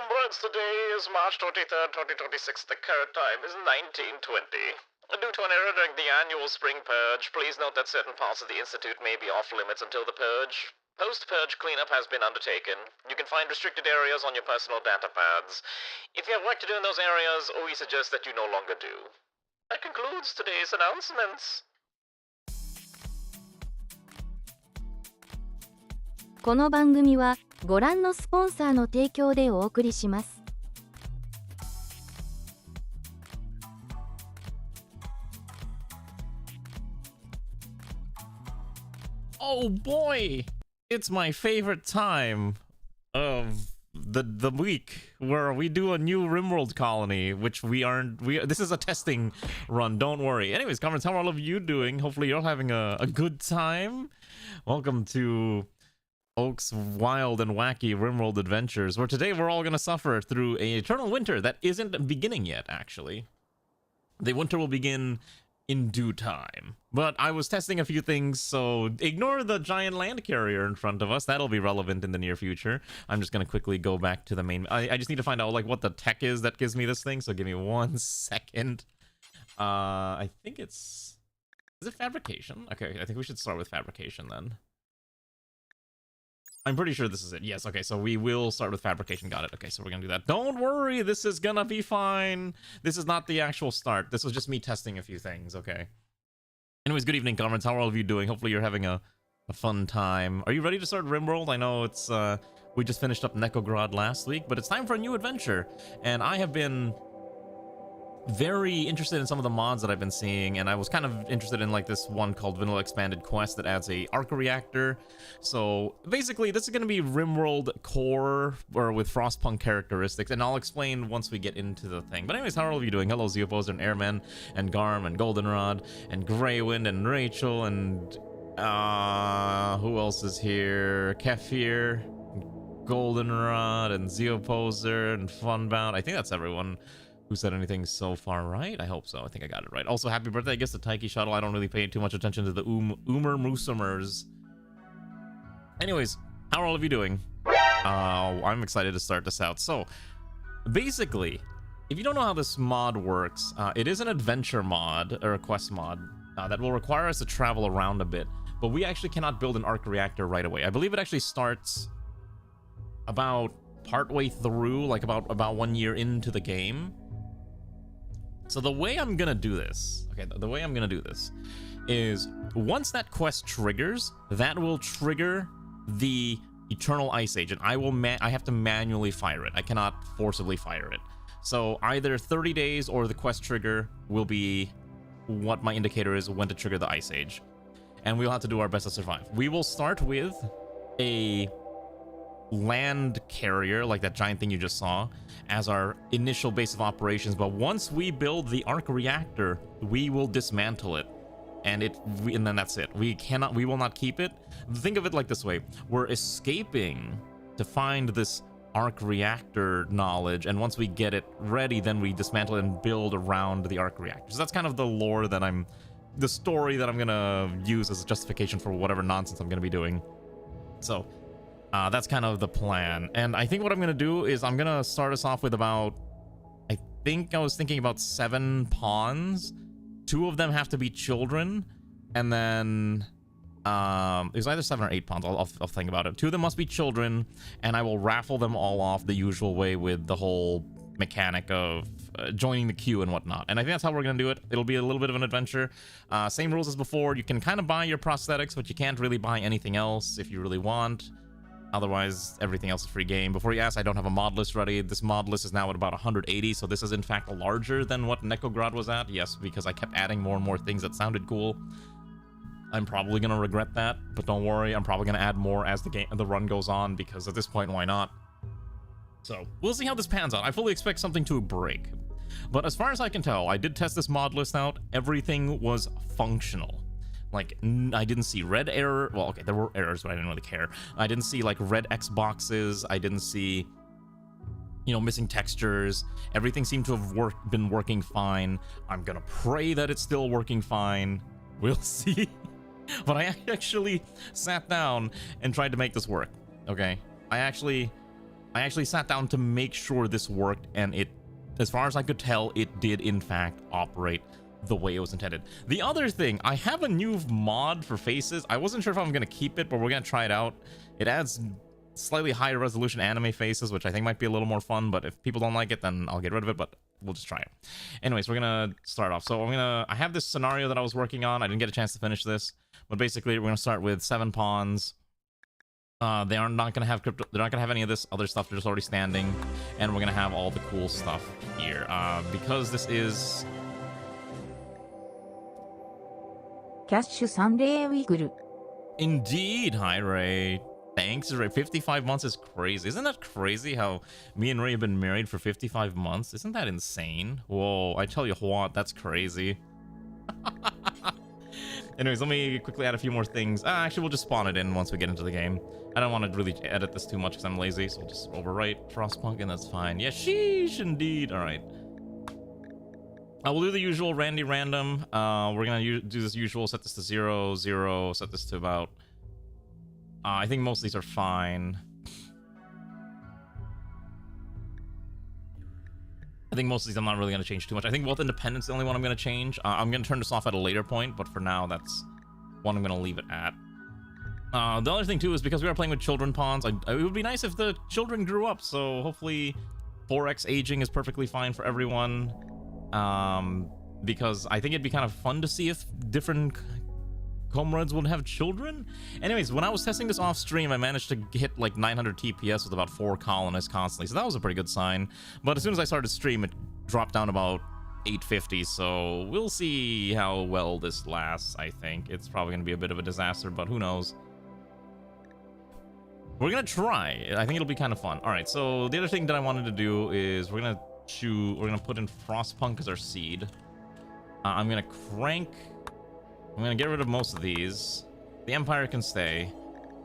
Rimworld. Today is March 23rd, 2026. The current time is 1920. Due to an error during the annual spring purge, please note that certain parts of the Institute may be off limits until the purge. Post-purge cleanup has been undertaken. You can find restricted areas on your personal data pads. If you have work to do in those areas, we suggest that you no longer do. That concludes today's announcements. この番組はご覧のスポンサーの提供でお送りします。Oh boy! It's my favorite time of the week where we do a new Rimworld colony, which this is a testing run, don't worry. Anyways, comments, how are all of you doing? Hopefully you're having a good time. Welcome to Oak's wild and wacky Rimworld adventures, where today we're all gonna suffer through an eternal winter that isn't beginning yet, actually. The winter will begin in due time. But I was testing a few things, so ignore the giant land carrier in front of us. That'll be relevant in the near future. I'm just gonna quickly go back to the main. I just need to find out like what the tech is that gives me this thing, so give me 1 second. I think is it fabrication? Okay, I think we should start with fabrication then. I'm pretty sure this is it. Yes, okay, so we will start with fabrication. Got it. Okay, so we're gonna do that. Don't worry, this is gonna be fine. This is not the actual start. This was just me testing a few things, okay? Anyways, good evening, comrades. How are all of you doing? Hopefully you're having a fun time. Are you ready to start Rimworld? I know it's, we just finished up Nekograd last week, but it's time for a new adventure. And I have been very interested in some of the mods that I've been seeing, and I was kind of interested in like this one called Vanilla Expanded Quest that adds a arc reactor. So basically this is going to be Rimworld core or with Frostpunk characteristics, and I'll explain once we get into the thing. But anyways, how are all of you doing? Hello Zeoposer and Airman and Garm and Goldenrod and Greywind and Rachel and who else is here? Kefir, Goldenrod and Zeoposer and Funbound. I think that's everyone who said anything so far, right? I hope so. I think I got it right. Also, happy birthday, I guess, to Taiki Shuttle. I don't really pay too much attention to the Musumers. Anyways, how are all of you doing? I'm excited to start this out. So, basically, if you don't know how this mod works, it is an adventure mod, or a quest mod, that will require us to travel around a bit. But we actually cannot build an arc reactor right away. I believe it actually starts about partway through, like about 1 year into the game. So the way I'm gonna do this, okay, the way I'm gonna do this is once that quest triggers, that will trigger the Eternal Ice Age, and I have to manually fire it. I cannot forcibly fire it. So either 30 days or the quest trigger will be what my indicator is when to trigger the Ice Age. And we'll have to do our best to survive. We will start with a land carrier, like that giant thing you just saw, as our initial base of operations. But once we build the arc reactor, we will dismantle it, and then that's it. We will not keep it. Think of it like this way: we're escaping to find this arc reactor knowledge, and once we get it ready, then we dismantle it and build around the arc reactor. So that's kind of the lore that the story that I'm gonna use as a justification for whatever nonsense I'm gonna be doing. So that's kind of the plan. And I think what I'm gonna do is I'm gonna start us off with about, I was thinking about 7 pawns. 2 of them have to be children, and then it was either 7 or 8 pawns. I'll think about it. 2 of them must be children, and I will raffle them all off the usual way with the whole mechanic of joining the queue and whatnot. And I think that's how we're gonna do it. It'll be a little bit of an adventure. Same rules as before. You can kind of buy your prosthetics, but you can't really buy anything else if you really want. Otherwise, everything else is free game. Before you ask, I don't have a mod list ready. This mod list is now at about 180, so this is in fact larger than what Nekograd was at. Yes, because I kept adding more and more things that sounded cool. I'm probably gonna regret that, but don't worry, I'm probably gonna add more as the run goes on, because at this point, why not? So, we'll see how this pans out. I fully expect something to break. But as far as I can tell, I did test this mod list out. Everything was functional. Like, I didn't see red error. Well, okay, there were errors, but I didn't really care. I didn't see, like, red X boxes. I didn't see, you know, missing textures. Everything seemed to have been working fine. I'm gonna pray that it's still working fine. We'll see. But I actually sat down and tried to make this work, okay? I I actually sat down to make sure this worked, and it, as far as I could tell, it did in fact operate the way it was intended. The other thing, I have a new mod for faces. I wasn't sure if I'm gonna keep it, but we're gonna try it out. It adds slightly higher resolution anime faces, which I think might be a little more fun, but if people don't like it, then I'll get rid of it, but we'll just try it. Anyways, we're gonna start off. So I have this scenario that I was working on. I didn't get a chance to finish this, but basically we're gonna start with 7 pawns. They are not gonna have crypto. They're not gonna have any of this other stuff. They're just already standing, and we're gonna have all the cool stuff here. Because this is キャッシュサンデーウィーグル。 indeed. Hi Ray. Thanks, Ray. 55 months is crazy. Isn't that crazy how me and Ray have been married for 55 months? Isn't that insane? Whoa, I tell you what, that's crazy. Anyways, let me quickly add a few more things. Actually, we'll just spawn it in once we get into the game. I don't want to really edit this too much because I'm lazy, so we'll just overwrite FROSTPUNK and that's fine. Yeah, sheesh, indeed. All right. We'll do the usual Randy random. We're gonna do this usual, set this to 0, 0, set this to about... I think most of these are fine. I think most of these I'm not really going to change too much. I think Wealth Independence is the only one I'm going to change. I'm going to turn this off at a later point, but for now, that's one I'm going to leave it at. The other thing, too, is because we are playing with children pawns, it would be nice if the children grew up, so hopefully 4x aging is perfectly fine for everyone. Because I think it'd be kind of fun to see if different comrades would have children. Anyways, when I was testing this off stream, I managed to hit like 900 TPS with about 4 colonists constantly, so that was a pretty good sign. But as soon as I started stream, it dropped down about 850, so we'll see how well this lasts. I think it's probably gonna be a bit of a disaster, but who knows. We're gonna try. I think it'll be kind of fun. All right, so the other thing that I wanted to do is we're gonna put in FROSTPUNK as our seed. I'm gonna get rid of most of these. The Empire can stay.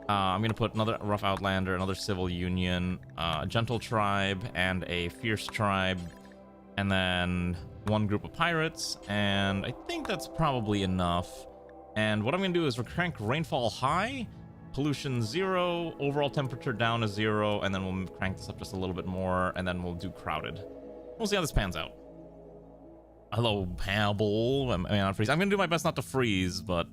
I'm gonna put another Rough Outlander, another Civil Union, a Gentle Tribe, and a Fierce Tribe, and then one group of Pirates, and I think that's probably enough. And what I'm gonna do is crank Rainfall high, Pollution 0, overall temperature down to 0, and then we'll crank this up just a little bit more, and then we'll do Crowded. We'll see how this pans out. Hello, Pebble. I mean, not freeze. I'm gonna do my best not to freeze, but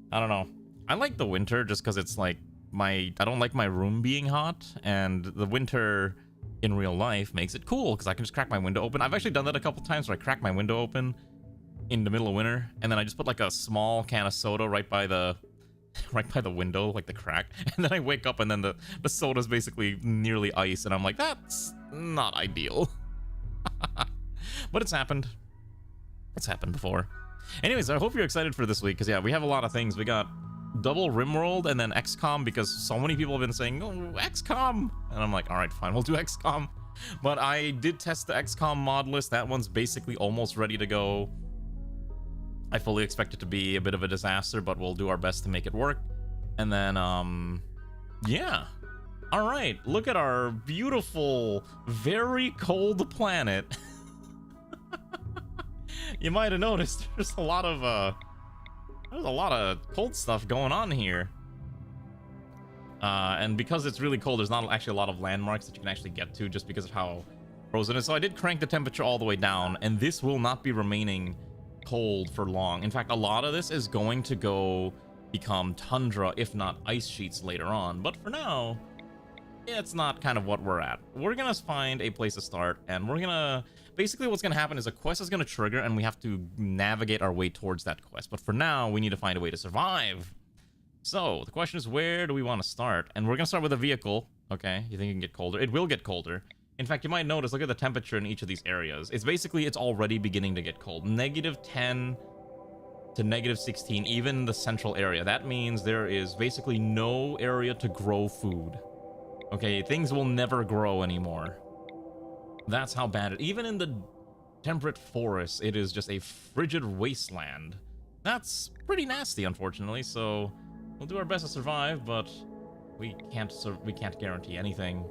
I don't know. I like the winter just because it's like I don't like my room being hot, and the winter in real life makes it cool because I can just crack my window open. I've actually done that a couple times where I crack my window open in the middle of winter, and then I just put like a small can of soda right by the window, like the crack, and then I wake up and then the soda's basically nearly ice, and I'm like, that's not ideal. But it's happened. It's happened before. Anyways, I hope you're excited for this week, because yeah, we have a lot of things. We got double Rimworld and then XCOM, because so many people have been saying, oh, XCOM, and I'm like, all right, fine, we'll do XCOM. But I did test the XCOM mod list. That one's basically almost ready to go. I fully expect it to be a bit of a disaster, but we'll do our best to make it work. And then yeah, all right, look at our beautiful, very cold planet. You might have noticed there's a lot of cold stuff going on here. And because it's really cold, there's not actually a lot of landmarks that you can actually get to just because of how frozen it is. So I did crank the temperature all the way down, and this will not be remaining cold for long. In fact, a lot of this is going to become tundra, if not ice sheets later on. But for now, it's not kind of what we're at. We're gonna find a place to start, and we're gonna... Basically, what's gonna happen is a quest is gonna trigger, and we have to navigate our way towards that quest. But for now, we need to find a way to survive. So, the question is, where do we want to start? And we're gonna start with a vehicle. Okay, you think it can get colder? It will get colder. In fact, you might notice, look at the temperature in each of these areas. It's already beginning to get cold. -10 to -16, even the central area. That means there is basically no area to grow food. Okay, things will never grow anymore. That's how bad it... Even in the temperate forests, it is just a frigid wasteland. That's pretty nasty, unfortunately, so we'll do our best to survive, but we can't guarantee anything.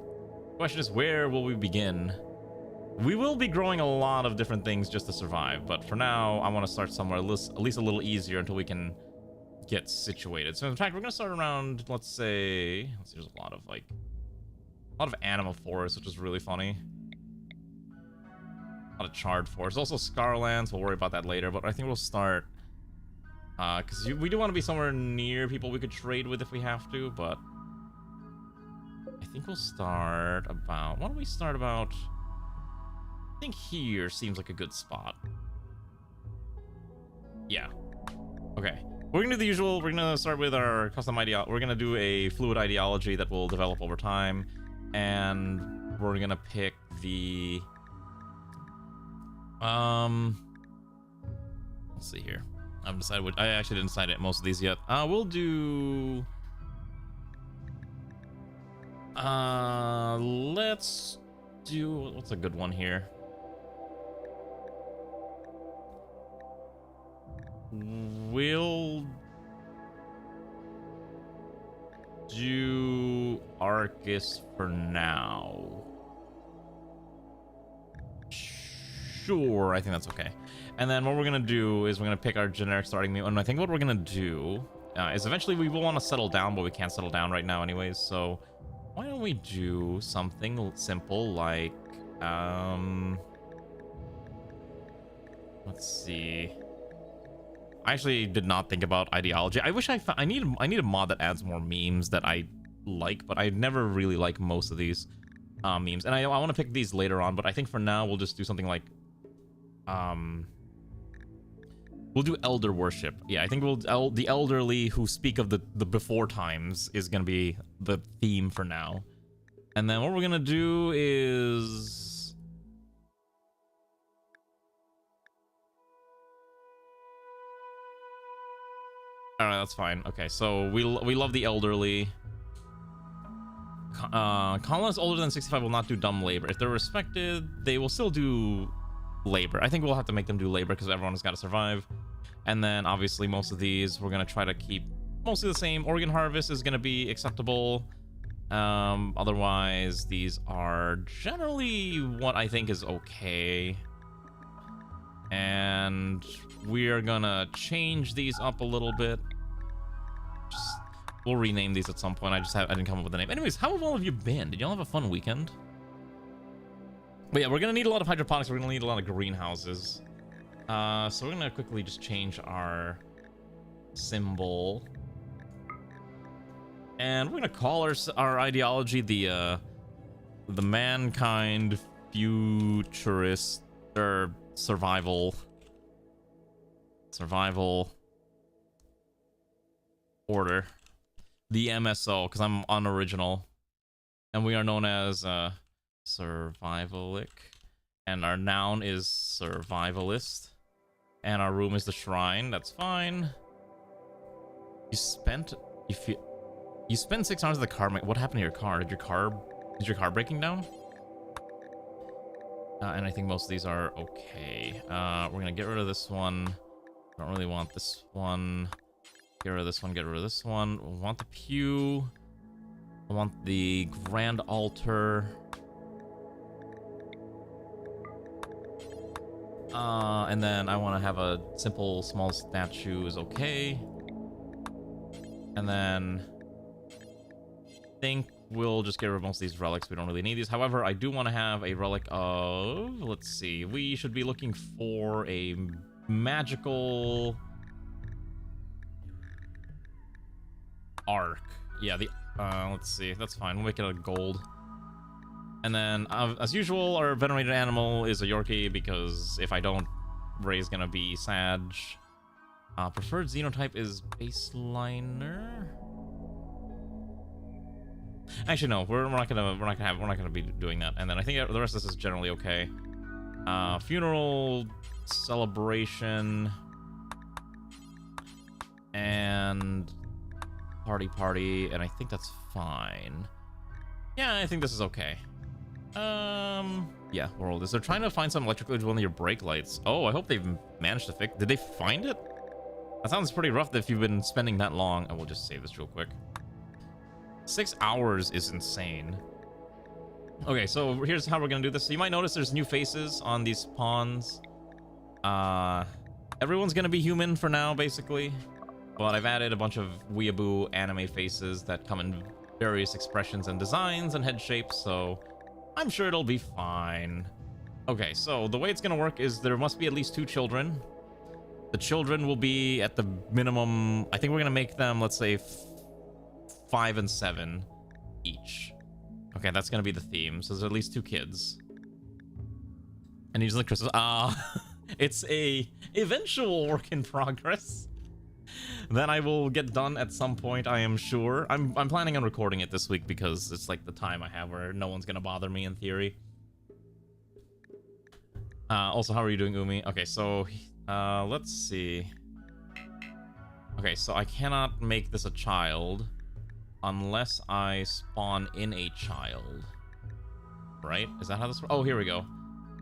Question is, where will we begin? We will be growing a lot of different things just to survive, but for now, I want to start somewhere at least a little easier until we can get situated. So in fact, we're going to start around, let's see, there's a lot of like A lot of animal forest, which is really funny. A lot of charred forest. Also Scarlands, we'll worry about that later, but I think we'll start... because we do want to be somewhere near people we could trade with if we have to, but... I think we'll start about... Why don't we start about... I think here seems like a good spot. Yeah. Okay. We're gonna do the usual. We're gonna start with our custom ideology. We're gonna do a fluid ideology that will develop over time. And we're gonna pick the... Let's see here. I've decided which... I actually didn't decide it most of these yet. We'll do... Let's do... What's a good one here? We'll do Arcus for now. Sure, I think that's okay. And then what we're gonna do is we're gonna pick our generic starting meme. And I think what we're gonna do is eventually we will want to settle down, but we can't settle down right now anyways. So why don't we do something simple like let's see. I actually did not think about ideology. I wish I need a mod that adds more memes that I like, but I never really like most of these memes. And I want to pick these later on, but I think for now we'll just do something like we'll do elder worship. Yeah, I think we'll the elderly who speak of the before times is gonna be the theme for now. And then what we're gonna do is alright, that's fine. Okay, so we love the elderly. Colonists older than 65 will not do dumb labor. If they're respected, they will still do labor. I think we'll have to make them do labor because everyone has got to survive. And then obviously most of these we're gonna try to keep mostly the same. Organ harvest is gonna be acceptable. Otherwise these are generally what I think is okay. And we are gonna change these up a little bit. We'll rename these at some point. I didn't come up with a name. Anyways, how have all of you been? Did y'all have a fun weekend? But yeah, we're gonna need a lot of hydroponics. We're gonna need a lot of greenhouses. So we're gonna quickly just change our symbol, and we're gonna call our ideology the mankind futurist or survival order, the MSO, because I'm unoriginal, and we are known as survivalic, and our noun is survivalist, and our room is the shrine. That's fine. You spent 6 hours at the car. What happened to your car? Is your car breaking down? And I think most of these are okay. We're gonna get rid of this one. I don't really want this one. Get rid of this one. Get rid of this one. We want the pew. I want the grand altar. And then I want to have a simple small statue is okay. And then I think we'll just get rid of most of these relics. We don't really need these. However, I do want to have a relic of... Let's see. We should be looking for a magical... arc. Yeah, the... let's see. That's fine. We'll make it a gold. And then, as usual, our venerated animal is a Yorkie, because if I don't, Ray's gonna be Sag. Preferred xenotype is baseliner. Actually, no, we're not gonna be doing that. And then I think the rest of this is generally okay. Funeral, celebration, and party, and I think that's fine. Yeah, I think this is okay. Yeah, world. Is they're trying to find some electrical with one of your brake lights. Oh, I hope they've managed to fix. Did they find it? That sounds pretty rough if you've been spending that long. I will just save this real quick. 6 hours is insane. Okay, so here's how we're gonna do this. So you might notice there's new faces on these pawns. Everyone's gonna be human for now, basically. But I've added a bunch of weeaboo anime faces that come in various expressions and designs and head shapes, so I'm sure it'll be fine. Okay, so the way it's gonna work is there must be at least 2 children. The children will be at the minimum, I think we're gonna make them, let's say, 5 and 7 each. Okay, that's gonna be the theme, so there's at least 2 kids. And usually Christmas, it's a eventual work in progress that I will get done at some point, I am sure. I'm planning on recording it this week because it's like the time I have where no one's gonna bother me in theory. Also, how are you doing, Umi? Okay, so let's see. Okay, so I cannot make this a child unless I spawn in a child, right? Is that how this works? Oh, here we go.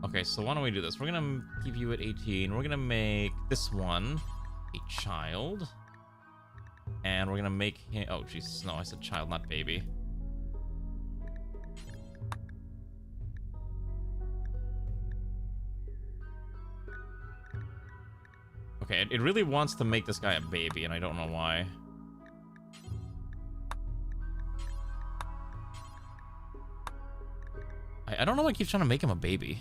Okay, so why don't we do this? We're gonna keep you at 18. We're gonna make this one a child. And we're gonna make him... Oh, Jesus, no, I said child, not baby. Okay, it really wants to make this guy a baby, and I don't know why. I don't know why it keeps trying to make him a baby.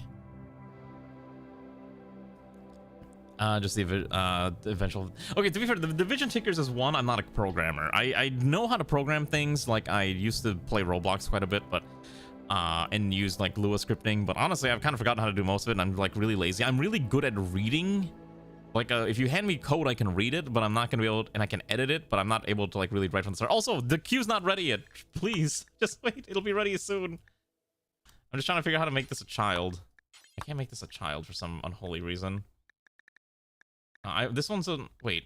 Just the eventual... Okay, to be fair, the vision tickers is one. I'm not a programmer. I know how to program things. Like, I used to play Roblox quite a bit, but... and use, like, Lua scripting. But honestly, I've kind of forgotten how to do most of it, and I'm, like, really lazy. I'm really good at reading. Like, if you hand me code, I can read it, but I'm not going to be able to... And I can edit it, but I'm not able to, like, really write from the start. Also, the queue's not ready yet. Please, just wait. It'll be ready soon. I'm just trying to figure out how to make this a child. I can't make this a child for some unholy reason. This one's a... Wait.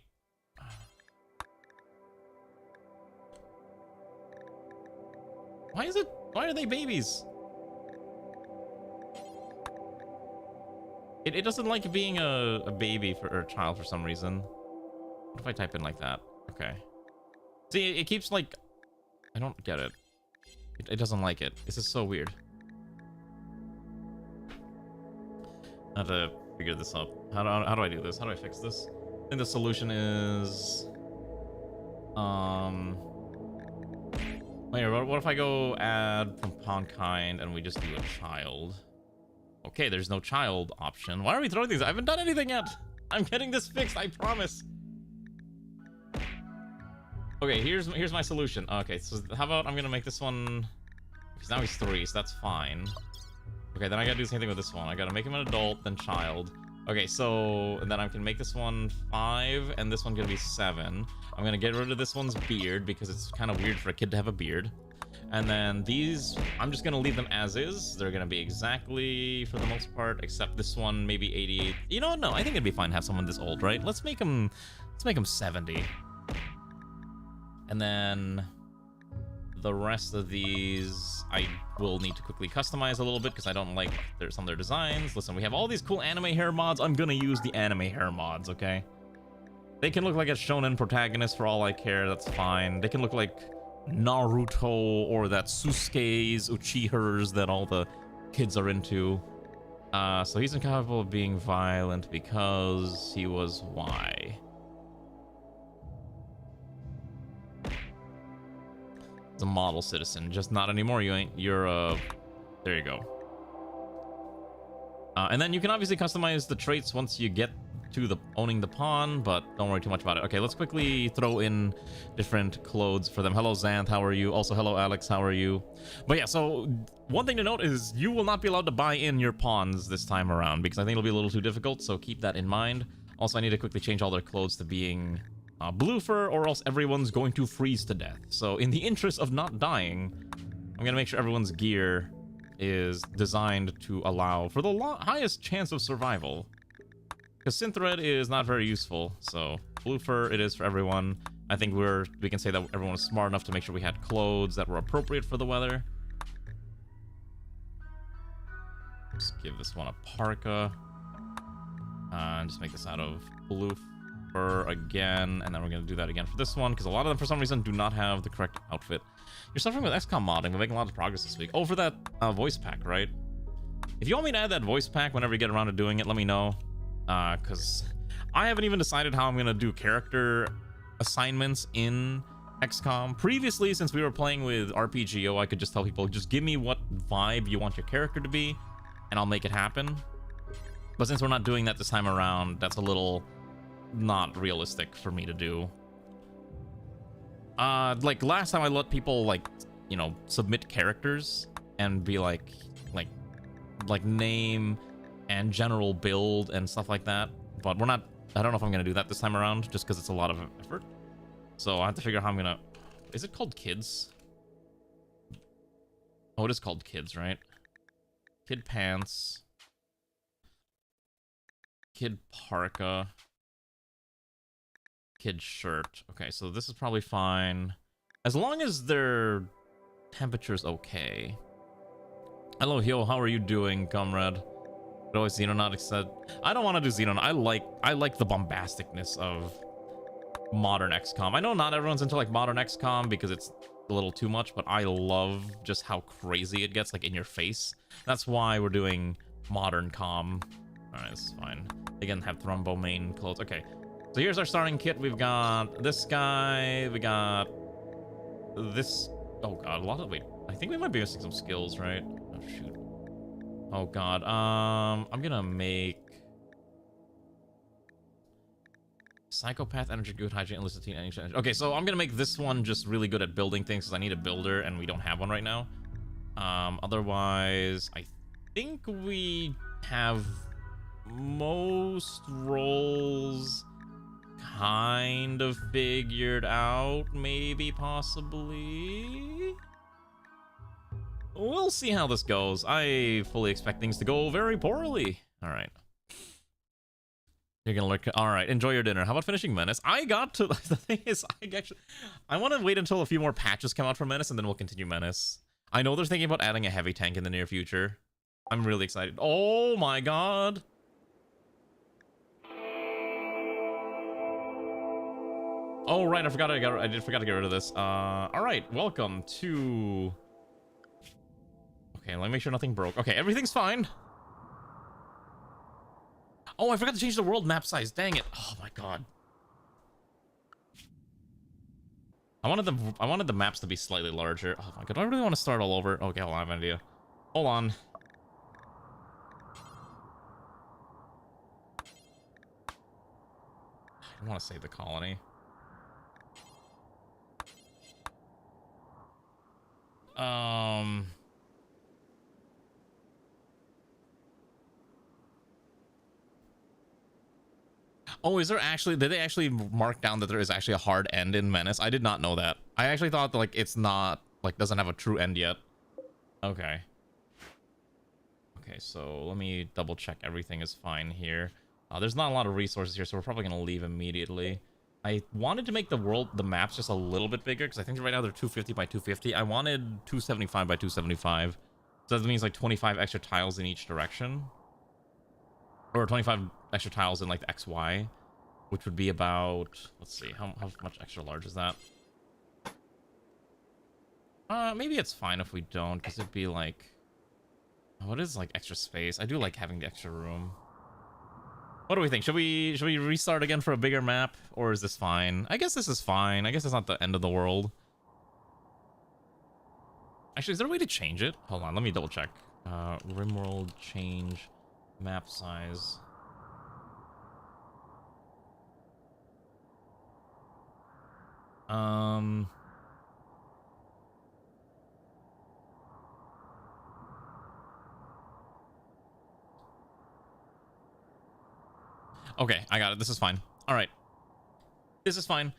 Why is it... Why are they babies? It doesn't like being a baby or a child for some reason. What if I type in like that? Okay. See, it keeps like... I don't get it. It doesn't like it. This is so weird. I have to figure this out. How do I do this? How do I fix this? I think the solution is... Wait, what if I go add from pawn kind and we just do a child? Okay, there's no child option. Why are we throwing these? I haven't done anything yet. I'm getting this fixed, I promise. Okay, here's my solution. Okay, so how about I'm gonna make this one... Because now he's 3, so that's fine. Okay, then I gotta do the same thing with this one. I gotta make him an adult, then child. Okay, so... And then I can make this one 5, and this one gonna be 7. I'm gonna get rid of this one's beard, because it's kind of weird for a kid to have a beard. And then these... I'm just gonna leave them as is. They're gonna be exactly, for the most part, except this one, maybe 88. You know what? No, I think it'd be fine to have someone this old, right? Let's make him 70. And then... The rest of these, I will need to quickly customize a little bit because I don't like some of their designs. Listen, we have all these cool anime hair mods. I'm gonna use the anime hair mods, okay? They can look like a shonen protagonist for all I care. That's fine. They can look like Naruto or that Susuke's Uchihas that all the kids are into. So he's incapable of being violent because he was why? A model citizen, just not anymore. You're there you go. And then you can obviously customize the traits once you get to the owning the pawn, but don't worry too much about it. Okay, let's quickly throw in different clothes for them. Hello Xanth, how are you? Also hello Alex, how are you? But yeah, so one thing to note is you will not be allowed to buy in your pawns this time around because I think it'll be a little too difficult, so keep that in mind. Also, I need to quickly change all their clothes to being blue fur, or else everyone's going to freeze to death. So in the interest of not dying, I'm gonna make sure everyone's gear is designed to allow for the highest chance of survival. Because synth red is not very useful, so blue fur it is for everyone. I think we can say that everyone was smart enough to make sure we had clothes that were appropriate for the weather. Just give this one a parka. And just make this out of blue fur again, and then we're going to do that again for this one, because a lot of them, for some reason, do not have the correct outfit. You're suffering with XCOM modding. We're making a lot of progress this week. Oh, for that voice pack, right? If you want me to add that voice pack whenever you get around to doing it, let me know. Because I haven't even decided how I'm going to do character assignments in XCOM. Previously, since we were playing with RPGO, I could just tell people, just give me what vibe you want your character to be, and I'll make it happen. But since we're not doing that this time around, that's a little not realistic for me to do. Like last time I let people, like, you know, submit characters and be like name and general build and stuff like that. But we're not, I don't know if I'm gonna do that this time around, just because it's a lot of effort. So I have to figure out how I'm gonna... Is it called Kids? Oh, it is called Kids, right? Kid Pants. Kid Parka. Kid Shirt. Okay, so this is probably fine. As long as their temperature's okay. Hello, Hyo, how are you doing, comrade? Oh, Xenonautic said... I don't want to do Xenon. I like the bombasticness of modern XCOM. I know not everyone's into like modern XCOM because it's a little too much, but I love just how crazy it gets, like in your face. That's why we're doing modern com. Alright, this is fine. Again, have Thrumbo main clothes. Okay, so here's our starting kit. We've got this guy. We got this. Oh god, a lot of... Wait, I think we might be missing some skills, right? Oh shoot. Oh god. I'm gonna make Psychopath, Energy, Good, Hygiene, Eliciting, Energy. Okay, so I'm gonna make this one just really good at building things because I need a builder and we don't have one right now. Otherwise, I think we have most roles kind of figured out, maybe, possibly. We'll see how this goes. I fully expect things to go very poorly. All right. You're gonna look. All right, enjoy your dinner. How about finishing Menace? I got to... The thing is, I want to wait until a few more patches come out for Menace, and then we'll continue Menace. I know they're thinking about adding a heavy tank in the near future. I'm really excited. Oh my god. Oh right, I did forgot to get rid of this. All right, welcome to... Okay, let me make sure nothing broke. Okay, everything's fine. Oh, I forgot to change the world map size. Dang it. Oh my god. I wanted the maps to be slightly larger. Oh my god. Do I really want to start all over? Okay, hold on, I have an idea. Hold on. I want to save the colony. Oh, is there actually... Did they actually mark down that there is actually a hard end in Menace? I did not know that. I actually thought that, like, it's not... Like, doesn't have a true end yet. Okay. Okay, so let me double check everything is fine here. There's not a lot of resources here, so we're probably going to leave immediately. I wanted to make the maps just a little bit bigger, because I think right now they're 250 by 250. I wanted 275 by 275. So that means, like, 25 extra tiles in each direction. Or 25 extra tiles in, like, the XY, which would be about... Let's see, how much extra large is that? Maybe it's fine if we don't, because it'd be, like... What is, like, extra space? I do like having the extra room. What do we think? Should we restart again for a bigger map? Or is this fine? I guess this is fine. I guess it's not the end of the world. Actually, is there a way to change it? Hold on, let me double check. Rimworld change map size. Okay, I got it. This is fine. All right. This is fine.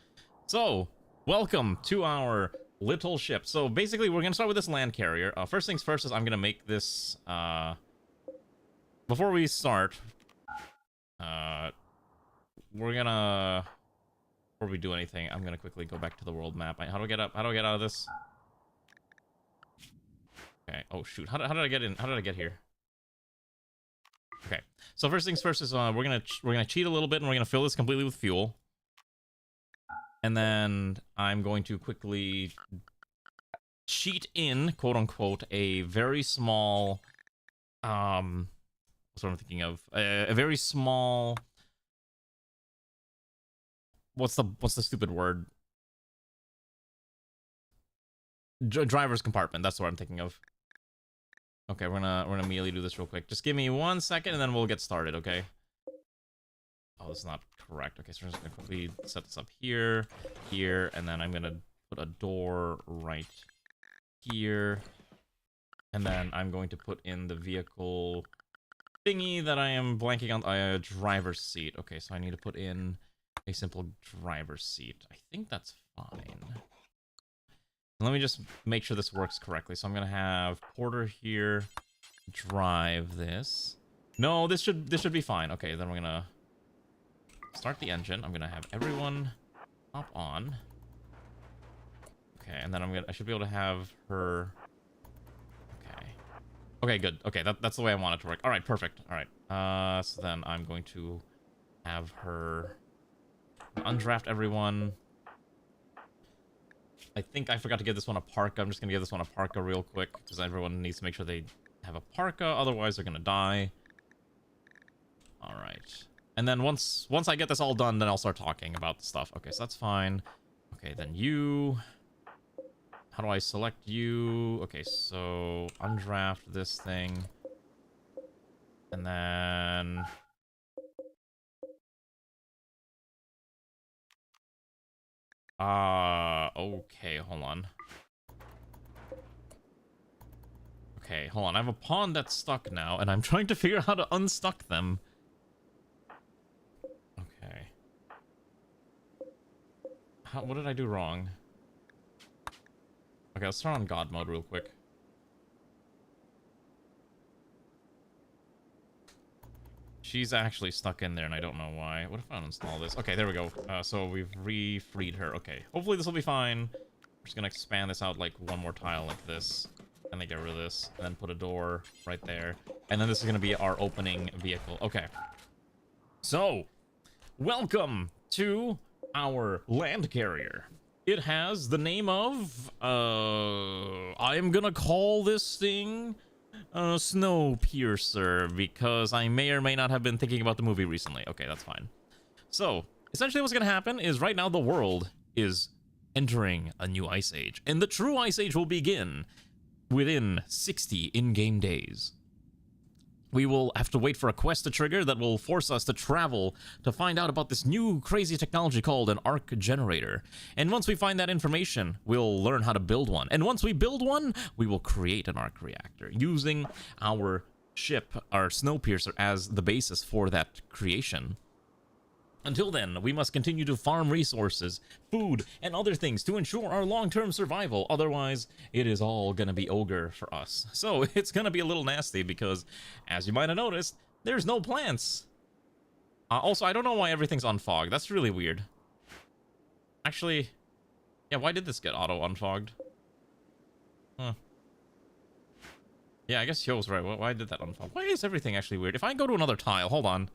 So, welcome to our little ship. So, basically, we're going to start with this land carrier. First things first is I'm going to make this... Before we start... we're going to... Before we do anything, I'm going to quickly go back to the world map. How do I get up? How do I get out of this? Okay. Oh, shoot. How did I get in? How did I get here? Okay, so first things first is we're gonna cheat a little bit and we're gonna fill this completely with fuel, and then I'm going to quickly cheat in, quote unquote, a very small what's what I'm thinking of, a very small, what's the stupid word, driver's compartment. That's what I'm thinking of. Okay, we're gonna immediately do this real quick. Just give me 1 second and then we'll get started, okay? Oh, this is not correct. Okay, so we're just gonna quickly set this up here, here, and then I'm gonna put a door right here. And then I'm going to put in the vehicle thingy that I am blanking on, a driver's seat. Okay, so I need to put in a simple driver's seat. I think that's fine. Let me just make sure this works correctly. So I'm gonna have Porter here drive this. No, this should be fine. Okay, then we're gonna start the engine. I'm gonna have everyone hop on. Okay, and then I should be able to have her. Okay. Okay, good. Okay, that's the way I want it to work. All right, perfect. All right. So then I'm going to have her undraft everyone. I think I forgot to give this one a parka. I'm just gonna give this one a parka real quick because everyone needs to make sure they have a parka, otherwise they're gonna die. All right. And then once I get this all done, then I'll start talking about the stuff. Okay, so that's fine. Okay, then you. How do I select you? Okay, so undraft this thing. And then okay, hold on. Okay, hold on. I have a pawn that's stuck now, and I'm trying to figure out how to unstuck them. Okay. What did I do wrong? Okay, let's turn on God mode real quick. She's actually stuck in there, and I don't know why. What if I uninstall this? Okay, there we go. So we've re-freed her. Okay, hopefully this will be fine. We're just gonna expand this out like one more tile like this. And then get rid of this. And then put a door right there. And then this is gonna be our opening vehicle. Okay. So, welcome to our land carrier. It has the name of, I am gonna call this thing Snowpiercer, because I may or may not have been thinking about the movie recently. Okay, that's fine. So, essentially what's gonna happen is right now the world is entering a new ice age, and the true ice age will begin within 60 in-game days. We will have to wait for a quest to trigger that will force us to travel to find out about this new crazy technology called an arc generator. And once we find that information, we'll learn how to build one. And once we build one, we will create an arc reactor using our ship, our Snowpiercer, as the basis for that creation. Until then, we must continue to farm resources, food, and other things to ensure our long-term survival. Otherwise, it is all gonna be ogre for us. So, it's gonna be a little nasty because, as you might have noticed, there's no plants. Also, I don't know why everything's unfogged. That's really weird. Actually, yeah, why did this get auto-unfogged? Huh. Yeah, I guess Yo was right. Why did that unfog? Why is everything actually weird? If I go to another tile, hold on.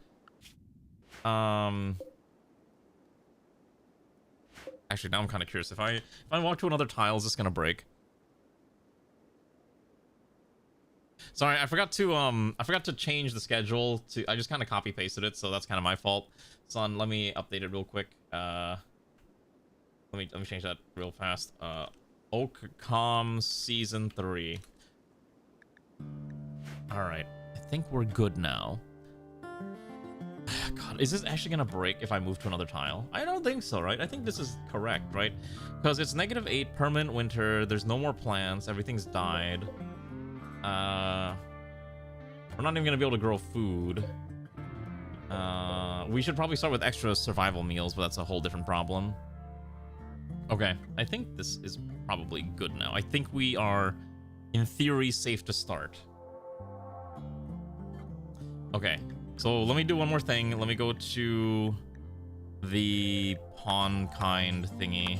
Actually, now I'm kind of curious. If I walk to another tile, is this gonna break? Sorry, I forgot to change the schedule to. I just kind of copy pasted it, so that's kind of my fault. Son, let me update it real quick. Let me change that real fast. Oakcom Season 3. All right, I think we're good now. God, is this actually gonna break if I move to another tile? I don't think so, right? I think this is correct, right? Because it's -8 permanent winter. There's no more plants. Everything's died. We're not even gonna be able to grow food. We should probably start with extra survival meals, but that's a whole different problem. Okay, I think this is probably good now. I think we are, in theory, safe to start. Okay. So let me do one more thing. Let me go to the pawn kind thingy.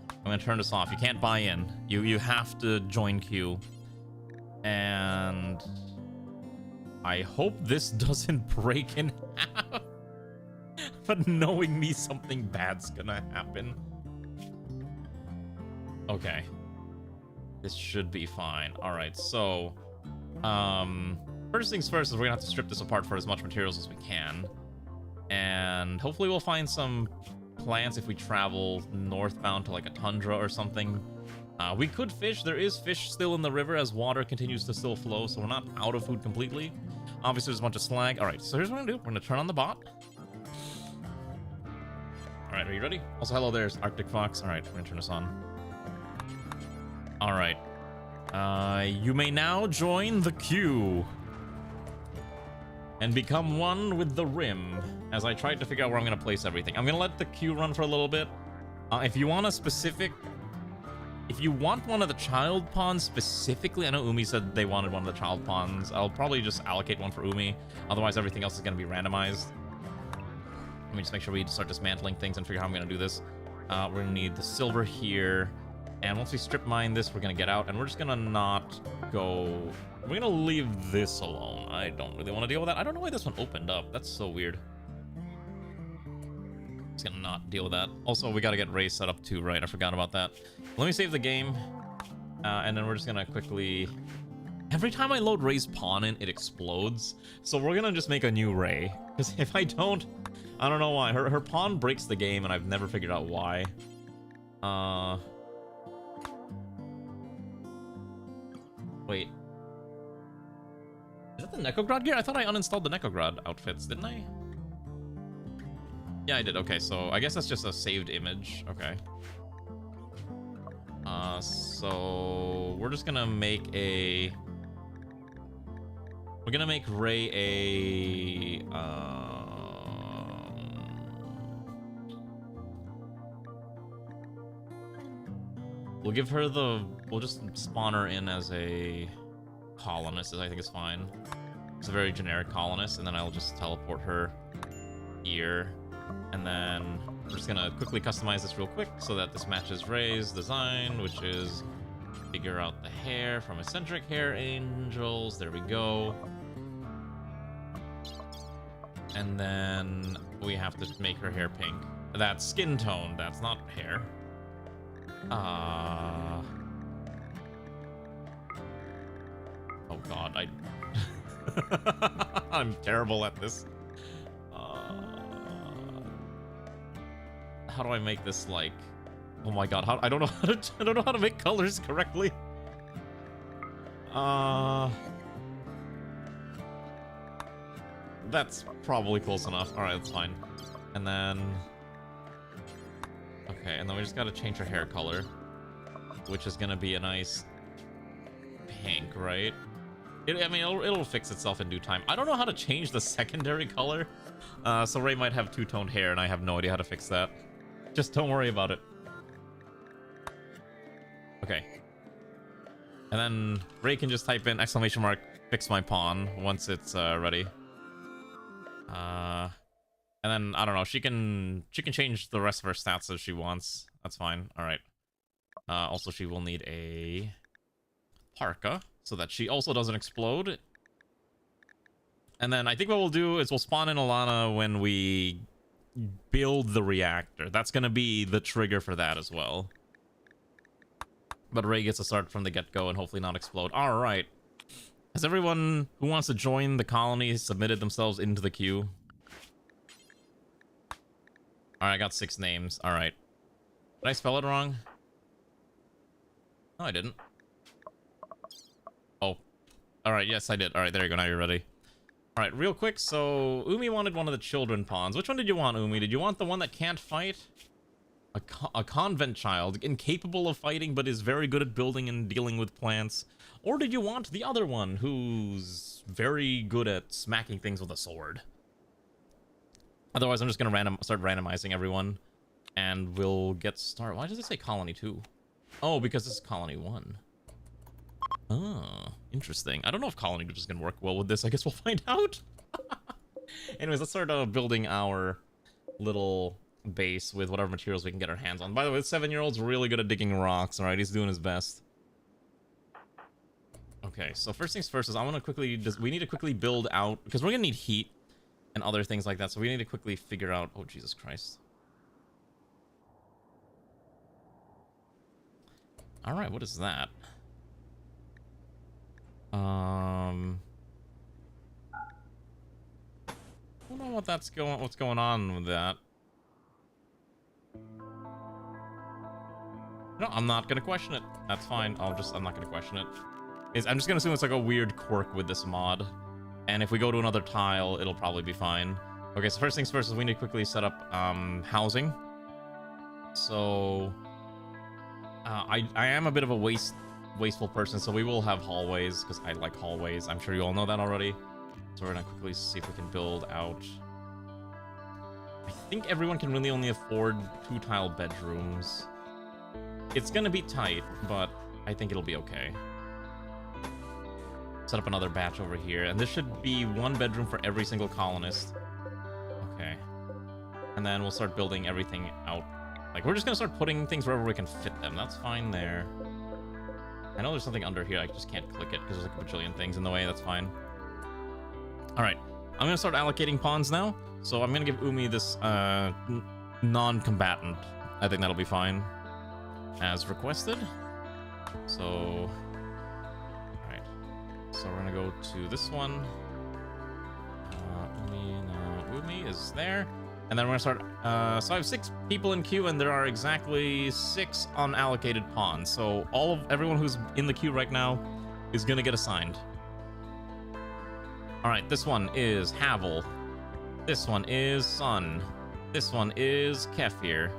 I'm gonna turn this off. You can't buy in. You have to join queue. And I hope this doesn't break in half. But knowing me, something bad's gonna happen. Okay. This should be fine. Alright, so first things first is we're gonna have to strip this apart for as much materials as we can. And hopefully we'll find some plants if we travel northbound to like a tundra or something. We could fish. There is fish still in the river as water continues to still flow, so we're not out of food completely. Obviously, there's a bunch of slag. All right, so here's what I'm gonna do. We're gonna turn on the bot. All right, are you ready? Also, hello, there's Arctic Fox. All right, we're gonna turn this on. All right. You may now join the queue and become one with the rim. As I tried to figure out where I'm gonna place everything, I'm gonna let the queue run for a little bit. If you want a specific. If you want one of the child pawns specifically, I know Umi said they wanted one of the child pawns. I'll probably just allocate one for Umi. Otherwise, everything else is going to be randomized. Let me just make sure we start dismantling things and figure out how I'm going to do this. We're going to need the silver here. And once we strip mine this, we're going to get out. And we're just going to not go... We're going to leave this alone. I don't really want to deal with that. I don't know why this one opened up. That's so weird. Just gonna not deal with that. Also, we gotta get Ray set up too, right? I forgot about that. Let me save the game. And then we're just gonna quickly... Every time I load Ray's pawn in, it explodes. So we're gonna just make a new Ray. Because if I don't... I don't know why. Her pawn breaks the game, and I've never figured out why. Wait. Is that the Necrograd gear? I thought I uninstalled the Necrograd outfits, didn't I? Yeah, I did. Okay, so I guess that's just a saved image. Okay. So we're just gonna make a... We're gonna make Ray a... We'll give her the... We'll just spawn her in as a colonist, I think is fine. It's a very generic colonist, and then I'll just teleport her here. And then we're just gonna quickly customize this real quick so that this matches Ray's design, which is figure out the hair from eccentric hair angels. There we go. And then we have to make her hair pink. That's skin tone. That's not hair. Oh God, I'm terrible at this. How do I make this like? Oh my God! I don't know how to make colors correctly. That's probably close enough. All right, that's fine. And then, okay, and then we just gotta change her hair color, which is gonna be a nice pink, right? I mean, it'll fix itself in due time. I don't know how to change the secondary color, so Ray might have two-toned hair, and I have no idea how to fix that. Just don't worry about it. Okay. And then Ray can just type in exclamation mark fix my pawn once it's ready. And then I don't know, she can change the rest of her stats if she wants. That's fine. All right. Also, she will need a parka so that she also doesn't explode. And then I think what we'll do is we'll spawn in Alana when we build the reactor. That's gonna be the trigger for that as well. But Ray gets to start from the get-go and hopefully not explode. All right. Has everyone who wants to join the colony submitted themselves into the queue? All right, I got 6 names. All right. Did I spell it wrong? No, I didn't. Oh. All right, yes, I did. All right, there you go. Now you're ready. All right, real quick. So Umi wanted one of the children pawns. Which one did you want, Umi? Did you want the one that can't fight? A convent child, incapable of fighting, but is very good at building and dealing with plants? Or did you want the other one, who's very good at smacking things with a sword? Otherwise, I'm just gonna start randomizing everyone, and we'll get started. Why does it say Colony 2? Oh, because this is Colony 1. Oh, interesting. I don't know if Colony 2 is gonna work well with this. I guess we'll find out. Anyways, let's start building our little base with whatever materials we can get our hands on. By the way, this 7-year-old's really good at digging rocks. All right, he's doing his best. Okay, so first things first is I want to quickly we need to quickly build out, because we're gonna need heat and other things like that, so we need to quickly figure out... Oh, Jesus Christ. All right, what is that? I don't know what that's what's going on with that. No, I'm not gonna question it. That's fine. I'm not gonna question it. I'm just gonna assume it's like a weird quirk with this mod. And if we go to another tile, it'll probably be fine. Okay, so first things first is we need to quickly set up housing. So I am a bit of a wasteful person, so we will have hallways because I like hallways. I'm sure you all know that already. So we're gonna quickly see if we can build out. I think everyone can really only afford 2-tile bedrooms. It's gonna be tight, but I think it'll be okay. Set up another batch over here, and this should be 1 bedroom for every single colonist. Okay. And then we'll start building everything out. Like, we're just gonna start putting things wherever we can fit them. That's fine there. I know there's something under here. I just can't click it because there's like a bajillion things in the way. That's fine. Alright. I'm gonna start allocating pawns now. So I'm gonna give Umi this non-combatant. I think that'll be fine. As requested. So... Alright. So we're gonna go to this one. Umi is there. And then we're gonna start... so I have 6 people in queue, and there are exactly 6 unallocated pawns. So everyone who's in the queue right now is gonna get assigned. Alright, this one is Havel. This one is Sun. This one is Kefir.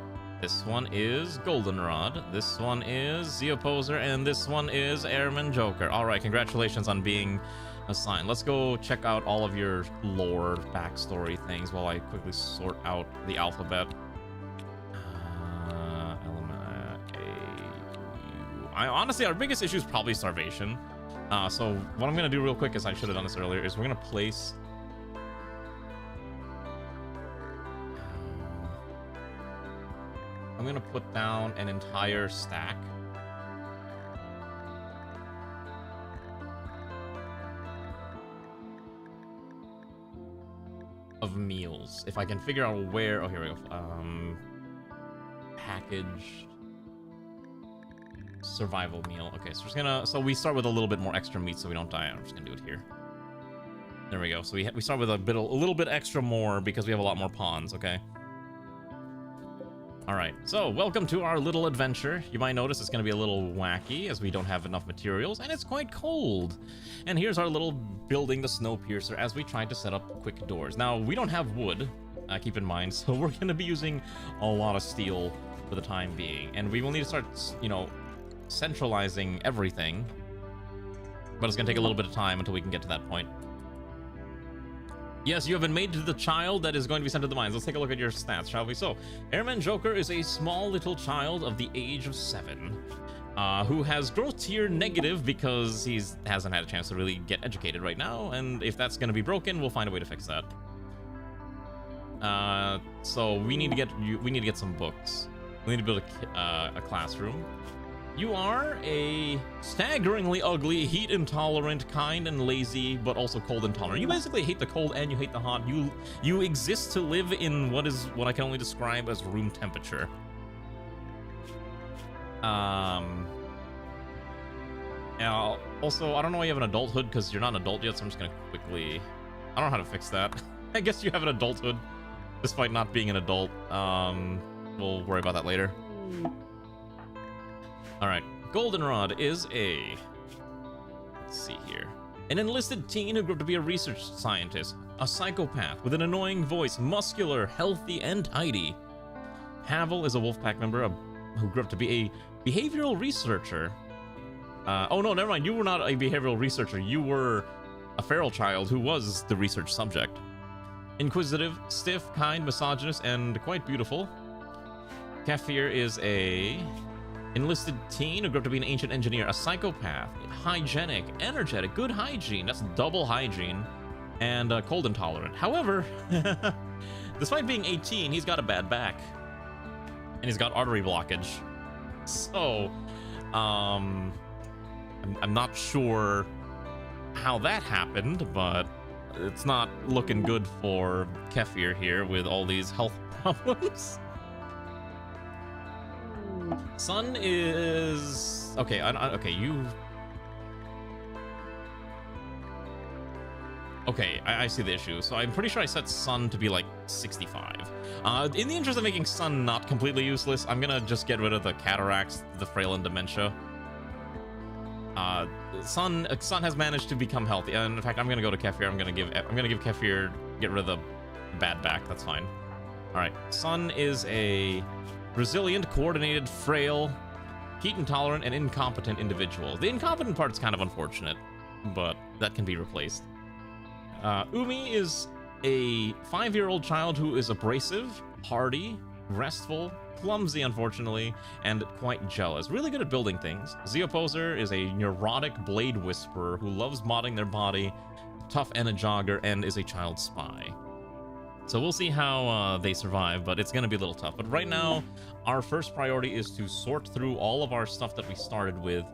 This one is Goldenrod. This one is Zeoposer. And this one is Airman Joker. Alright, congratulations on being assigned. Let's go check out all of your lore, backstory things while I quickly sort out the alphabet. Honestly, our biggest issue is probably starvation. So what I'm going to do real quick is, I should have done this earlier, is we're going to place... I'm going to put down an entire stack. Of meals. If I can figure out where... Oh, here we go. Packaged... Survival meal. Okay, so we're just gonna... So we start with a little bit more extra meat so we don't die. I'm just gonna do it here. There we go. So we start with a little bit extra more because we have a lot more pawns, okay? Alright, so welcome to our little adventure. You might notice it's gonna be a little wacky as we don't have enough materials, and it's quite cold. And here's our little building the Snowpiercer as we try to set up quick doors. Now, we don't have wood, keep in mind, so we're gonna be using a lot of steel for the time being. And we will need to start, you know, centralizing everything, but it's gonna take a little bit of time until we can get to that point. Yes, you have been made to the child that is going to be sent to the mines. Let's take a look at your stats, shall we? So, Airman Joker is a small little child of the age of 7, who has growth tier negative because he hasn't had a chance to really get educated right now, and if that's going to be broken, we'll find a way to fix that. So we need to get some books. We need to build a classroom. You are a staggeringly ugly, heat-intolerant, kind and lazy, but also cold-intolerant. You basically hate the cold and you hate the hot. You exist to live in what I can only describe as room temperature. Now, also, I don't know why you have an adulthood, because you're not an adult yet, so I'm just gonna quickly... I don't know how to fix that. I guess you have an adulthood, despite not being an adult. We'll worry about that later. Alright, Goldenrod is let's see here, an enlisted teen who grew up to be a research scientist, a psychopath with an annoying voice, muscular, healthy, and tidy. Havel is a Wolfpack member who grew up to be a behavioral researcher. Oh no, never mind, you were not a behavioral researcher, you were a feral child who was the research subject. Inquisitive, stiff, kind, misogynist, and quite beautiful. Kefir is a enlisted teen who grew up to be an ancient engineer, a psychopath, hygienic, energetic, good hygiene, that's double hygiene, and cold intolerant. However, despite being 18, he's got a bad back, and he's got artery blockage. So, I'm not sure how that happened, but it's not looking good for Kefir here with all these health problems. Sun is... Okay, okay, you... Okay, I see the issue. So I'm pretty sure I set sun to be like 65. In the interest of making sun not completely useless, I'm gonna just get rid of the cataracts, the frail and dementia. Sun has managed to become healthy, and in fact, I'm gonna go to Kefir. I'm gonna give Kefir, get rid of the bad back. That's fine. All right, Sun is a resilient, coordinated, frail, heat intolerant, and incompetent individual. The incompetent part's kind of unfortunate, but that can be replaced. Umi is a 5-year-old child who is abrasive, hardy, restful, clumsy, unfortunately, and quite jealous. Really good at building things. Zeoposer is a neurotic blade whisperer who loves modding their body, tough and a jogger, and is a child spy. So we'll see how they survive, but it's going to be a little tough. But right now, our first priority is to sort through all of our stuff that we started with,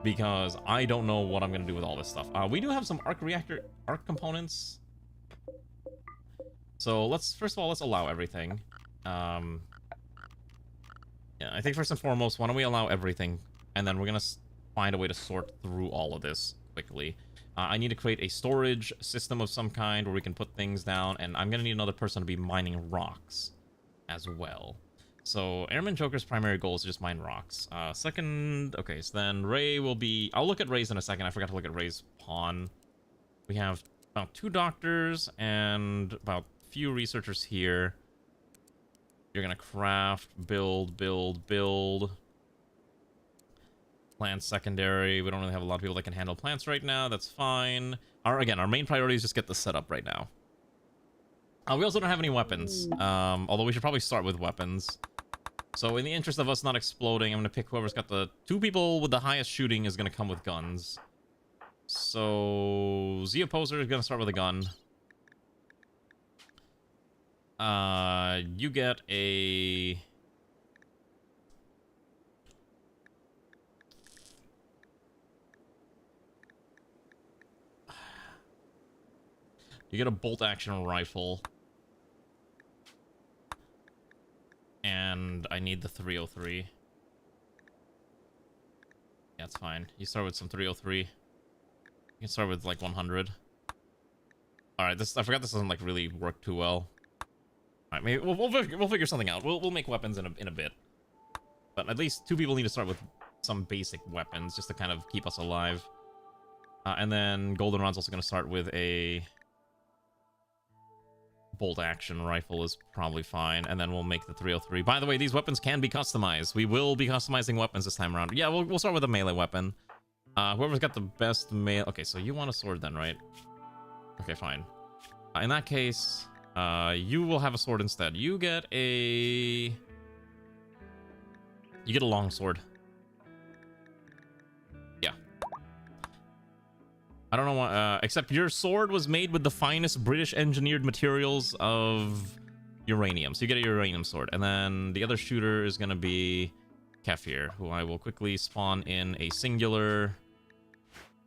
because I don't know what I'm going to do with all this stuff. We do have some arc components. So first of all, let's allow everything. Yeah, I think first and foremost, why don't we allow everything, and then we're going to find a way to sort through all of this quickly. I need to create a storage system of some kind where we can put things down, and I'm going to need another person to be mining rocks as well. So Airman Joker's primary goal is to just mine rocks. Second, okay, so then Ray will be... I'll look at Ray's in a second. I forgot to look at Ray's pawn. We have about 2 doctors and about a few researchers here. You're going to craft, build. Plants secondary. We don't really have a lot of people that can handle plants right now. That's fine. Again, our main priority is just get this set up right now. We also don't have any weapons. Although we should probably start with weapons. So in the interest of us not exploding, I'm going to pick whoever's got the... 2 people with the highest shooting is going to come with guns. So Zeoposer is going to start with a gun. You get a... You get a bolt-action rifle. And I need the 303. Yeah, it's fine. You start with some 303. You can start with, like, 100. Alright, I forgot this doesn't, like, really work too well. Alright, maybe we'll figure something out. We'll make weapons in a bit. But at least 2 people need to start with some basic weapons, just to kind of keep us alive. And then Goldenrod's also going to start with a... bolt-action rifle is probably fine, and then we'll make the 303. By the way, these weapons can be customized. We will be customizing weapons this time around. Yeah, we'll start with a melee weapon. Whoever's got the best melee... Okay, so you want a sword then, right? Okay, fine. In that case, you will have a sword instead. You get a... You get a long sword. Yeah. I don't know why, except your sword was made with the finest British engineered materials of uranium. So you get a uranium sword. And then the other shooter is going to be Kefir, who I will quickly spawn in a singular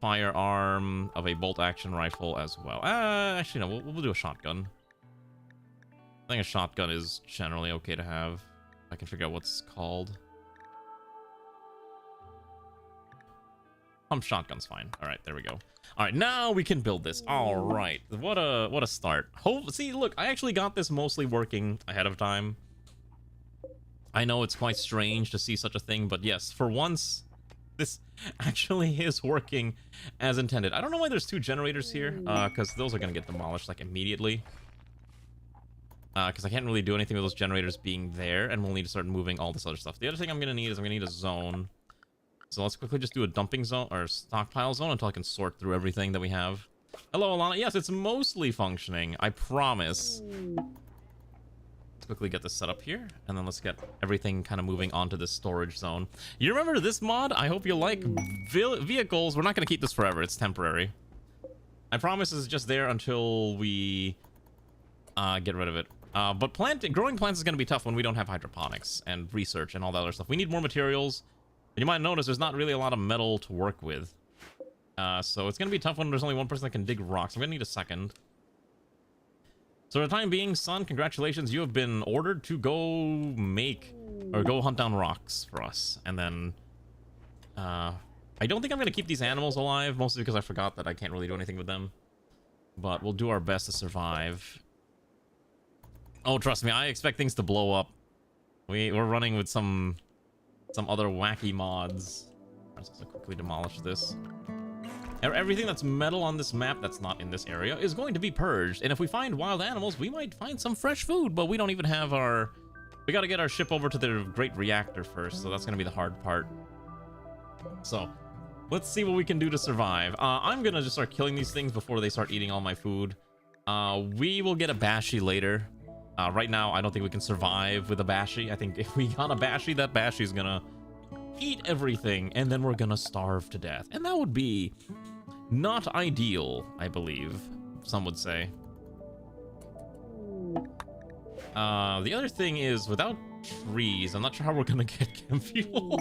firearm of a bolt-action rifle as well. Actually, no, we'll do a shotgun. I think a shotgun is generally okay to have. I can figure out what's called. Pump shotgun's fine. All right, there we go. All right, now we can build this. All right, what a start. See, look, I actually got this mostly working ahead of time. I know it's quite strange to see such a thing, but yes, for once, this actually is working as intended. I don't know why there's 2 generators here, because those are going to get demolished, like, immediately. Because I can't really do anything with those generators being there, and we'll need to start moving all this other stuff. The other thing I'm going to need is I'm going to need a zone. So let's quickly just do a dumping zone, or stockpile zone, until I can sort through everything that we have. Hello, Alana. Yes, it's mostly functioning. I promise. Let's quickly get this set up here, and then let's get everything kind of moving onto this storage zone. You remember this mod? I hope you like vehicles. We're not going to keep this forever. It's temporary. I promise it's just there until we get rid of it. But growing plants is going to be tough when we don't have hydroponics and research and all that other stuff. We need more materials. You might notice there's not really a lot of metal to work with. So it's going to be tough when there's only one person that can dig rocks. I'm going to need a second. So for the time being, son, congratulations. You have been ordered to go go hunt down rocks for us. And then, I don't think I'm going to keep these animals alive, mostly because I forgot that I can't really do anything with them. but we'll do our best to survive. Oh, trust me, I expect things to blow up. We're running with some other wacky mods. Let's also quickly demolish this. Everything that's metal on this map that's not in this area is going to be purged. And if we find wild animals, we might find some fresh food, but we don't even have our... We gotta get our ship over to the Great Reactor first, so that's gonna be the hard part. So, let's see what we can do to survive. I'm gonna just start killing these things before they start eating all my food. We will get a Bashi later. Right now, I don't think we can survive with a Bashi. I think if we got a Bashi, that Bashi is gonna eat everything, and then we're gonna starve to death. And that would be not ideal, I believe, some would say. The other thing is, without trees, I'm not sure how we're gonna get chem fuel.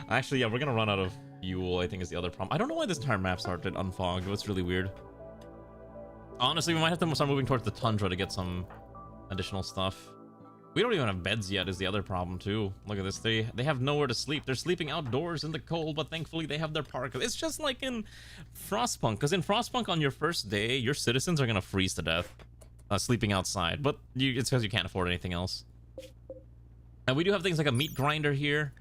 Actually, yeah, we're gonna run out of fuel, I think is the other problem. I don't know why this entire map started unfogged. It was really weird. Honestly, we might have to start moving towards the tundra to get some additional stuff. We don't even have beds yet is the other problem too. Look at this. They have nowhere to sleep. They're sleeping outdoors in the cold, but thankfully they have their park. It's just like in Frostpunk, because in Frostpunk on your first day, your citizens are gonna freeze to death sleeping outside, but it's because you can't afford anything else. And we do have things like a meat grinder here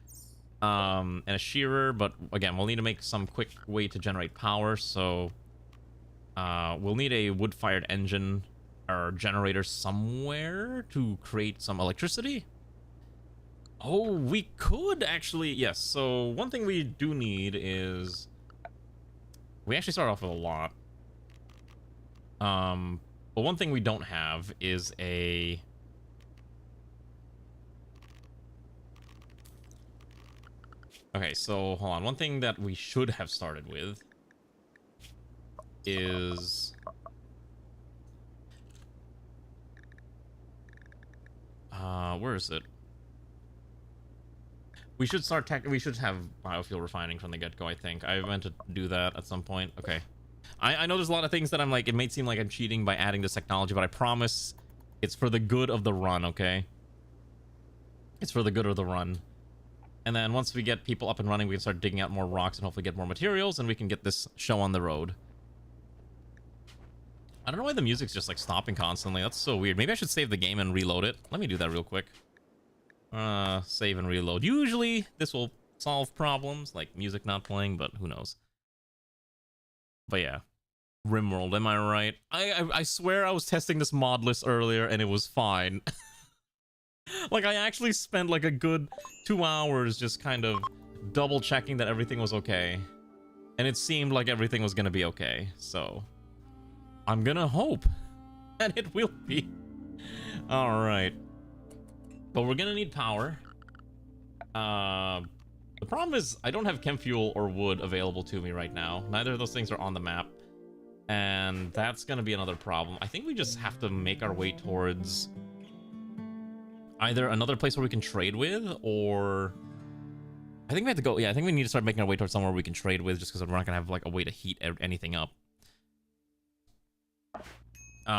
and a shearer, but again, we'll need to make some quick way to generate power, so we'll need a wood-fired engine or generator somewhere to create some electricity. Oh, we could actually, yes. So one thing we do need is we actually start off with a lot. But one thing we don't have is a okay, so hold on. One thing that we should have started with is where is it? We should start we should have biofuel refining from the get-go, I think. I meant to do that at some point. Okay. I know there's a lot of things that I'm like, it may seem like I'm cheating by adding this technology, but I promise it's for the good of the run, okay? It's for the good of the run. And then once we get people up and running, we can start digging out more rocks and hopefully get more materials, and we can get this show on the road. I don't know why the music's just like stopping constantly. That's so weird. Maybe I should save the game and reload it. Let me do that real quick. Save and reload. Usually this will solve problems like music not playing, but who knows. But yeah, Rimworld, am I right? I swear I was testing this mod list earlier and it was fine. Like, I actually spent like a good 2 hours just kind of double checking that everything was okay. And it seemed like everything was gonna be okay, so I'm gonna hope that it will be. Alright. But we're gonna need power. The problem is I don't have chem fuel or wood available to me right now. Neither of those things are on the map. And that's gonna be another problem. I think we just have to make our way towards either another place where we can trade with, or I think we have to go, yeah, I think we need to start making our way towards somewhere we can trade with, just because we're not gonna have like a way to heat anything up.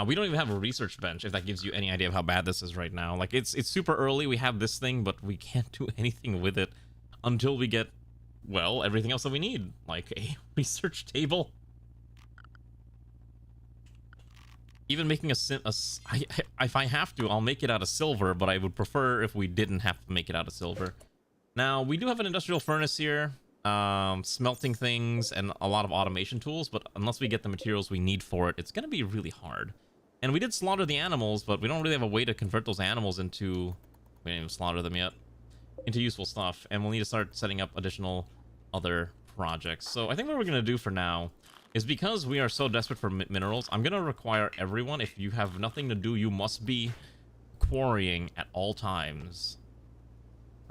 We don't even have a research bench, if that gives you any idea of how bad this is right now. Like, it's super early, we have this thing, but we can't do anything with it until we get, well, everything else that we need, like a research table. Even making if I have to, I'll make it out of silver, but I would prefer if we didn't have to make it out of silver. Now, we do have an industrial furnace here, smelting things, and a lot of automation tools, but unless we get the materials we need for it, it's going to be really hard. And we did slaughter the animals, but we don't really have a way to convert those animals into... We didn't even slaughter them yet. Into useful stuff, and we'll need to start setting up additional other projects. So I think what we're going to do for now is, because we are so desperate for minerals, I'm going to require everyone, if you have nothing to do, you must be quarrying at all times.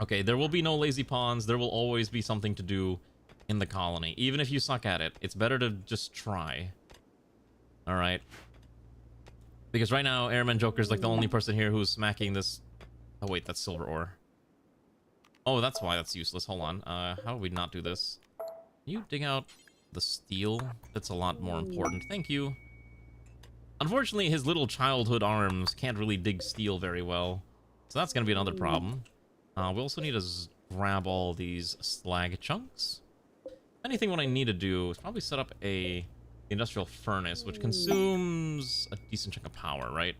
Okay, there will be no lazy ponds. There will always be something to do in the colony. Even if you suck at it, it's better to just try. Alright. Because right now, Airman Joker's like the only person here who's smacking this... Oh wait, that's silver ore. Oh, that's why that's useless. Hold on. How do we not do this? Can you dig out the steel? That's a lot more important. Thank you. Unfortunately, his little childhood arms can't really dig steel very well. So that's going to be another problem. We also need to grab all these slag chunks. Anything what I need to do is probably set up a the industrial furnace, which consumes a decent chunk of power, right?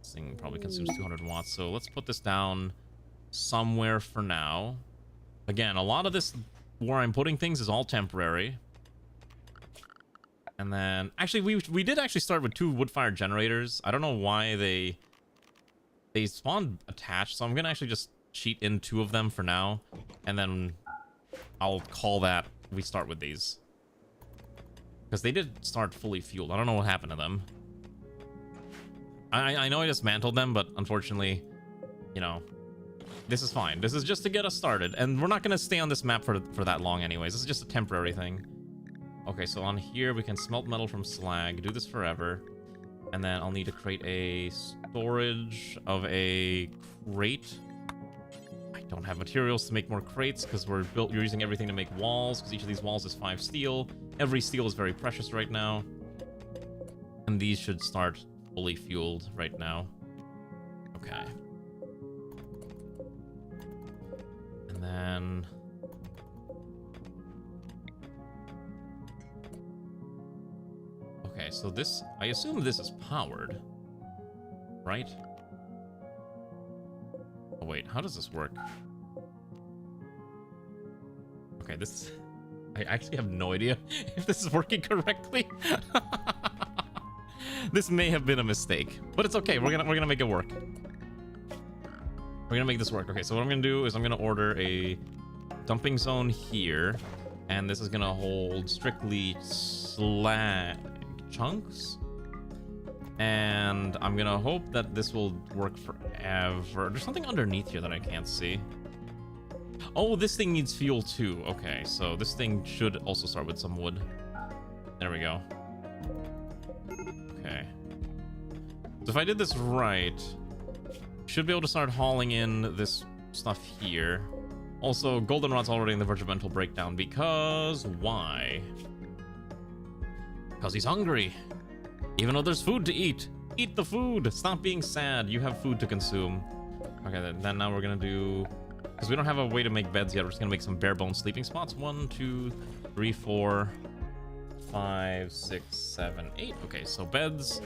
This thing probably consumes 200 watts, so let's put this down somewhere for now. Again, a lot of this where I'm putting things is all temporary. And then, actually, we did actually start with 2 wood-fired generators. I don't know why they spawned attached, so I'm gonna actually just cheat in 2 of them for now, and then I'll call that we start with these. Because they did start fully fueled. I don't know what happened to them. I know I dismantled them, but unfortunately, you know, this is fine. This is just to get us started, and we're not gonna stay on this map for that long anyways. This is just a temporary thing. Okay, so on here we can smelt metal from slag, do this forever, and then I'll need to create a storage of a crate. I don't have materials to make more crates because we're using everything to make walls, because each of these walls is 5 steel. Every steel is very precious right now, and these should start fully fueled right now. Okay. And then okay, so this, I assume this is powered, right? Oh wait, how does this work? Okay, this, I actually have no idea if this is working correctly. This may have been a mistake, but it's okay. We're gonna make it work. We're gonna make this work. Okay, so what I'm gonna do is I'm gonna order a dumping zone here, and this is gonna hold strictly slag chunks, and I'm gonna hope that this will work forever. There's something underneath here that I can't see. Oh, this thing needs fuel too. Okay, so this thing should also start with some wood. There we go. Okay, so if I did this right, should be able to start hauling in this stuff here. Also, goldenrod's already in the verge of mental breakdown, because why? Because he's hungry. Even though there's food to eat. Eat the food. Stop being sad. You have food to consume. Okay, then now we're gonna do, because we don't have a way to make beds yet, we're just gonna make some bare bones sleeping spots. 1, 2, 3, 4, 5, 6, 7, 8. Okay, so beds,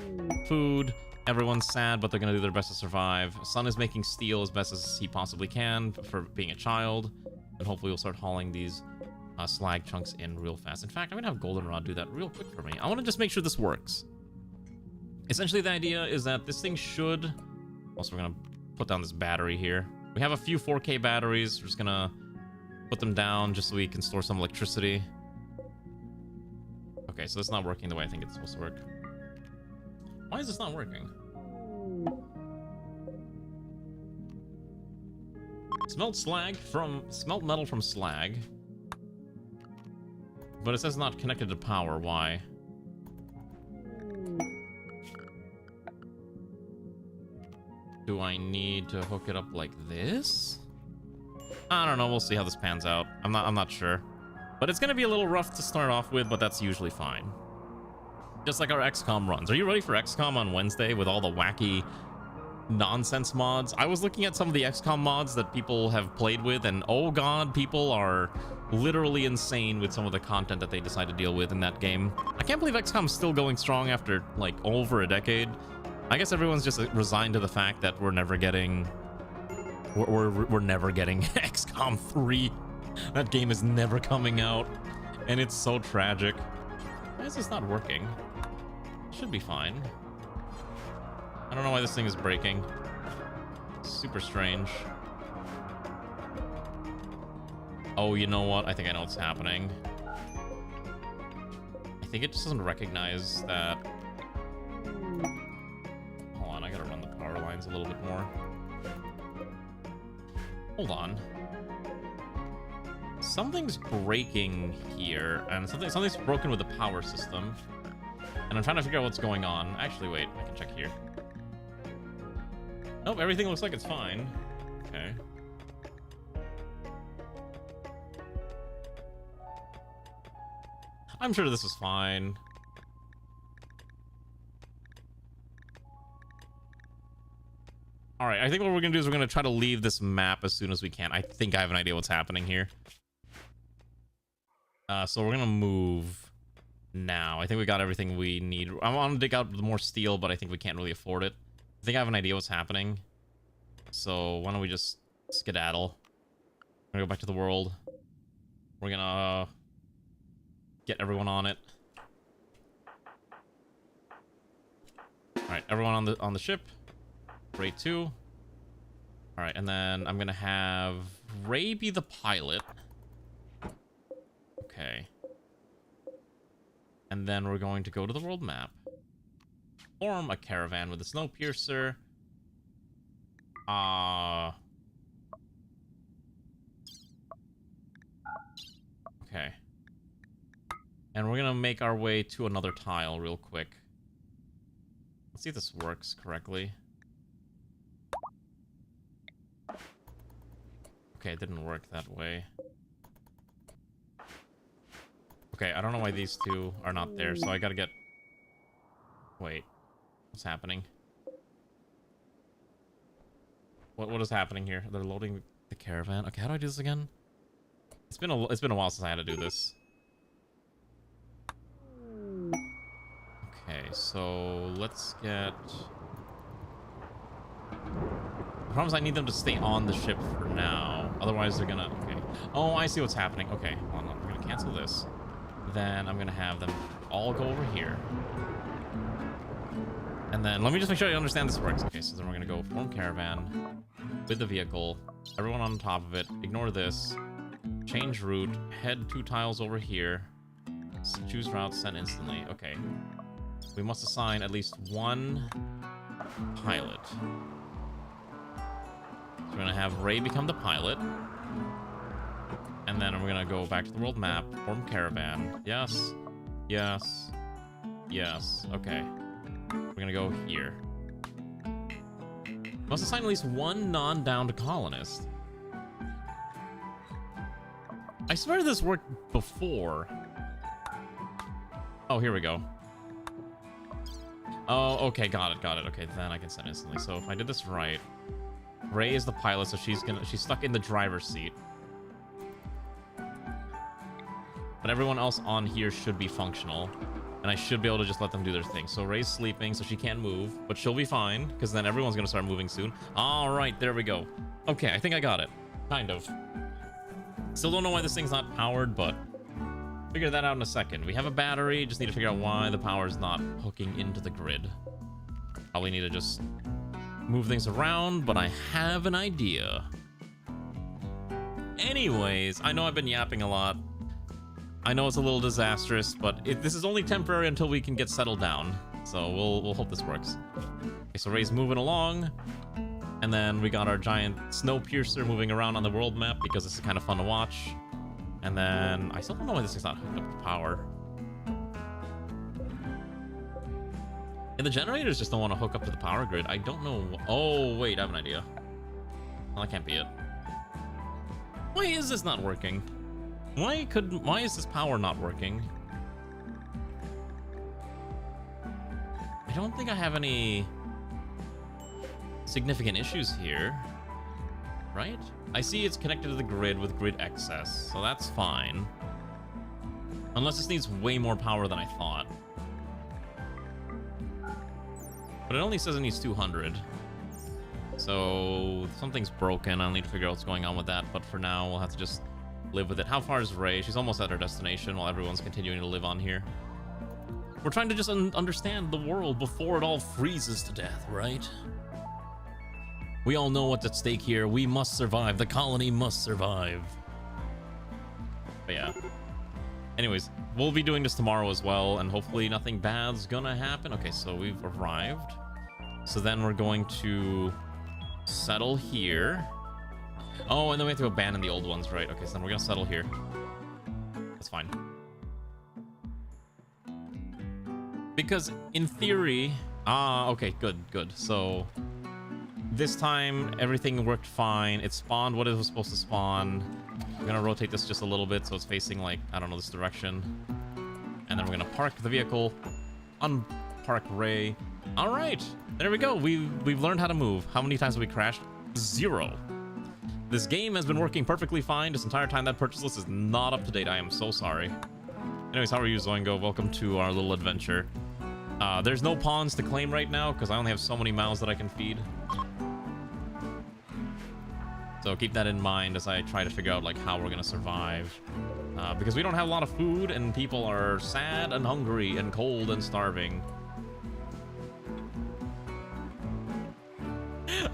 food. Everyone's sad, but they're gonna do their best to survive. Sun is making steel as best as he possibly can for being a child, and hopefully we'll start hauling these slag chunks in real fast. In fact, I'm gonna have goldenrod do that real quick for me. I want to just make sure this works. Essentially, the idea is that this thing should, also we're gonna put down this battery here. We have a few 4K batteries. We're just gonna put them down just so we can store some electricity. Okay, so it's not working the way I think it's supposed to work. Why is this not working? Smelt metal from slag. But it says not connected to power. Why? Do I need to hook it up like this? I don't know. We'll see how this pans out. I'm not sure. But it's gonna be a little rough to start off with, but that's usually fine. Just like our XCOM runs. Are you ready for XCOM on Wednesday with all the wacky nonsense mods? I was looking at some of the XCOM mods that people have played with, and oh god, people are literally insane with some of the content that they decide to deal with in that game. I can't believe XCOM's still going strong after like over a decade. I guess everyone's just resigned to the fact that we're never getting XCOM 3. That game is never coming out, and it's so tragic. Why is this not working? It should be fine. I don't know why this thing is breaking. Super strange. Oh, you know what? I think I know what's happening. I think it just doesn't recognize that. Hold on, I gotta run the power lines a little bit more. Hold on. Something's breaking here, and something's broken with the power system. And I'm trying to figure out what's going on. Actually, wait, I can check here. Nope, everything looks like it's fine. Okay. I'm sure this is fine. Alright, I think what we're gonna do is we're gonna try to leave this map as soon as we can. I think I have an idea what's happening here. So we're gonna move now. I think we got everything we need. I want to dig out more steel, but I think we can't really afford it. I think I have an idea what's happening. So why don't we just skedaddle? We're gonna go back to the world. We're gonna get everyone on it. Alright, everyone on the ship. Ray 2. Alright, and then I'm gonna have Ray be the pilot. Okay. And then we're going to go to the world map. Form a caravan with a Snowpiercer. Okay. And we're gonna make our way to another tile real quick. Let's see if this works correctly. Okay, it didn't work that way. Okay, I don't know why these two are not there, so I gotta get... Wait. What's happening? What is happening here? They're loading the caravan. Okay, how do I do this again? It's been a while since I had to do this. Okay, so let's get... The problem is I need them to stay on the ship for now. Otherwise they're gonna... Okay. Oh, I see what's happening. Okay, hold on. I'm gonna cancel this. Then I'm gonna have them all go over here. And then let me just make sure I understand this works. Okay, so then we're gonna go form caravan with the vehicle. Everyone on top of it. Ignore this. Change route. Head 2 tiles over here. Choose route. Send instantly. Okay. We must assign at least 1 pilot. So we're gonna have Ray become the pilot. And then we're gonna go back to the world map. Form caravan. Yes. Yes. Yes. Okay. We're gonna go here. Must assign at least 1 non-downed colonist. I swear this worked before. Oh, here we go. Oh, okay, got it. Okay, then I can send instantly. So if I did this right, Ray is the pilot, so she's stuck in the driver's seat. But everyone else on here should be functional. And I should be able to just let them do their thing. So Ray's sleeping, so she can't move. But she'll be fine, because then everyone's going to start moving soon. Alright, there we go. Okay, I think I got it. Kind of. Still don't know why this thing's not powered, but... figure that out in a second. We have a battery, just need to figure out why the power is not hooking into the grid. Probably need to just move things around, but I have an idea. Anyways, I know I've been yapping a lot. I know it's a little disastrous, but this is only temporary until we can get settled down. So we'll hope this works. Okay, so Ray's moving along. And then we got our giant Snowpiercer moving around on the world map because this is kind of fun to watch. And then I still don't know why this thing's not hooked up to power. And the generators just don't want to hook up to the power grid. I don't know. Oh, wait, I have an idea. Well, that can't be it. Why is this not working? Why is this power not working? I don't think I have any significant issues here, right? I see it's connected to the grid with grid excess, so that's fine. Unless this needs way more power than I thought. But it only says it needs 200. So something's broken. I'll need to figure out what's going on with that, but for now we'll have to just live with it. How far is Ray? She's almost at her destination while everyone's continuing to live on here. We're trying to just understand the world before it all freezes to death, right? We all know what's at stake here. We must survive. The colony must survive. But yeah. Anyways, we'll be doing this tomorrow as well, and hopefully nothing bad's gonna happen. Okay, so we've arrived. So then we're going to settle here. Oh, and then we have to abandon the old ones, right? Okay, so then we're gonna settle here. That's fine. Because in theory... okay, good. So this time, everything worked fine. It spawned what it was supposed to spawn. We're gonna rotate this just a little bit so it's facing, like, I don't know, this direction. And then we're gonna park the vehicle. Unpark Ray. Alright, there we go. We've learned how to move. How many times have we crashed? 0. This game has been working perfectly fine this entire time. That purchase list is not up to date. I am so sorry. Anyways, how are you, Zoingo? Welcome to our little adventure. There's no pawns to claim right now because I only have so many mouths that I can feed. So keep that in mind as I try to figure out like how we're gonna survive. Because we don't have a lot of food and people are sad and hungry and cold and starving.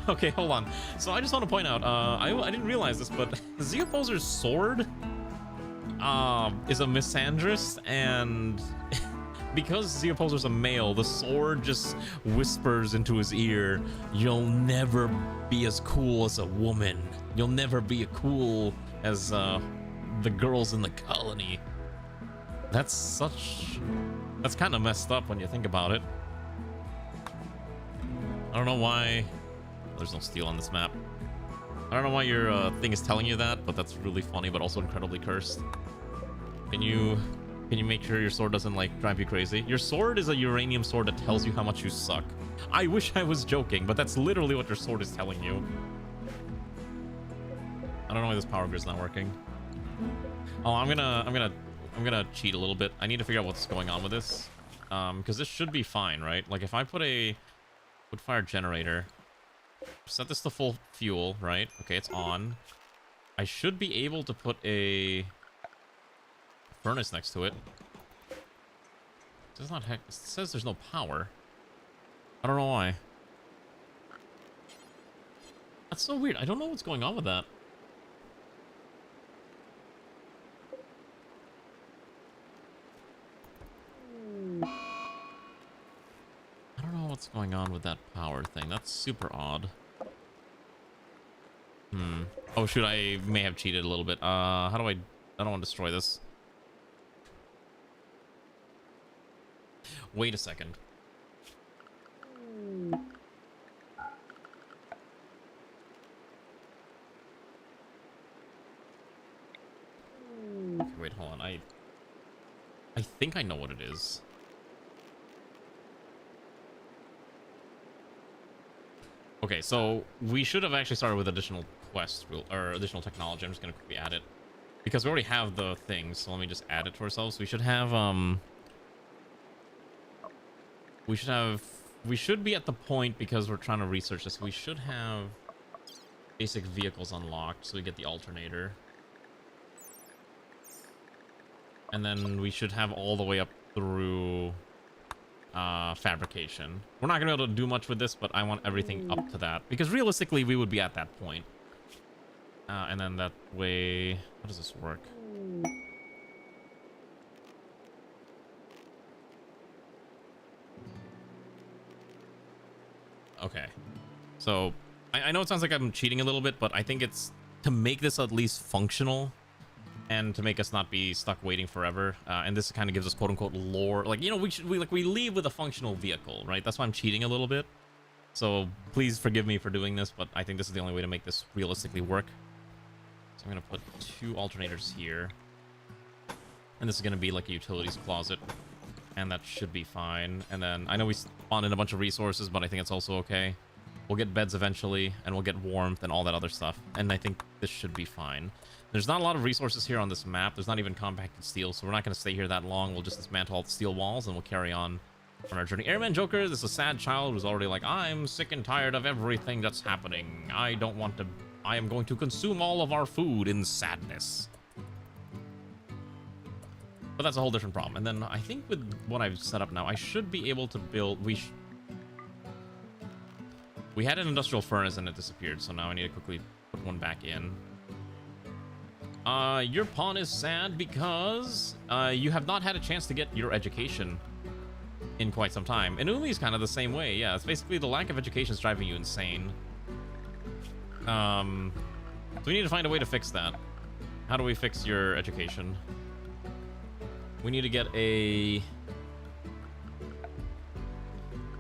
Okay, hold on. So I just want to point out, I didn't realize this, but Zeoposer's sword is a misandrist, and because Zeoposer's a male, the sword just whispers into his ear, "You'll never be as cool as a woman. You'll never be as cool as the girls in the colony." That's kind of messed up when you think about it. I don't know why. There's no steel on this map. I don't know why your thing is telling you that, but that's really funny, but also incredibly cursed. Can you make sure your sword doesn't like drive you crazy? Your sword is a uranium sword that tells you how much you suck. I wish I was joking, but that's literally what your sword is telling you. I don't know why this power grid's not working. Oh, I'm gonna cheat a little bit. I need to figure out what's going on with this, because this should be fine, right? Like if I put a wood-fired generator, set this to full fuel, right? Okay, it's on. I should be able to put a furnace next to it. It says there's no power. I don't know why. That's so weird. I don't know what's going on with that. I don't know what's going on with that power thing. That's super odd. Oh shoot, I may have cheated a little bit. How do I don't want to destroy this. Wait a second. Okay, wait, hold on. I think I know what it is. Okay, so we should have actually started with additional quests or additional technology. I'm just gonna quickly add it because we already have the thing. So let me just add it to ourselves. We should have we should be at the point, because we're trying to research this, we should have basic vehicles unlocked, so we get the alternator, and then we should have all the way up through fabrication. We're not gonna be able to do much with this, but I want everything up to that, because realistically we would be at that point. And then that way, how does this work? Okay, so I know it sounds like I'm cheating a little bit, but I think it's to make this at least functional and to make us not be stuck waiting forever. And this kind of gives us quote unquote lore. Like, you know, we leave with a functional vehicle, right? That's why I'm cheating a little bit. So please forgive me for doing this, but I think this is the only way to make this realistically work. So I'm gonna put 2 alternators here, and this is gonna be like a utilities closet, and that should be fine. And then I know we spawned in a bunch of resources, but I think it's also okay. We'll get beds eventually, and we'll get warmth and all that other stuff, and I think this should be fine. There's not a lot of resources here on this map. There's not even compacted steel, so we're not going to stay here that long. We'll just dismantle all the steel walls, and we'll carry on our journey. Airman Joker, this is a sad child who's already like, I'm sick and tired of everything that's happening. I am going to consume all of our food in sadness. But that's a whole different problem. And then I think with what I've set up now, I should be able to build... We had an industrial furnace and it disappeared, so now I need to quickly put one back in. Your pawn is sad because you have not had a chance to get your education in quite some time. And Umi's kind of the same way. Yeah, it's basically the lack of education is driving you insane. So we need to find a way to fix that. How do we fix your education? We need to get a...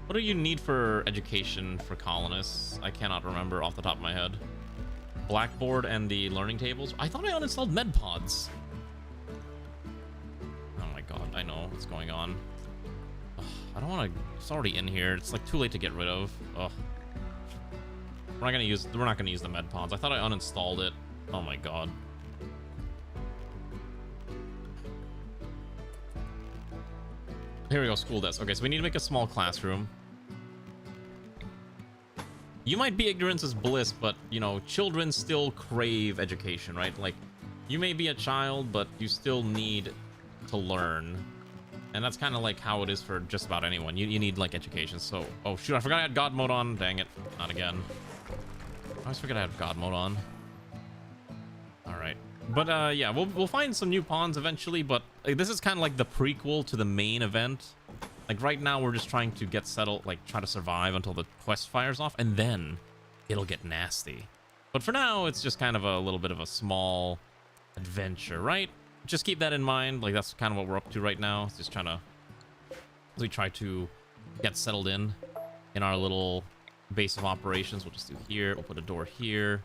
What do you need for education for colonists? I cannot remember off the top of my head. Blackboard and the learning tables. I thought I uninstalled medpods. Oh my god, I know what's going on. Ugh, I don't want to... It's already in here. It's like too late to get rid of. Ugh. We're not gonna use the medpods. I thought I uninstalled it. Oh my god. Here we go, school desk. Okay, so we need to make a small classroom. You might be ignorance is bliss, but, you know, children still crave education, right? Like, you may be a child, but you still need to learn. And that's kind of like how it is for just about anyone. You need, like, education. So, oh, shoot, I forgot I had God mode on. Dang it. Not again. I always forget I have God mode on. All right. But, yeah, we'll find some new pawns eventually, but this is kind of like the prequel to the main event. Like, right now, we're just trying to get settled, like, try to survive until the quest fires off, and then it'll get nasty. But for now, it's just kind of a little bit of a small adventure, right? Just keep that in mind. Like, that's kind of what we're up to right now. It's just trying to... as we try to get settled in our little base of operations. We'll just do here. We'll put a door here.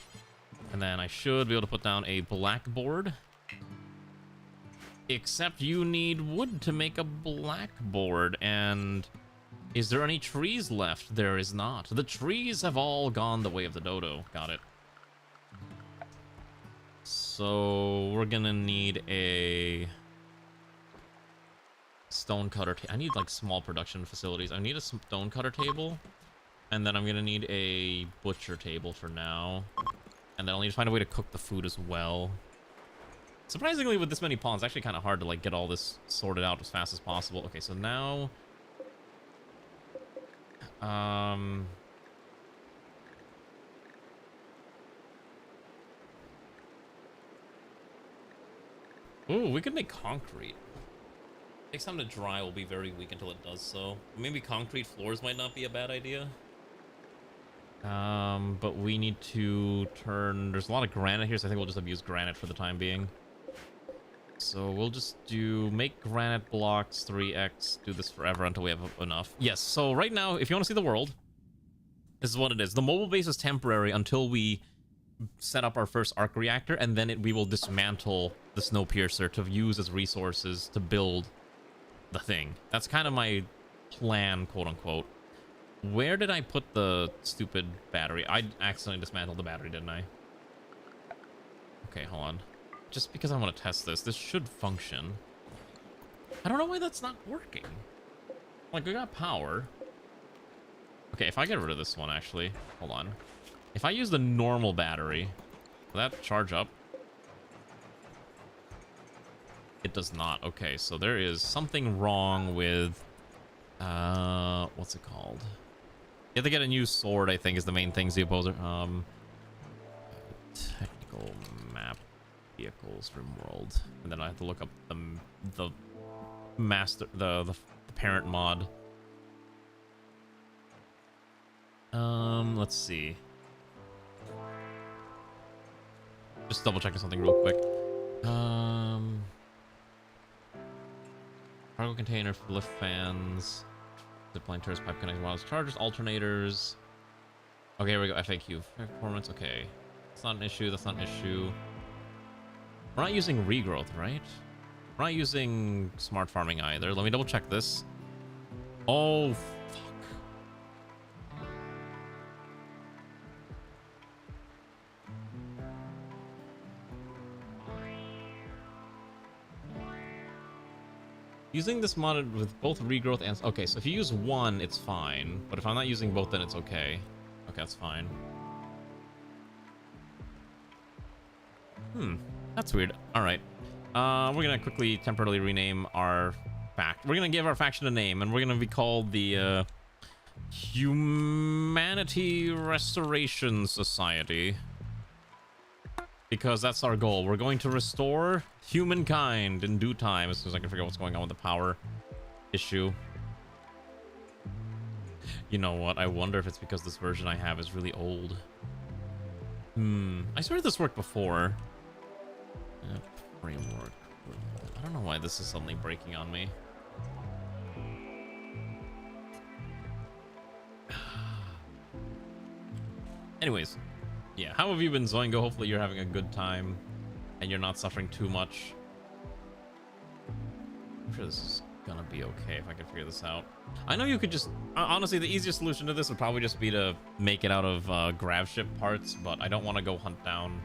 And then I should be able to put down a blackboard. Except you need wood to make a blackboard, and is there any trees left? There is not. The trees have all gone the way of the dodo. Got it. So we're gonna need a stone cutter. I need like small production facilities. I need a stone cutter table, and then I'm gonna need a butcher table for now, and then I'll need to find a way to cook the food as well. Surprisingly, with this many pawns, it's actually kind of hard to like get all this sorted out as fast as possible. Okay, so now... Ooh, we could make concrete. Takes time to dry, will be very weak until it does so. Maybe concrete floors might not be a bad idea. But we need to turn... there's a lot of granite here, so I think we'll just abuse granite for the time being. So we'll just do make granite blocks 3x, do this forever until we have enough. Yes, so right now, if you want to see the world, this is what it is. The mobile base is temporary until we set up our first arc reactor, and then we will dismantle the Snowpiercer to use as resources to build the thing. That's kind of my plan, quote unquote. Where did I put the stupid battery? I accidentally dismantled the battery, didn't I? Okay, hold on. Just because I want to test this. This should function. I don't know why that's not working. Like, we got power. Okay, if I get rid of this one, actually. Hold on. If I use the normal battery, will that charge up? It does not. Okay, so there is something wrong with... what's it called? You have to get a new sword, I think, is the main thing, the opposer. Technical map. Vehicles, Rimworld, and then I have to look up the master, the parent mod. Let's see. Just double checking something real quick. Cargo container for lift fans, zipline turrets, pipe connecting wireless chargers, alternators. Okay, here we go. FAQ performance. Okay, that's not an issue. That's not an issue. We're not using regrowth, right? We're not using smart farming either. Let me double check this. Oh, fuck. Using this modded with both regrowth and... okay, so if you use one, it's fine. But if I'm not using both, then it's okay. Okay, that's fine. That's weird. All right. We're going to quickly temporarily rename our we're going to give our faction a name, and we're going to be called the Humanity Restoration Society. Because that's our goal. We're going to restore humankind in due time, as soon as I can figure out what's going on with the power issue. You know what? I wonder if it's because this version I have is really old. I swear this worked before. Framework. I don't know why this is suddenly breaking on me. Anyways, yeah, how have you been, Zoingo? Hopefully you're having a good time and you're not suffering too much. I'm sure this is gonna be okay if I can figure this out. I know you could just... honestly, the easiest solution to this would probably just be to make it out of grav ship parts, but I don't want to go hunt down...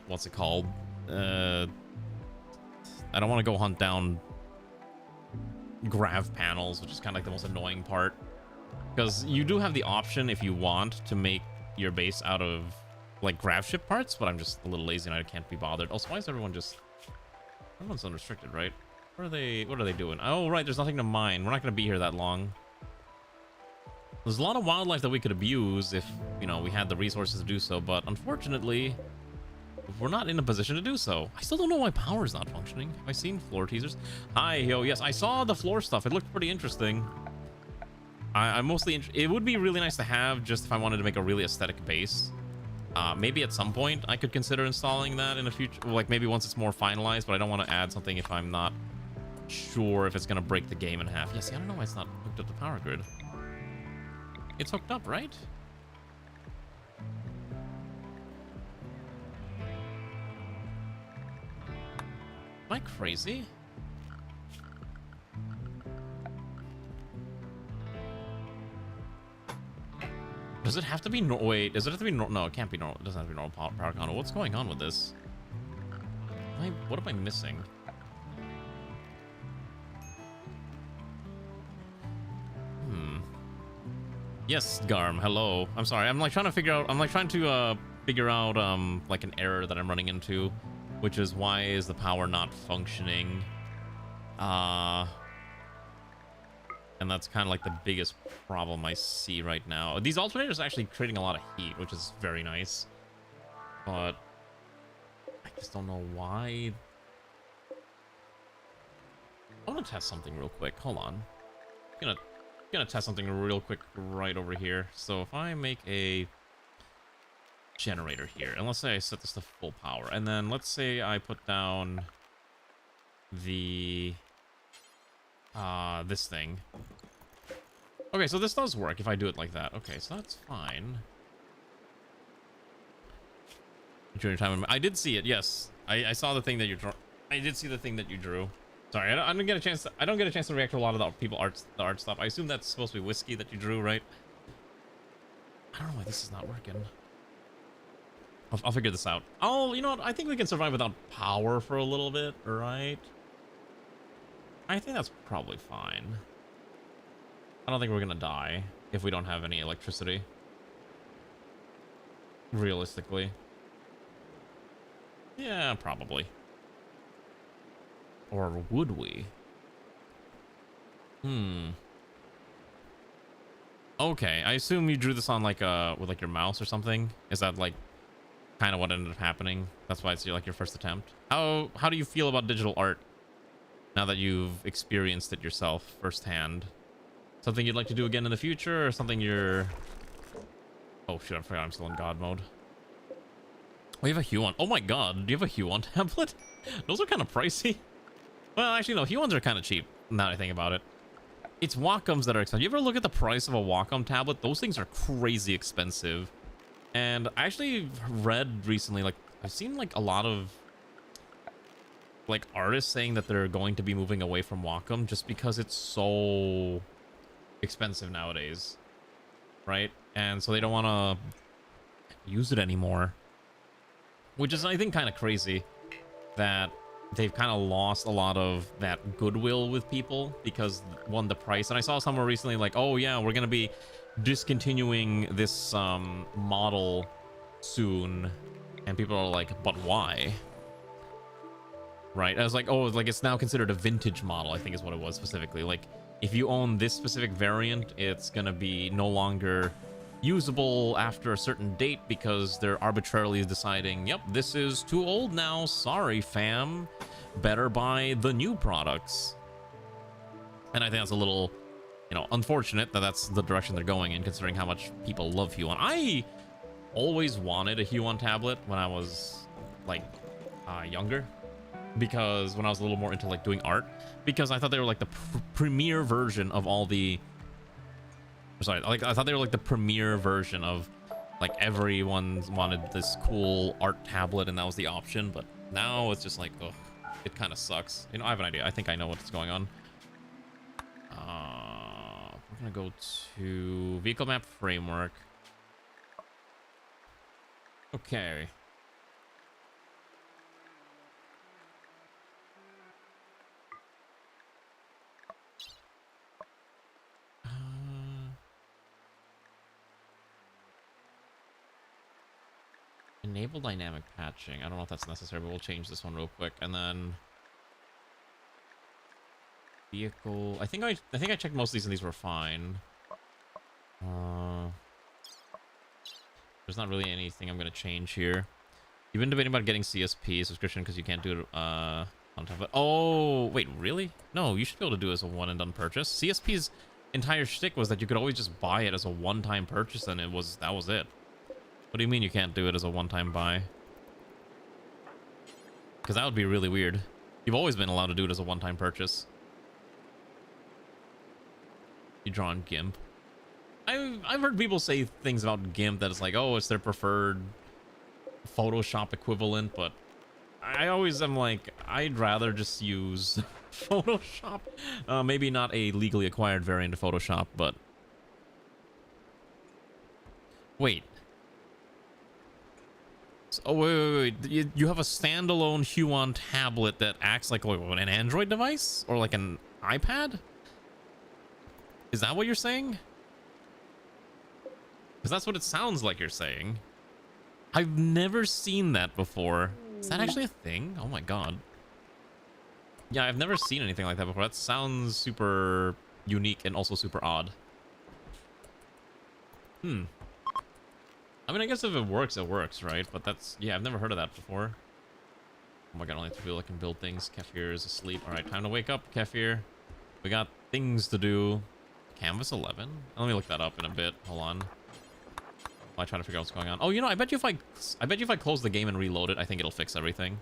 what's it called? I don't want to go hunt down grav panels, which is kind of like the most annoying part. Because you do have the option, if you want, to make your base out of, like, grav ship parts, but I'm just a little lazy and I can't be bothered. Also, why is everyone just... Everyone's unrestricted, right? What are they doing? Oh, right, there's nothing to mine. We're not going to be here that long. There's a lot of wildlife that we could abuse if, you know, we had the resources to do so, but unfortunately, we're not in a position to do so. I still don't know why power is not functioning. Have I seen floor teasers? Hi, yo, yes, I saw the floor stuff. It looked pretty interesting. I'm mostly... It would be really nice to have just if I wanted to make a really aesthetic base. Maybe at some point I could consider installing that in the future, like maybe once it's more finalized, but I don't want to add something if I'm not sure if it's going to break the game in half. Yeah, see, I don't know why it's not hooked up to power grid. It's hooked up, right? Am I crazy? Does it have to be wait, does it have to be no, it can't be normal. It doesn't have to be normal power control. What's going on with this? What am I missing? Yes, Garm, hello. I'm sorry. I'm like trying to figure out like an error that I'm running into, which is why is the power not functioning? And that's kind of like the biggest problem I see right now. These alternators are actually creating a lot of heat, which is very nice. But I just don't know why. I want to test something real quick. Hold on. I'm gonna test something real quick right over here. So if I make a generator here, and let's say I set this to full power, and then let's say I put down the this thing. Okay, so this does work if I do it like that. Okay, so that's fine. During time, I did see it. Yes, I saw the thing that you drew. I did see the thing that you drew. Sorry, I don't get a chance. I don't get a chance to react to a lot of the art stuff. I assume that's supposed to be whiskey that you drew, right? I don't know why this is not working. I'll figure this out. Oh, you know what? I think we can survive without power for a little bit, right? I think that's probably fine. I don't think we're gonna die if we don't have any electricity. Realistically. Yeah, probably. Or would we? Okay, I assume you drew this on like with like your mouse or something. Is that like kind of what ended up happening? That's why it's like your first attempt. How do you feel about digital art now that you've experienced it yourself firsthand? Something you'd like to do again in the future, or something you're... Oh shit, I forgot I'm still in God mode. Oh, you have a Huon. Oh my god, do you have a Huon tablet? Those are kind of pricey. Well, actually, no, Huons are kind of cheap, now that I think about it. It's Wacoms that are expensive. You ever look at the price of a Wacom tablet? Those things are crazy expensive. And I actually read recently, like, I've seen, like, a lot of, like, artists saying that they're going to be moving away from Wacom just because it's so expensive nowadays, right? And so they don't want to use it anymore. Which is, I think, kind of crazy that they've kind of lost a lot of that goodwill with people because, one, the price. And I saw somewhere recently like, oh yeah, we're gonna be discontinuing this model soon, and people are like, but why? Right? I was like, oh, like it's now considered a vintage model, I think is what it was specifically. Like, if you own this specific variant, it's gonna be no longer usable after a certain date because they're arbitrarily deciding, yep, this is too old now, sorry fam, better buy the new products. And I think that's a little, you know, unfortunate that that's the direction they're going in, considering how much people love Huon. I always wanted a Huon tablet when I was like younger, because when I was a little more into like doing art, because I thought they were like the premier version of all the... Sorry, like I thought they were like the premier version of, like, everyone wanted this cool art tablet and that was the option, but now it's just like, ugh, it kind of sucks. You know, I have an idea. I think I know what's going on. We're gonna go to vehicle map framework. Okay. Enable dynamic patching. I don't know if that's necessary, but we'll change this one real quick. And then vehicle. I think I checked most of these and these were fine. There's not really anything I'm gonna change here. You've been debating about getting CSP subscription because you can't do it on top of it. Oh, wait, really? No, you should be able to do it as a one and done purchase. CSP's entire shtick was that you could always just buy it as a one-time purchase, and that was it. What do you mean you can't do it as a one-time buy? Because that would be really weird. You've always been allowed to do it as a one-time purchase. You draw on GIMP. I've heard people say things about GIMP that it's like, oh, it's their preferred Photoshop equivalent, but I always am like, I'd rather just use Photoshop. Maybe not a legally acquired variant of Photoshop, but... Wait. Oh, wait. You have a standalone Huon tablet that acts like what, an Android device? Or like an iPad? Is that what you're saying? Because that's what it sounds like you're saying. I've never seen that before. Is that actually a thing? Oh my god. Yeah, I've never seen anything like that before. That sounds super unique and also super odd. I mean, I guess if it works, right? But that's... Yeah, I've never heard of that before. Oh my god, only 2 people that can build things. Kefir is asleep. Alright, time to wake up, Kefir. We got things to do. Canvas 11? Let me look that up in a bit. Hold on. While I try to figure out what's going on. Oh, you know, I bet you if I close the game and reload it, I think it'll fix everything.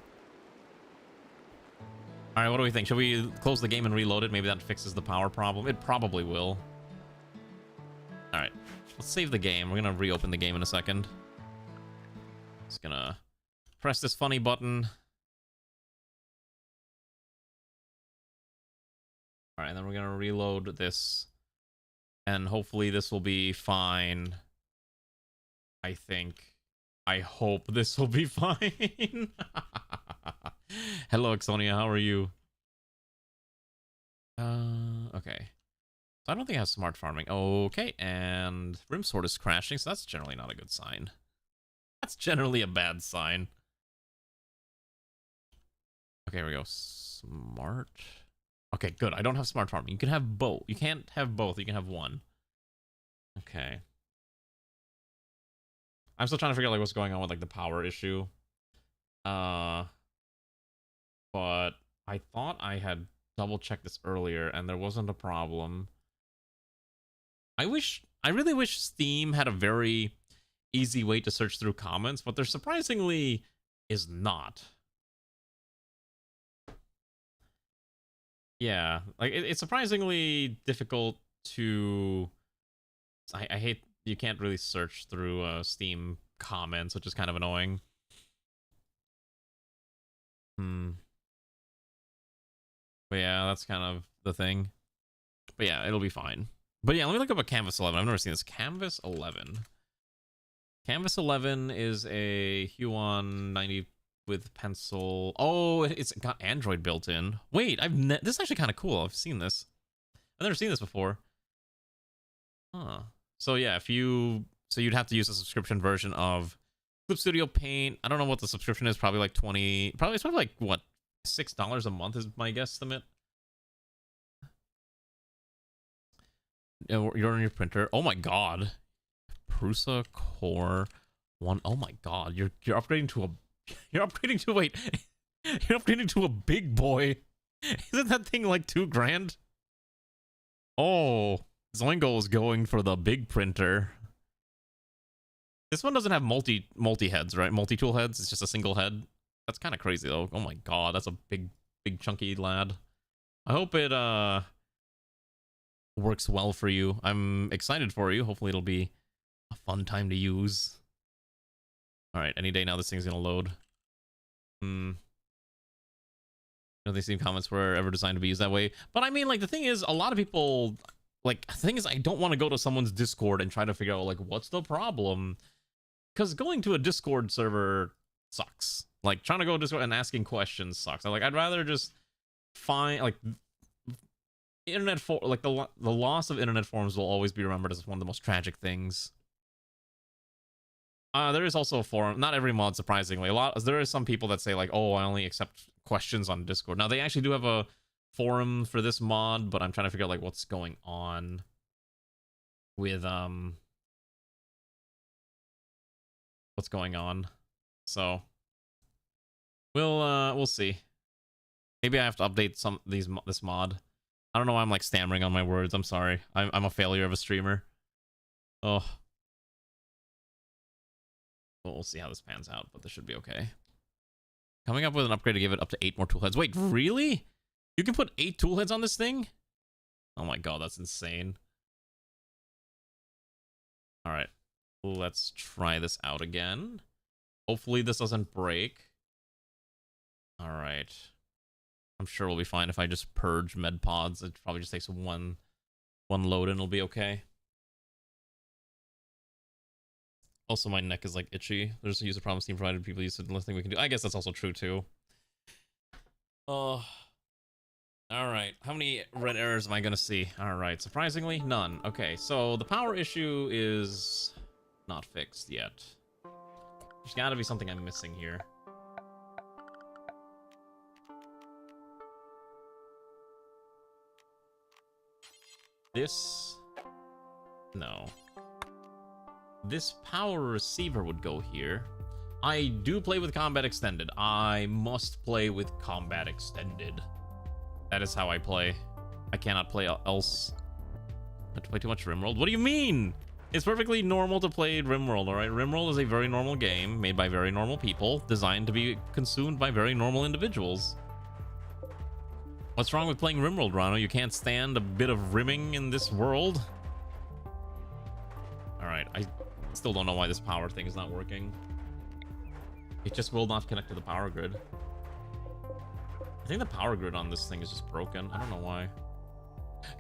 Alright, what do we think? Should we close the game and reload it? Maybe that fixes the power problem. It probably will. Alright. Let's save the game. We're gonna reopen the game in a second. Just gonna press this funny button. Alright, and then we're gonna reload this. And hopefully this will be fine. I think. I hope this will be fine. Hello, Exonia. How are you? Okay. So I don't think I have smart farming. Okay, and Rimsword is crashing, so that's generally not a good sign. That's generally a bad sign. Okay, here we go. Smart. Okay, good. I don't have smart farming. You can have both. You can't have both. You can have one. Okay. I'm still trying to figure out like what's going on with like the power issue. But I thought I had double checked this earlier and there wasn't a problem. I really wish Steam had a very easy way to search through comments, but there surprisingly is not. Yeah, like it's surprisingly difficult to... I hate you can't really search through Steam comments, which is kind of annoying. But yeah, that's kind of the thing. But yeah, it'll be fine. But yeah, let me look up a Canvas 11. I've never seen this. Canvas 11. Canvas 11 is a Huon 90 with pencil. Oh, it's got Android built in. Wait, this is actually kind of cool. I've seen this. I've never seen this before. Huh. So yeah, so you'd have to use a subscription version of Clip Studio Paint. I don't know what the subscription is. Probably like it's probably like what, $6 a month is my guesstimate. You're on your printer. Oh my god, Prusa Core 1. Oh my god, you're upgrading to a you're upgrading to a big boy. Isn't that thing like $2 grand? Oh, Zoingo is going for the big printer. This one doesn't have multi heads, right? Multi-tool heads. It's just a single head. That's kind of crazy though. Oh my god, that's a big chunky lad. I hope it works well for you. I'm excited for you. Hopefully it'll be a fun time to use. All right, any day now this thing's gonna load. No, they seem comments were ever designed to be used that way. But I mean, like, the thing is, a lot of people, like, the thing is, I don't want to go to someone's Discord and try to figure out, like, what's the problem? Because going to a Discord server sucks. Like, trying to go to Discord and asking questions sucks. I'd rather just find, like, the loss of internet forums will always be remembered as one of the most tragic things. There is also a forum. Not every mod, surprisingly. There are some people that say like, oh, I only accept questions on Discord. Now they actually do have a forum for this mod, but I'm trying to figure out like what's going on with what's going on. So we'll see. Maybe I have to update this mod. I don't know why I'm like stammering on my words. I'm sorry. I'm a failure of a streamer. Oh. Well, we'll see how this pans out, but this should be okay. Coming up with an upgrade to give it up to 8 more tool heads. Wait, really? You can put 8 tool heads on this thing? Oh my god, that's insane. Alright. Let's try this out again. Hopefully this doesn't break. Alright. I'm sure we'll be fine if I just purge med pods. It probably just takes one load and it'll be okay. Also, my neck is like itchy. There's a user problem Steam provided. People use it. The thing we can do. I guess that's also true too. Oh. Alright. How many red errors am I gonna see? Alright. Surprisingly, none. Okay, so the power issue is not fixed yet. There's gotta be something I'm missing here. This... No. This power receiver would go here. I do play with Combat Extended. I must play with Combat Extended. That is how I play. I cannot play else. I have to play too much Rimworld. What do you mean? It's perfectly normal to play Rimworld, alright? Rimworld is a very normal game made by very normal people, designed to be consumed by very normal individuals. What's wrong with playing Rimworld, Rano? You can't stand a bit of rimming in this world? Alright, I still don't know why this power thing is not working. It just will not connect to the power grid. I think the power grid on this thing is just broken. I don't know why.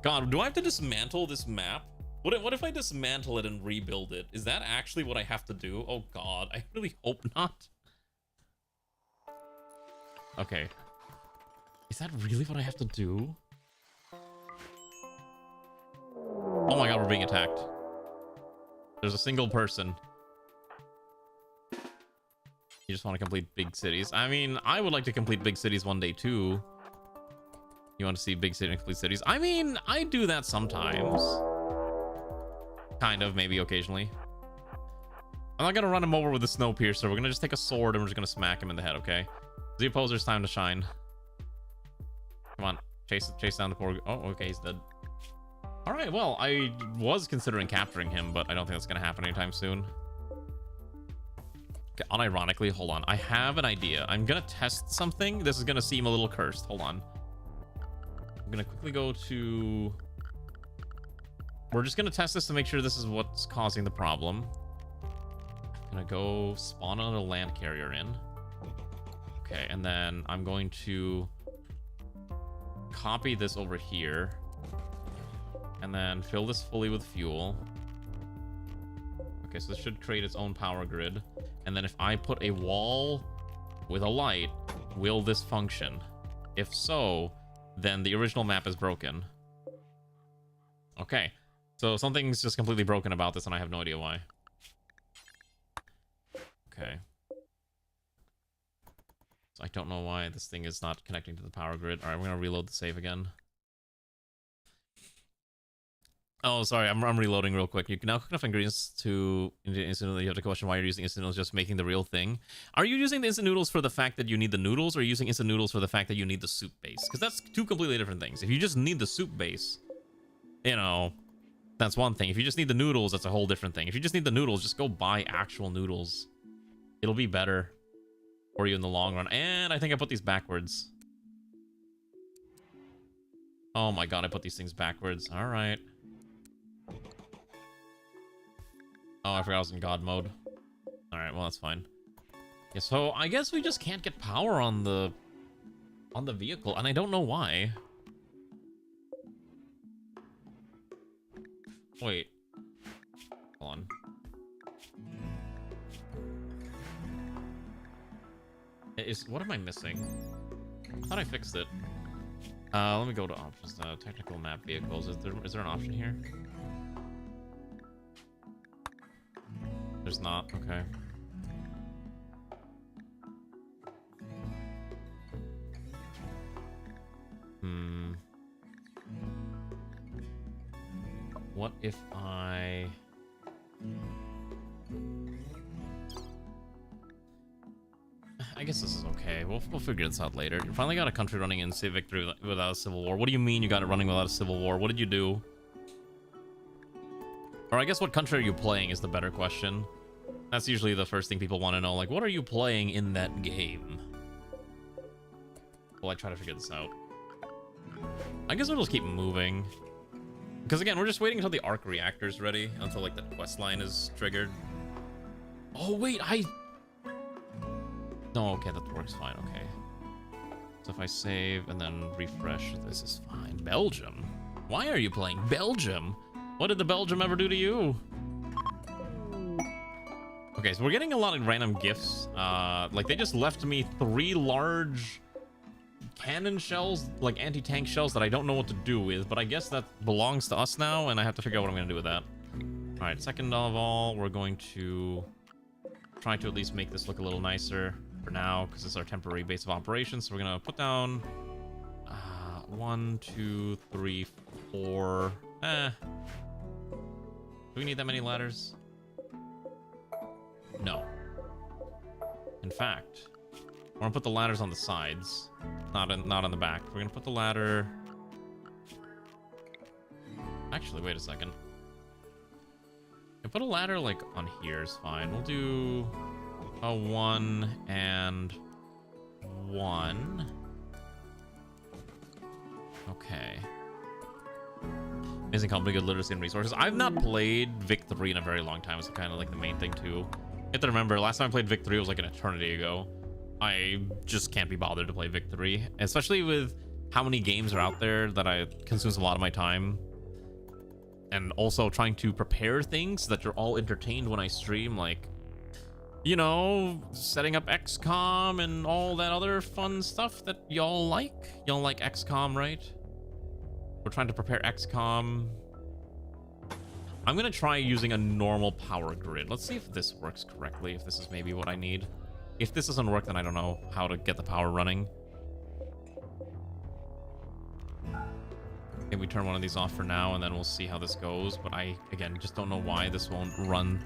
God, do I have to dismantle this map? What if I dismantle it and rebuild it? Is that actually what I have to do? Oh god, I really hope not. Okay. Is that really what I have to do? Oh my god, we're being attacked. There's a single person. You just want to complete big cities. I mean, I would like to complete big cities one day too. You want to see big city and complete cities? I mean, I do that sometimes. Kind of, maybe occasionally. I'm not gonna run him over with a Snowpiercer. We're gonna just take a sword and we're just gonna smack him in the head, okay? The opposer's time to shine. Come on, chase down the poor... Oh, okay, he's dead. Alright, well, I was considering capturing him, but I don't think that's gonna happen anytime soon. Okay, unironically, hold on. I have an idea. I'm gonna test something. This is gonna seem a little cursed. Hold on. I'm gonna quickly go to... We're just gonna test this to make sure this is what's causing the problem. I'm gonna go spawn another land carrier in. Okay, and then I'm going to copy this over here. And then fill this fully with fuel. Okay, so this should create its own power grid. And then if I put a wall with a light, will this function? If so, then the original map is broken. Okay, so something's just completely broken about this and I have no idea why. Okay. So I don't know why this thing is not connecting to the power grid. All right, we're gonna reload the save again. Oh, sorry, I'm reloading real quick. You can now cook enough ingredients to instant noodles. You have to question why you're using instant noodles, just making the real thing. Are you using the instant noodles for the fact that you need the noodles, or are you using instant noodles for the fact that you need the soup base? Because that's two completely different things. If you just need the soup base, you know, that's one thing. If you just need the noodles, that's a whole different thing. If you just need the noodles, just go buy actual noodles. It'll be better for you in the long run. And I think I put these backwards. Oh my god, I put these things backwards. All right. Oh, I forgot I was in God mode. Alright, well, that's fine. Yeah, so I guess we just can't get power on the vehicle, and I don't know why. Wait. Hold on. What am I missing? I thought I fixed it. Let me go to options. Technical map vehicles. Is there an option here? There's not. Okay. What if I... I guess this is okay. We'll figure this out later. You finally got a country running in civic victory without a civil war. What do you mean you got it running without a civil war? What did you do? Or I guess what country are you playing is the better question. That's usually the first thing people want to know. Like, what are you playing in that game? Well, I try to figure this out. I guess we'll just keep moving. Because again, we're just waiting until the arc reactor's ready. Until, like, the quest line is triggered. Oh, wait, No, okay, that works fine, okay. So if I save and then refresh, this is fine. Belgium? Why are you playing Belgium? What did the Belgium ever do to you? Okay, so we're getting a lot of random gifts. Like, they just left me 3 large cannon shells, like anti-tank shells that I don't know what to do with, but I guess that belongs to us now, and I have to figure out what I'm going to do with that. Alright, second of all, we're going to try to at least make this look a little nicer for now, because it's our temporary base of operations. So we're going to put down 1, 2, 3, 4. Do we need that many ladders? No. In fact, we're gonna put the ladders on the sides, not on the back. We're gonna put the ladder. Actually, wait a second. Put a ladder like on here is fine. We'll do a 1 and 1. Okay. Amazing company, good literacy and resources. I've not played Vic 3 in a very long time. It's kind of like the main thing too. You have to remember, last time I played Vic 3 was like an eternity ago. I just can't be bothered to play Vic 3, especially with how many games are out there that consumes a lot of my time. And also trying to prepare things so that you're all entertained when I stream, like, you know, setting up XCOM and all that other fun stuff that y'all like. Y'all like XCOM, right? We're trying to prepare XCOM. I'm gonna try using a normal power grid. Let's see if this works correctly, if this is maybe what I need. If this doesn't work, then I don't know how to get the power running. Maybe we turn one of these off for now, and then we'll see how this goes. But I, again, just don't know why this won't run.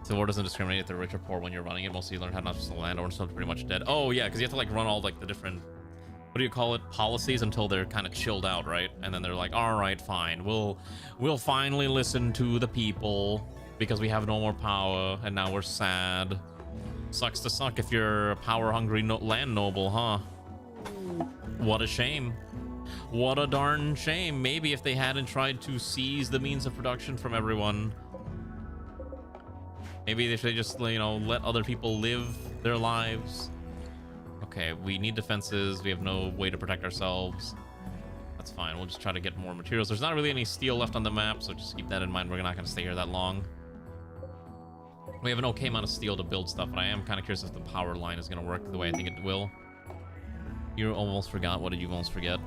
The war doesn't discriminate if they're rich or poor when you're running it. Mostly you learn how not just to land, or until pretty much dead. Oh, yeah, because you have to, like, run all, like, the different... what do you call it? Policies until they're kind of chilled out, right? And then they're like, all right, fine. We'll finally listen to the people because we have no more power, and now we're sad. Sucks to suck if you're a power-hungry land noble, huh? What a shame. What a darn shame. Maybe if they hadn't tried to seize the means of production from everyone. Maybe if they just, you know, let other people live their lives. Okay, we need defenses. We have no way to protect ourselves. That's fine. We'll just try to get more materials. There's not really any steel left on the map, so just keep that in mind. We're not going to stay here that long. We have an okay amount of steel to build stuff, but I am kind of curious if the power line is going to work the way I think it will. You almost forgot. What did you almost forget?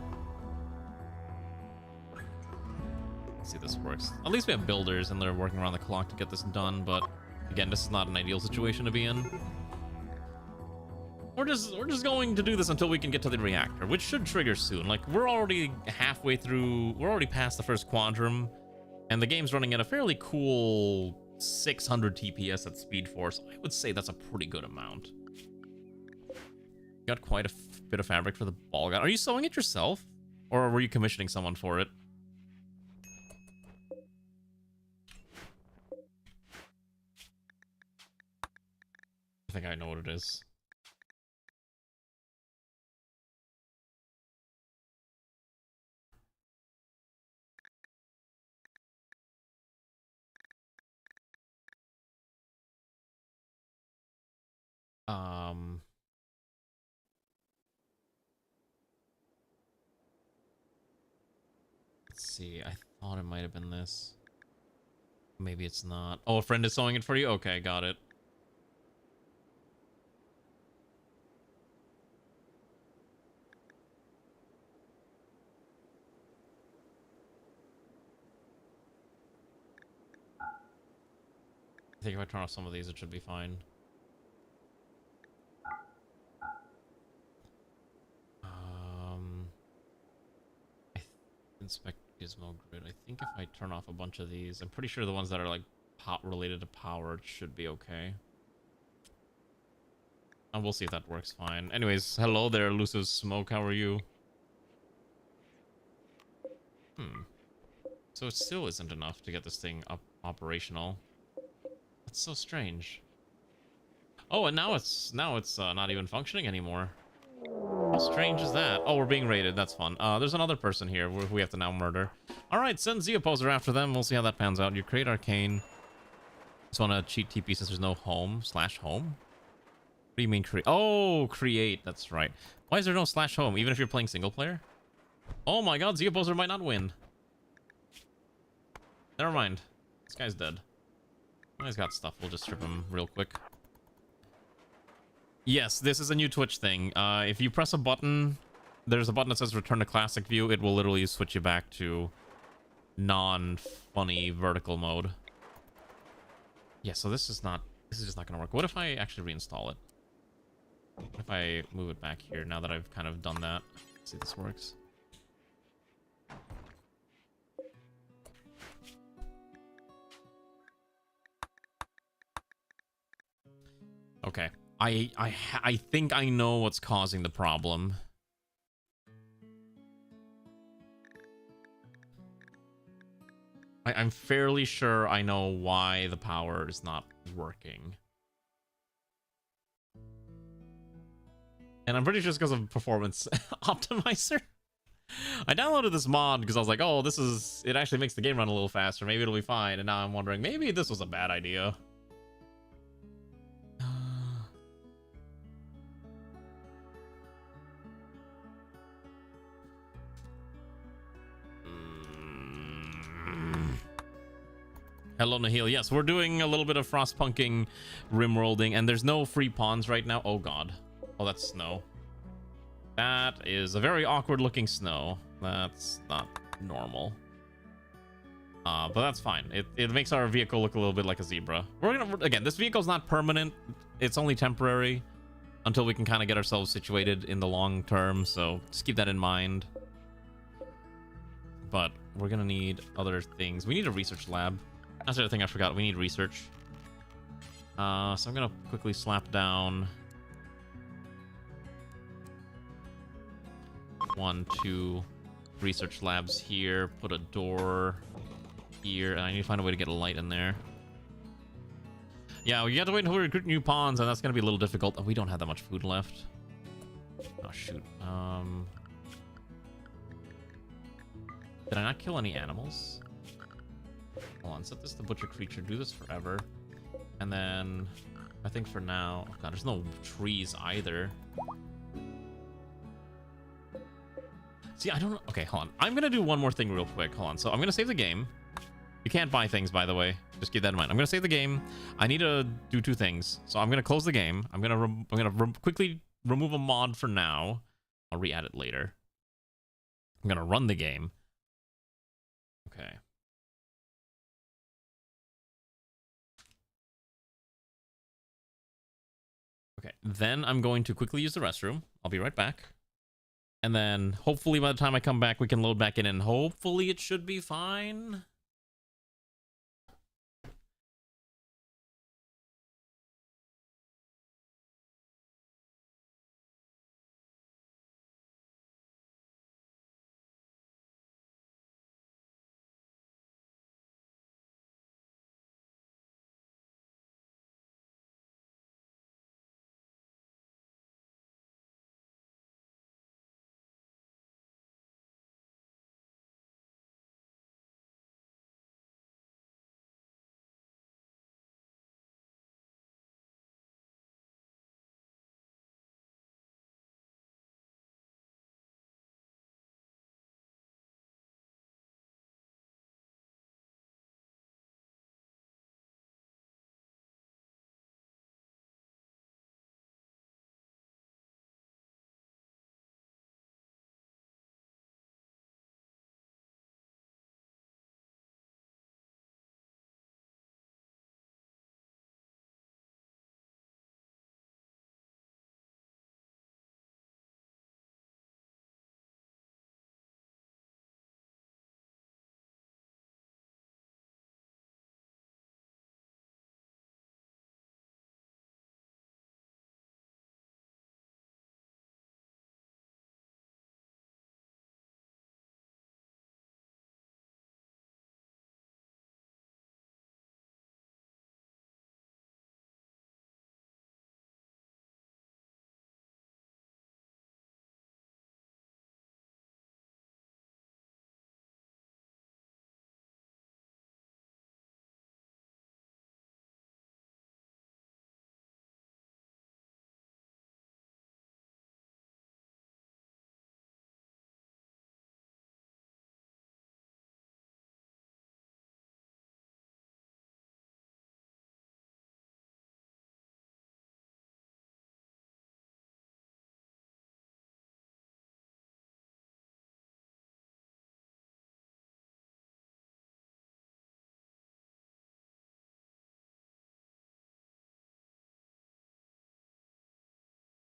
Let's see if this works. At least we have builders, and they're working around the clock to get this done, but again, this is not an ideal situation to be in. We're just going to do this until we can get to the reactor, which should trigger soon. Like, we're already halfway through, we're already past the first quadrum, and the game's running at a fairly cool 600 TPS at Speed Force. I would say that's a pretty good amount. Got quite a bit of fabric for the ball gun. Are you sewing it yourself? Or were you commissioning someone for it? I think I know what it is. Let's see. I thought it might have been this. Maybe it's not. Oh, a friend is sewing it for you? Okay, got it. I think if I turn off some of these, it should be fine. Inspect gizmo grid. I think if I turn off a bunch of these, I'm pretty sure the ones that are like related to power should be okay. And we'll see if that works fine. Anyways, hello there, elusive smoke. How are you? So it still isn't enough to get this thing up operational. That's so strange. Oh, and now it's not even functioning anymore. How strange is that? Oh, we're being raided. That's fun. There's another person here who we have to now murder. All right, send Z Opposer after them. We'll see how that pans out. You create arcane. Just want to cheat TP since there's no home /home. What do you mean create? Oh, create. That's right. Why is there no /home even if you're playing single player? Oh my God, Z Opposer might not win. Never mind. This guy's dead. Oh, he's got stuff. We'll just strip him real quick. Yes, this is a new Twitch thing. If you press a button, there's a button that says return to classic view. It will literally switch you back to non-funny vertical mode. Yeah, so this is just not gonna work. What if I actually reinstall it? What if I move it back here now that I've kind of done that? Let's see if this works. Okay. I think I know what's causing the problem. I'm fairly sure I know why the power is not working. And I'm pretty sure it's because of performance optimizer. I downloaded this mod because I was like, oh, it actually makes the game run a little faster. Maybe it'll be fine. And now I'm wondering, maybe this was a bad idea. Hello, Nahil. Yes, we're doing a little bit of frostpunking, rimworlding, and there's no free pawns right now. Oh, God. Oh, that's snow. That is a very awkward-looking snow. That's not normal. But that's fine. It makes our vehicle look a little bit like a zebra. Again, this vehicle's not permanent. It's only temporary until we can kind of get ourselves situated in the long term, so just keep that in mind. But we're gonna need other things. We need a research lab. That's the other thing I forgot. We need research. So I'm gonna quickly slap down 1, 2 research labs here. Put a door here, and I need to find a way to get a light in there. Yeah, we have to wait until we recruit new pawns, and that's gonna be a little difficult. Oh, we don't have that much food left. Oh shoot. Did I not kill any animals? Hold on, set this to butcher creature, do this forever. And then I think for now, oh God, there's no trees either. See, I don't know. Okay, hold on. I'm gonna do one more thing real quick. Hold on. So I'm gonna save the game. You can't buy things, by the way. Just keep that in mind. I'm gonna save the game. I need to do 2 things. So I'm gonna close the game. I'm gonna quickly remove a mod for now. I'll re-add it later. I'm gonna run the game. Okay. Okay, then I'm going to quickly use the restroom. I'll be right back. And then hopefully by the time I come back, we can load back in, and hopefully it should be fine.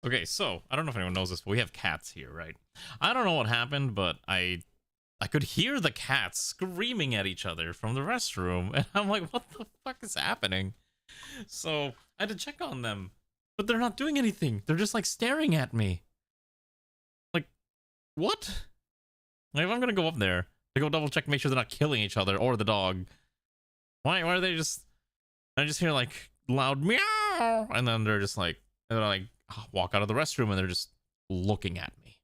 Okay, so I don't know if anyone knows this, but we have cats here, right? I don't know what happened, but I could hear the cats screaming at each other from the restroom, and I'm like, what the fuck is happening? So I had to check on them, but they're not doing anything. They're just like staring at me. Like, what? Like, if I'm gonna go up there to go double check, make sure they're not killing each other or the dog. Why are they just? I just hear like loud meow, and then they're like walk out of the restroom and they're just looking at me,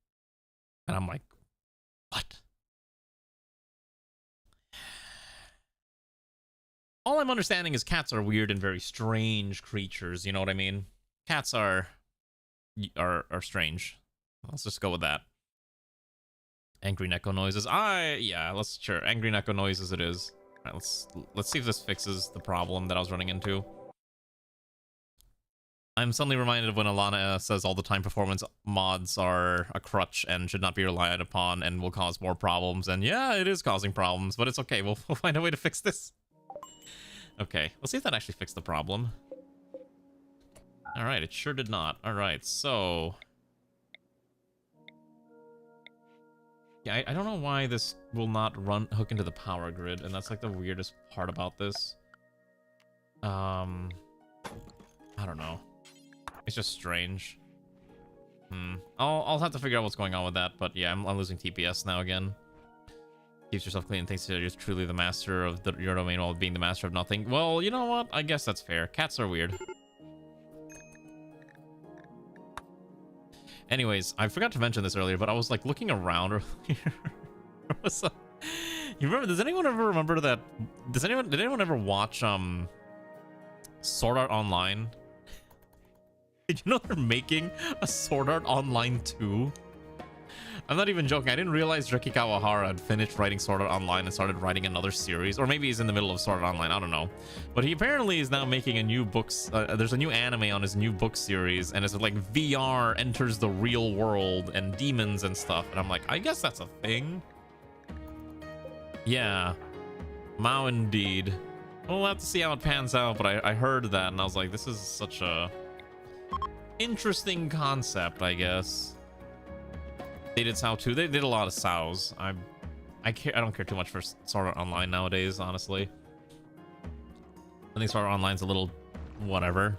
and I'm like, what? All I'm understanding is cats are weird and very strange creatures. You know what I mean? Cats are strange. Let's just go with that. Angry Neko noises. Sure. Angry Neko noises it is. All right, let's see if this fixes the problem that I was running into. I'm suddenly reminded of when Alana says all the time performance mods are a crutch and should not be relied upon and will cause more problems. And yeah, it is causing problems, but it's okay. We'll find a way to fix this. Okay, let's see if that actually fixed the problem. All right, it sure did not. All right, so yeah, I don't know why this will not hook into the power grid, and that's like the weirdest part about this. I don't know. It's just strange. I'll have to figure out what's going on with that, but yeah, I'm losing TPS now again. Keeps yourself clean and thinks that you're truly the master of your domain while being the master of nothing. Well, you know what? I guess that's fair. Cats are weird. Anyways, I forgot to mention this earlier, but I was like looking around earlier. You remember? Does anyone ever remember that? Did anyone ever watch Sword Art Online? Did you know they're making a Sword Art Online 2? I'm not even joking. I didn't realize Riki Kawahara had finished writing Sword Art Online and started writing another series. Or maybe he's in the middle of Sword Art Online. I don't know. But he apparently is now making a new books. There's a new anime on his new book series. And it's like VR enters the real world and demons and stuff. And I'm like, I guess that's a thing. Yeah. Mao indeed. We'll have to see how it pans out. But I heard that and I was like, this is such a interesting concept, I guess. They did SAO too. They did a lot of SAOs. I don't care too much for Sword Art Online nowadays, honestly. I think Sword Art Online's a little whatever.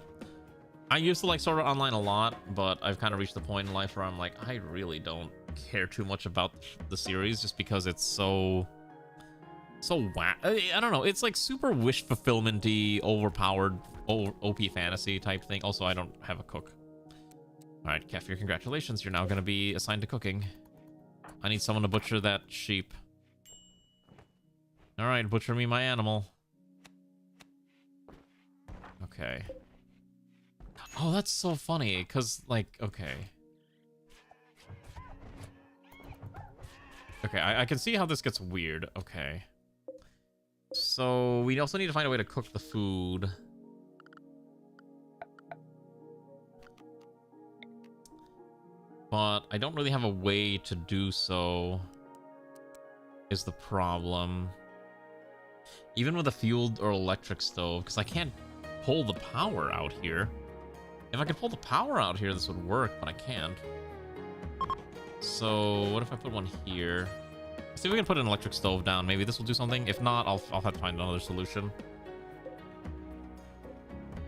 I used to like Sword Art Online a lot, but I've kind of reached the point in life where I'm like, I really don't care too much about the series just because it's so I don't know. It's like super wish fulfillment-y, overpowered, OP fantasy type thing. Also, I don't have a cook. All right, Kefir, congratulations. You're now going to be assigned to cooking. I need someone to butcher that sheep. All right, butcher me my animal. Okay. Oh, that's so funny, because, like, okay. Okay, I can see how this gets weird. Okay. So, we also need to find a way to cook the food. But I don't really have a way to do so, is the problem. Even with a fueled or electric stove, because I can't pull the power out here. If I could pull the power out here, this would work, but I can't. So what if I put one here? See if we can put an electric stove down. Maybe this will do something. If not, I'll have to find another solution.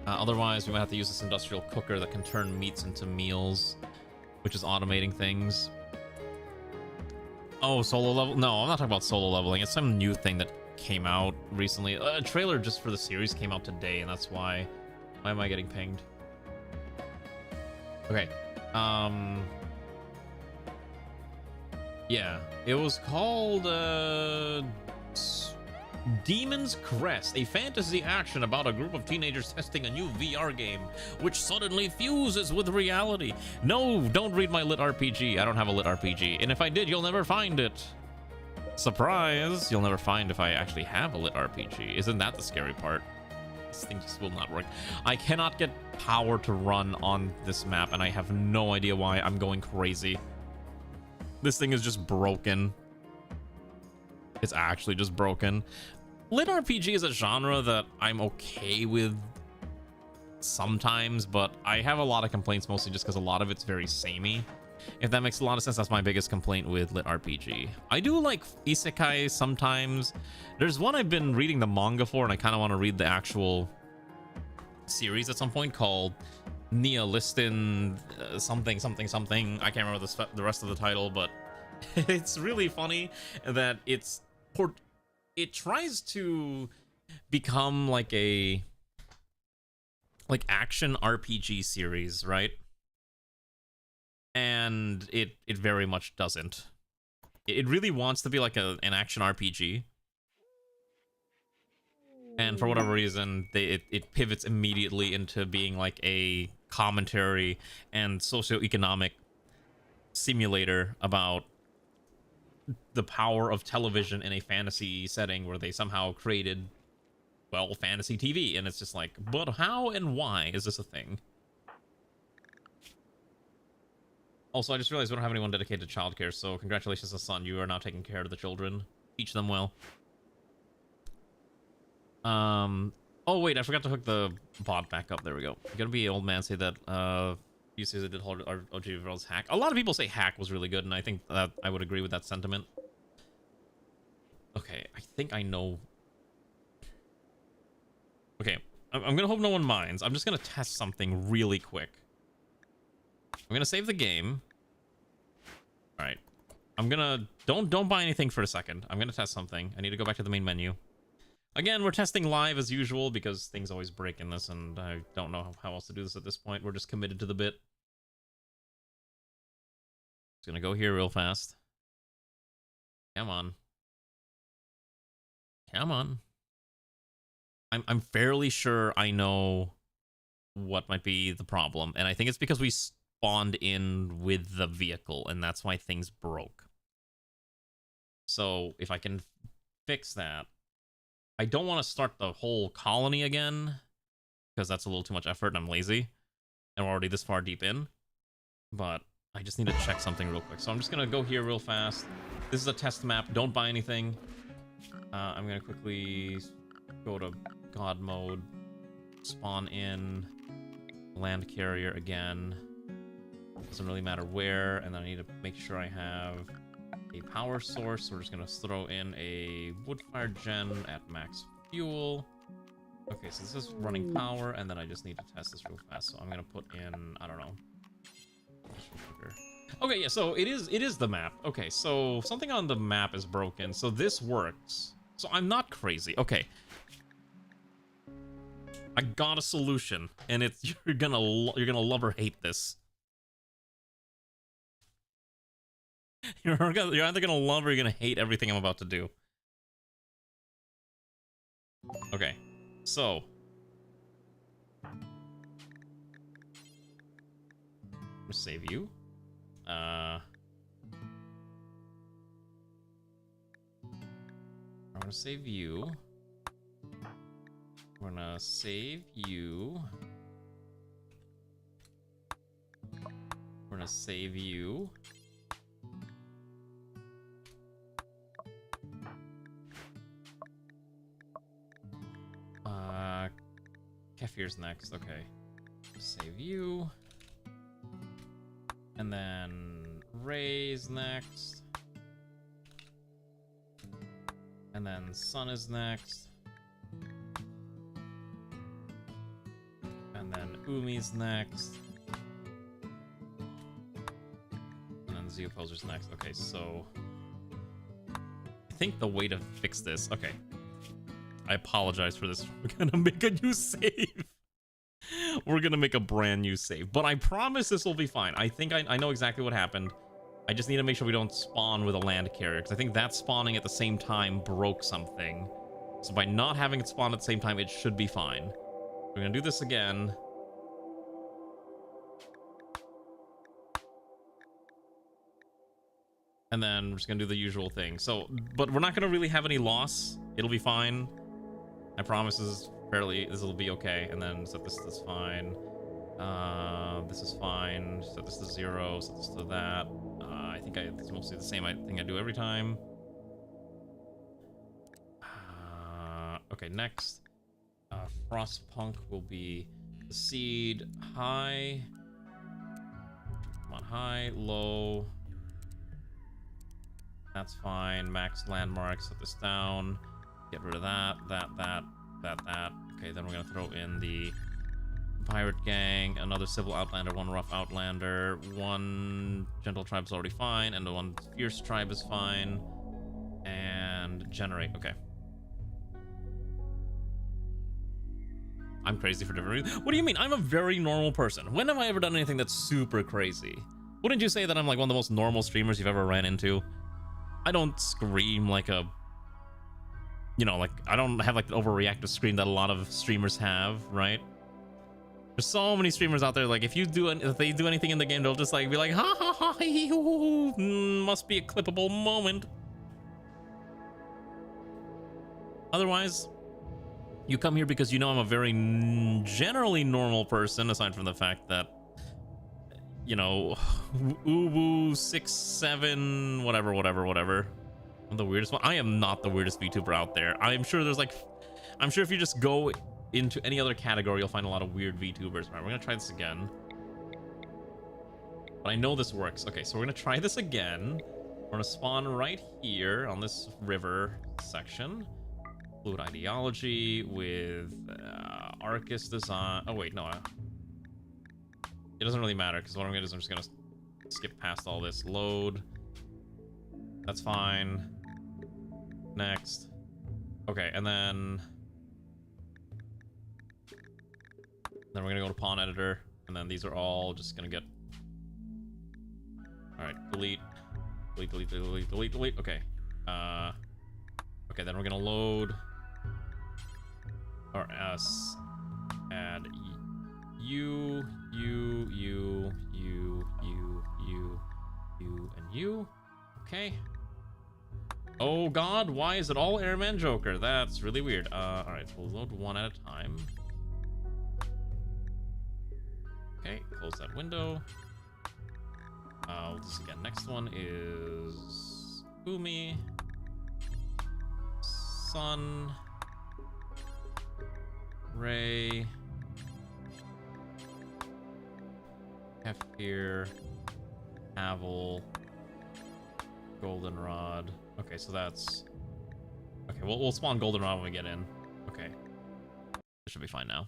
Otherwise, we might have to use this industrial cooker that can turn meats into meals, which is automating things. Oh, solo level? No, I'm not talking about solo leveling. It's some new thing that came out recently. A trailer just for the series came out today, and that's why. Why am I getting pinged? Okay. Yeah, it was called Demon's Crest, a fantasy action about a group of teenagers testing a new VR game, which suddenly fuses with reality. No, don't read my lit RPG. I don't have a lit RPG. And if I did, you'll never find it. Surprise! You'll never find if I actually have a lit RPG. Isn't that the scary part? This thing just will not work. I cannot get power to run on this map, and I have no idea why. I'm going crazy. This thing is just broken. It's actually just broken. Lit RPG is a genre that I'm okay with sometimes, but I have a lot of complaints mostly just because a lot of it's very samey. If that makes a lot of sense, that's my biggest complaint with lit RPG. I do like isekai sometimes. There's one I've been reading the manga for, and I kind of want to read the actual series at some point called Nihilistin something something something. I can't remember the rest of the title, but it's really funny that it tries to become like a action RPG series, right? And it very much doesn't. It really wants to be like an action RPG, and for whatever reason it pivots immediately into being like a commentary and socioeconomic simulator about the power of television in a fantasy setting where they somehow created, well, fantasy TV, and it's just like, but how and why is this a thing? Also, I just realized we don't have anyone dedicated to childcare, so congratulations to Son, you are now taking care of the children. Teach them well. Oh wait, I forgot to hook the bot back up. There we go. Gonna be an old man say that you say they did hold OGVRL's hack. A lot of people say hack was really good, and I think that I would agree with that sentiment. Okay, I think I know. Okay, I'm gonna hope no one minds. I'm just gonna test something really quick. I'm gonna save the game. All right, I'm gonna don't buy anything for a second. I'm gonna test something. I need to go back to the main menu. Again, we're testing live as usual because things always break in this, and I don't know how else to do this at this point. We're just committed to the bit. Just gonna go here real fast. Come on. Come on. I'm fairly sure I know what might be the problem, and I think it's because we spawned in with the vehicle, and that's why things broke. So if I can fix that, I don't want to start the whole colony again because that's a little too much effort and I'm lazy, and we're already this far deep in. But I just need to check something real quick, so I'm just gonna go here real fast. This is a test map. Don't buy anything. I'm gonna quickly go to God mode, spawn in land carrier again. Doesn't really matter where, and then I need to make sure I have a power source. So we're just gonna throw in a wood-fired gen at max fuel. Okay, so this is running power, and then I just need to test this real fast. So I'm gonna put in, I don't know. Okay, yeah, so it is the map. Okay, so something on the map is broken. So this works. So I'm not crazy. Okay. I got a solution, and it's you're gonna love or hate this. You're either gonna love or you're gonna hate everything I'm about to do. Okay, so I'm gonna save you. I'm gonna save you. We're gonna save you. We're gonna save you. Kefir's next. Okay. Save you. And then Ray's next. And then Sun is next. And then Umi's next. And then Zeoposer's next. Okay, so I think the way to fix this. Okay. I apologize for this. We're gonna make a new save. We're gonna make a brand new save. But I promise this will be fine. I think I know exactly what happened. I just need to make sure we don't spawn with a land carrier, because I think that spawning at the same time broke something. So by not having it spawn at the same time, it should be fine. We're gonna do this again. And then we're just gonna do the usual thing. So, but we're not gonna really have any loss. It'll be fine. I promise this will be okay. And then set this is fine. This is fine. Set this to 0. Set this to that. I think it's mostly the same thing I do every time. Okay, next. FROSTPUNK will be seed high. Come on, high, low. That's fine. Max landmarks. Set this down. Get rid of that. That. Okay, then we're gonna throw in the pirate gang, another civil outlander, one rough outlander, one gentle tribe is already fine, and the one fierce tribe is fine. And generate. Okay. I'm crazy for different reasons. What do you mean? I'm a very normal person. When have I ever done anything that's super crazy? Wouldn't you say that I'm like one of the most normal streamers you've ever ran into? I don't scream like a... You know, like, I don't have like the overreactive scream that a lot of streamers have, right? There's so many streamers out there, like, if they do anything in the game, they'll just like be like, ha ha ha, hee, hoo, hoo, must be a clippable moment. Otherwise, you come here because you know I'm a very generally normal person, aside from the fact that, you know, Uwu 6'7", whatever. I'm the weirdest one. I am not the weirdest VTuber out there. I'm sure if you just go into any other category, you'll find a lot of weird VTubers. All right, we're gonna try this again. But I know this works. Okay, so we're gonna try this again. We're gonna spawn right here on this river section. Fluid ideology with Arcus design. Oh wait, no. It doesn't really matter because what I'm gonna do is I'm just gonna skip past all this. Load. That's fine. Next. Okay, and then we're gonna go to pawn editor, and then these are all just gonna get. All right, delete. Okay. Okay, then we're gonna load. Or add you, and you. Okay. Oh god, why is it all Airman Joker? That's really weird. Alright, we'll load one at a time. Okay, close that window. We'll do this again. Next one is Umi. Sun. Ray. Hefir. Havel. Goldenrod. Okay, so that's... Okay, we'll spawn Goldenrod when we get in. Okay. This should be fine now.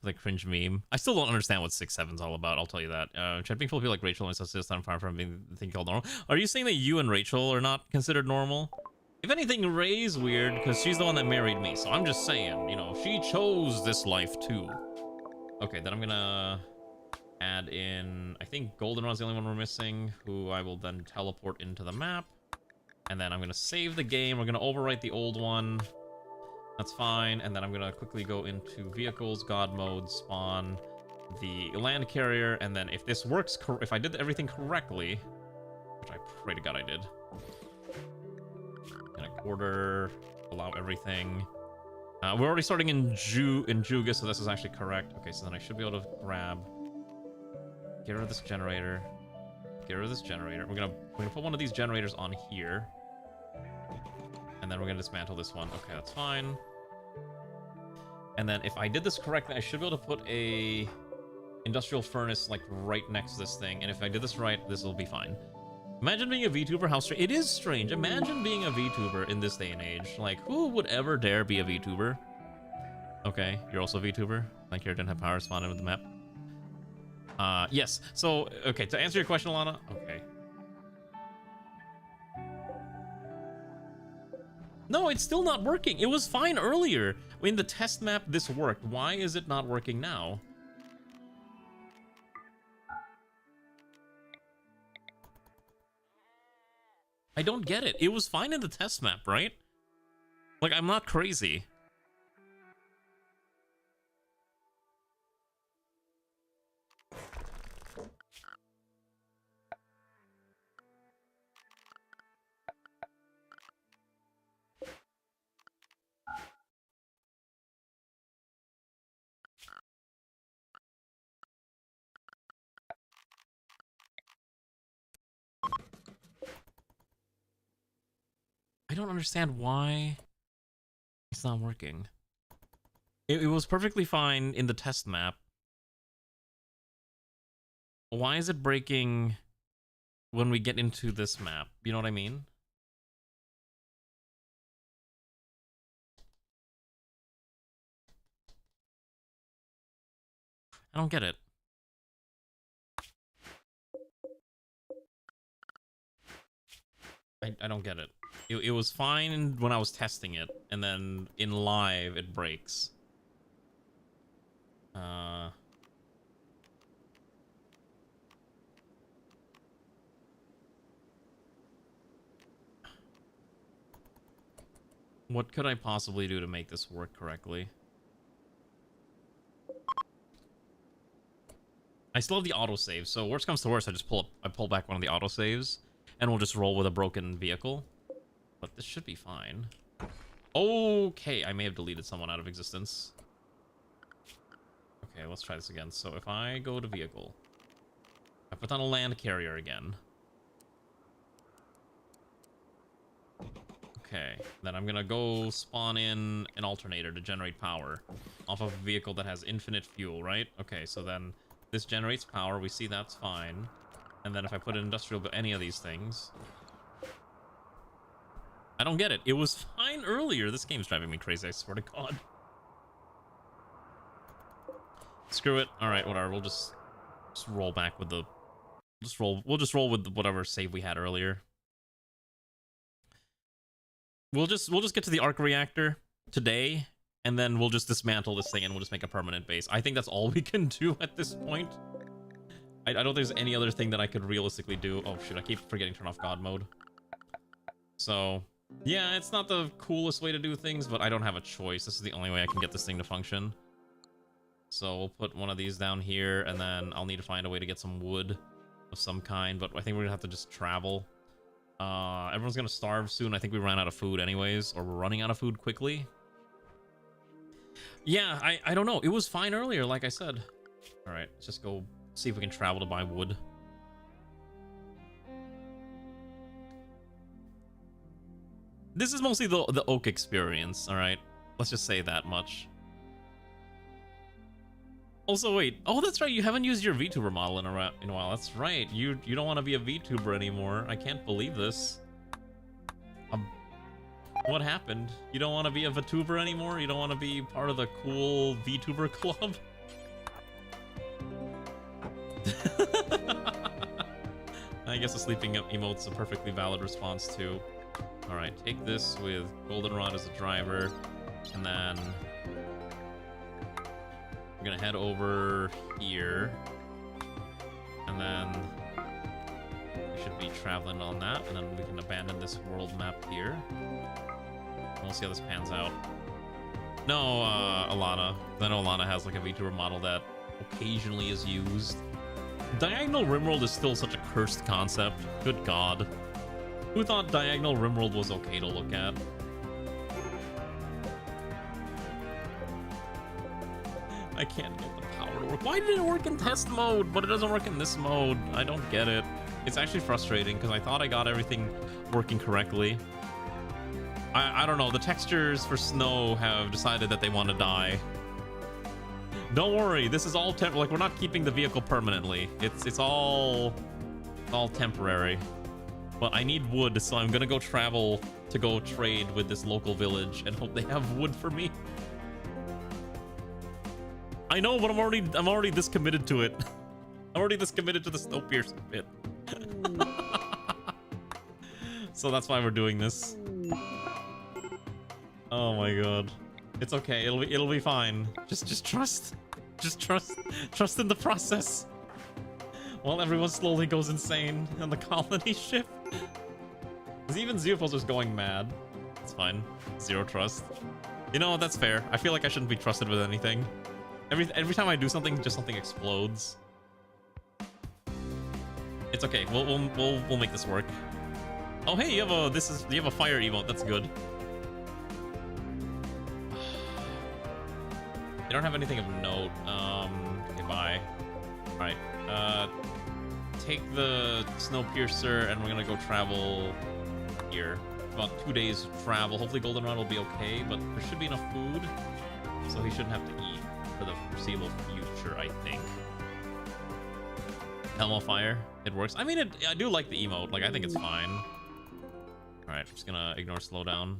The cringe meme. I still don't understand what 6'7's all about, I'll tell you that. Chat being full of people like Rachel and stuff, I'm far from being the thing called normal. Are you saying that you and Rachel are not considered normal? If anything, Ray's weird, because she's the one that married me, so I'm just saying, you know, she chose this life too. Okay, then I'm gonna add in, I think Goldenrod's the only one we're missing, who I will then teleport into the map. And then I'm gonna save the game, we're gonna overwrite the old one. That's fine, and then I'm gonna quickly go into vehicles, god mode, spawn the land carrier, and then if this works, if I did everything correctly, which I pray to god I did, gonna order, allow everything. We're already starting in Juga, so this is actually correct. Okay, so then I should be able to grab, get rid of this generator, get rid of this generator. We're gonna put one of these generators on here, and then we're gonna dismantle this one. Okay, that's fine. And then if I did this correctly, I should be able to put a industrial furnace like right next to this thing. And if I did this right, this will be fine. Imagine being a VTuber, how strange. It is strange. Imagine being a VTuber in this day and age. Like, who would ever dare be a VTuber? Okay, you're also a VTuber. Like, you didn't have power spawned in with the map. Yes. So, okay, to answer your question, Alana. Okay. No, it's still not working. It was fine earlier. In the test map, this worked. Why is it not working now? I don't get it. It was fine in the test map, right? Like, I'm not crazy. I don't understand why it's not working. It was perfectly fine in the test map. Why is it breaking when we get into this map? You know what I mean? I don't get it. I don't get it. It was fine when I was testing it, and then in live it breaks. What could I possibly do to make this work correctly? I still have the autosave, so worst comes to worst, I pull back one of the autosaves, and we'll just roll with a broken vehicle. But this should be fine. Okay, I may have deleted someone out of existence. Okay, let's try this again. So if I go to vehicle, I put on a land carrier again. Okay, then I'm gonna go spawn in an alternator to generate power off of a vehicle that has infinite fuel, right? Okay, so then this generates power. We see that's fine. And then if I put an industrial, any of these things, I don't get it. It was fine earlier. This game's driving me crazy, I swear to God. Screw it. All right, whatever. We'll just roll back with the... We'll just roll with whatever save we had earlier. We'll just get to the arc reactor today, and then we'll just dismantle this thing and we'll just make a permanent base. I think that's all we can do at this point. I don't think there's any other thing that I could realistically do. Oh shoot, I keep forgetting to turn off God mode. So, yeah, it's not the coolest way to do things, but I don't have a choice. This is the only way I can get this thing to function. So we'll put one of these down here, and then I'll need to find a way to get some wood of some kind, but I think we're gonna have to just travel. Everyone's gonna starve soon. I think we ran out of food anyways, or we're running out of food quickly. Yeah, I don't know. It was fine earlier, like I said. All right, let's just go see if we can travel to buy wood. This is mostly the oak experience, all right? Let's just say that much. Also, wait. Oh, that's right. You haven't used your VTuber model in a while. That's right. You don't want to be a VTuber anymore. I can't believe this. What happened? You don't want to be a VTuber anymore? You don't want to be part of the cool VTuber club? I guess the sleeping emote's a perfectly valid response too. All right, take this with Goldenrod as a driver, and then we're gonna head over here, and then we should be traveling on that, and then we can abandon this world map here. We'll see how this pans out. No, Alana. I know Alana has like a VTuber model that occasionally is used. Diagonal Rimworld is still such a cursed concept. Good God. Who thought Diagonal Rimworld was okay to look at? I can't get the power to work. Why did it work in test mode, but it doesn't work in this mode? I don't get it. It's actually frustrating because I thought I got everything working correctly. I don't know. The textures for snow have decided that they want to die. Don't worry. This is all like, we're not keeping the vehicle permanently. It's all temporary. But I need wood, so I'm gonna go travel to go trade with this local village and hope they have wood for me. I know, but I'm already this committed to it. I'm already this committed to the Snowpiercer bit. So that's why we're doing this. Oh my God. It's okay. It'll be fine. Just trust. Just trust in the process. While everyone slowly goes insane and the colony shift. Even Zeophoser's going mad. It's fine. Zero trust. You know, that's fair. I feel like I shouldn't be trusted with anything. Every time I do something, just something explodes. It's okay. We'll make this work. Oh hey, you have a fire emote. That's good. They don't have anything of note. Okay, bye. All right. Take the Snowpiercer, and we're gonna go travel here. About 2 days of travel. Hopefully Goldenrod will be okay, but there should be enough food. So he shouldn't have to eat for the foreseeable future, I think. Elmo Fire, it works. I mean, I do like the emote. Like, I think it's fine. Alright, I'm just gonna ignore slowdown.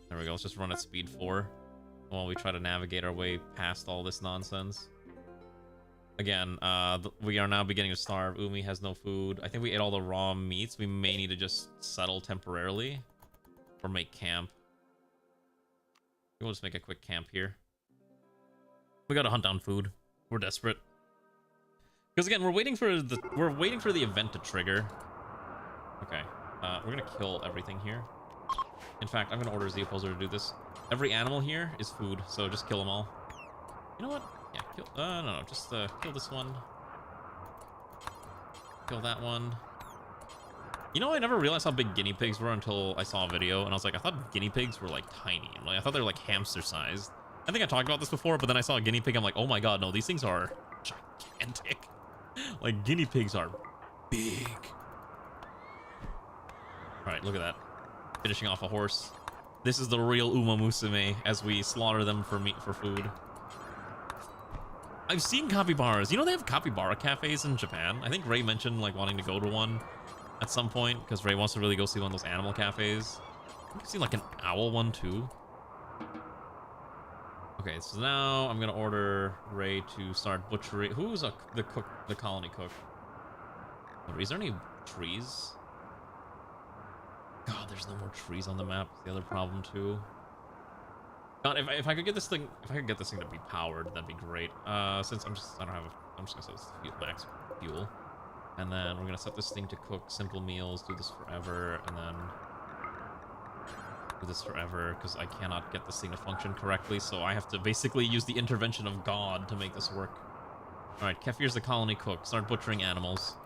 There we go, let's just run at speed 4 while we try to navigate our way past all this nonsense. Again, we are now beginning to starve. Umi has no food. I think we ate all the raw meats. We may need to just settle temporarily or make camp. We'll just make a quick camp here. We gotta hunt down food. We're desperate. Because again, we're waiting for the event to trigger. Okay, we're gonna kill everything here. In fact, I'm gonna order Z Opposer to do this. Every animal here is food, so just kill them all. You know what? Yeah, kill. No, just kill this one. Kill that one. You know, I never realized how big guinea pigs were until I saw a video, and I was like, I thought guinea pigs were like tiny. Like, I thought they were like hamster sized. I think I talked about this before, but then I saw a guinea pig. I'm like, oh my god, no, these things are gigantic. Like, guinea pigs are big. Alright, look at that. Finishing off a horse. This is the real Uma Musume as we slaughter them for meat for food. I've seen capybaras. You know they have capybara cafes in Japan? I think Ray mentioned like wanting to go to one at some point because Ray wants to really go see one of those animal cafes. I think I've seen like an owl one too. Okay, so now I'm gonna order Ray to start butchering. Who's the cook? The colony cook? Is there any trees? God, there's no more trees on the map. It's the other problem too. God, if I could get this thing, to be powered, that'd be great. Since I'm just gonna set this to max fuel, and then we're gonna set this thing to cook simple meals. Do this forever, and then do this forever because I cannot get this thing to function correctly. So I have to basically use the intervention of God to make this work. All right, Kefir's the colony cook. Start butchering animals.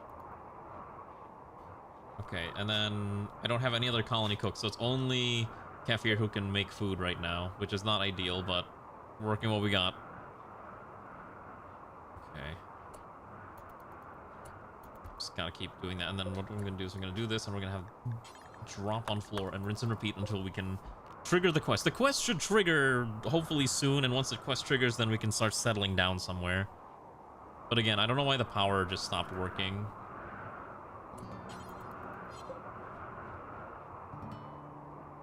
Okay, and then I don't have any other colony cooks, so it's only Kefir who can make food right now, which is not ideal, but we're working what we got. Okay. Just gotta keep doing that, and then what we're gonna do is we're gonna do this, and we're gonna have drop on floor and rinse and repeat until we can trigger the quest. The quest should trigger hopefully soon, and once the quest triggers, then we can start settling down somewhere. But again, I don't know why the power just stopped working.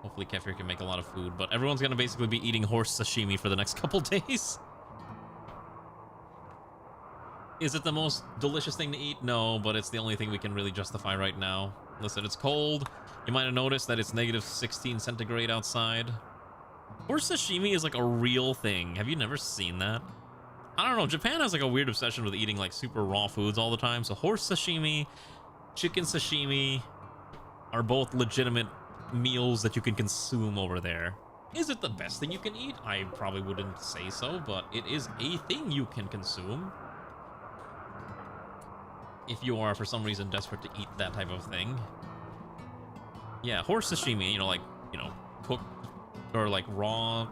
Hopefully Kefir can make a lot of food, but everyone's gonna basically be eating horse sashimi for the next couple days. Is it the most delicious thing to eat? No, but it's the only thing we can really justify right now. Listen, it's cold. You might have noticed that it's -16 centigrade outside. Horse sashimi is like a real thing. Have you never seen that? I don't know. Japan has like a weird obsession with eating like super raw foods all the time. So horse sashimi, chicken sashimi are both legitimate meals that you can consume over there. Is it the best thing you can eat? I probably wouldn't say so, but it is a thing you can consume. If you are, for some reason, desperate to eat that type of thing. Yeah, horse sashimi, you know, like, you know, cooked or like raw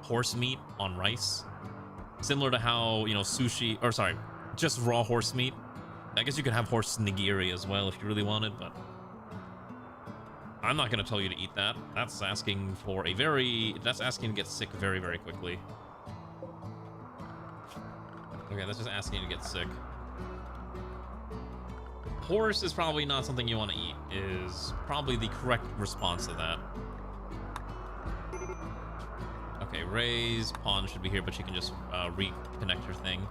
horse meat on rice. Similar to how, you know, sushi, or sorry, just raw horse meat. I guess you could have horse nigiri as well if you really wanted, but I'm not going to tell you to eat that. That's asking for that's asking to get sick very, very quickly. Okay, that's just asking to get sick. Horse is probably not something you want to eat, is probably the correct response to that. Okay, Ray's pawn should be here, but she can just reconnect her thing.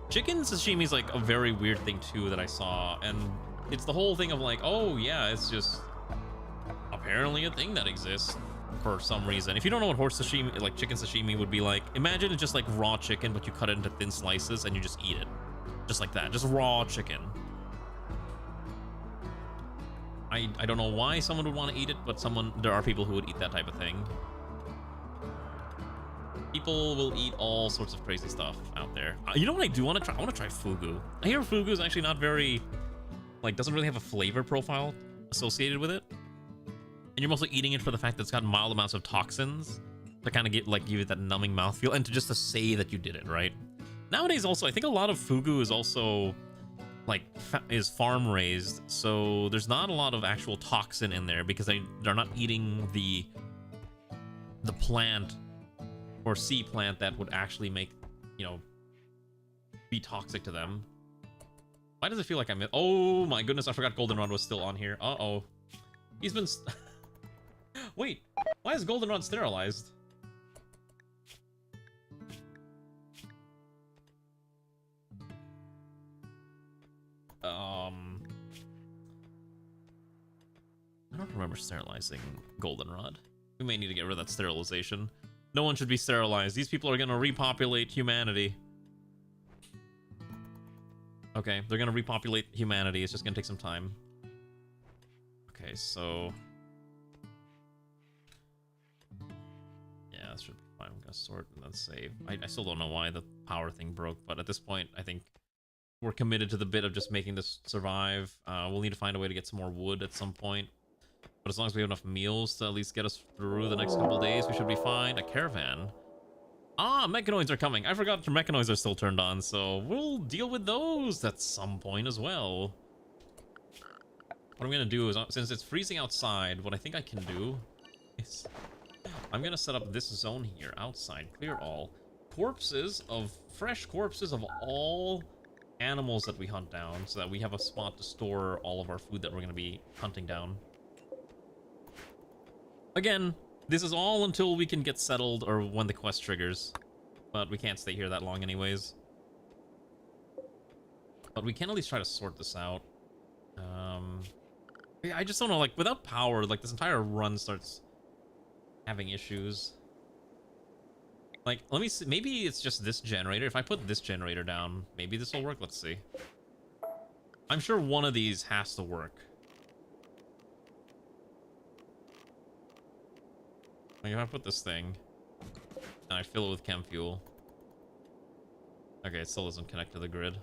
Chicken sashimi is like a very weird thing too that I saw, and it's the whole thing of like, oh yeah, it's just apparently a thing that exists for some reason. If you don't know what horse sashimi, like chicken sashimi would be like, imagine it's just like raw chicken, but you cut it into thin slices and you just eat it. Just like that, just raw chicken. I don't know why someone would want to eat it, but there are people who would eat that type of thing. People will eat all sorts of crazy stuff out there. You know what I do want to try? I want to try fugu. I hear fugu is actually not very, like, doesn't really have a flavor profile associated with it. And you're mostly eating it for the fact that it's got mild amounts of toxins to kind of give it that numbing mouthfeel and to say that you did it, right? Nowadays also, I think a lot of fugu is also like is farm raised, so there's not a lot of actual toxin in there because they're not eating the plant or sea plant that would actually make, you know, be toxic to them. Why does it feel like I'm... Oh my goodness, I forgot Goldenrod was still on here. Uh-oh. He's been... Wait, why is Goldenrod sterilized? I don't remember sterilizing Goldenrod. We may need to get rid of that sterilization. No one should be sterilized. These people are gonna repopulate humanity. Okay, they're gonna repopulate humanity. It's just gonna take some time. Okay, so... yeah, that should be fine. I'm gonna sort and then save. I still don't know why the power thing broke, but at this point, I think we're committed to the bit of just making this survive. We'll need to find a way to get some more wood at some point. But as long as we have enough meals to at least get us through the next couple of days, we should be fine. A caravan. Ah, mechanoids are coming. I forgot the mechanoids are still turned on, so we'll deal with those at some point as well. What I'm gonna do is, since it's freezing outside, what I think I can do is... I'm gonna set up this zone here, outside. Clear all. Fresh corpses of all animals that we hunt down, so that we have a spot to store all of our food that we're gonna be hunting down. Again, this is all until we can get settled or when the quest triggers. But we can't stay here that long anyways. But we can at least try to sort this out. Yeah, I just don't know, like, without power, like, this entire run starts having issues. Like, let me see, maybe it's just this generator. If I put this generator down, maybe this will work. Let's see. I'm sure one of these has to work. Like, if I put this thing, and I fill it with chem fuel. Okay, it still doesn't connect to the grid.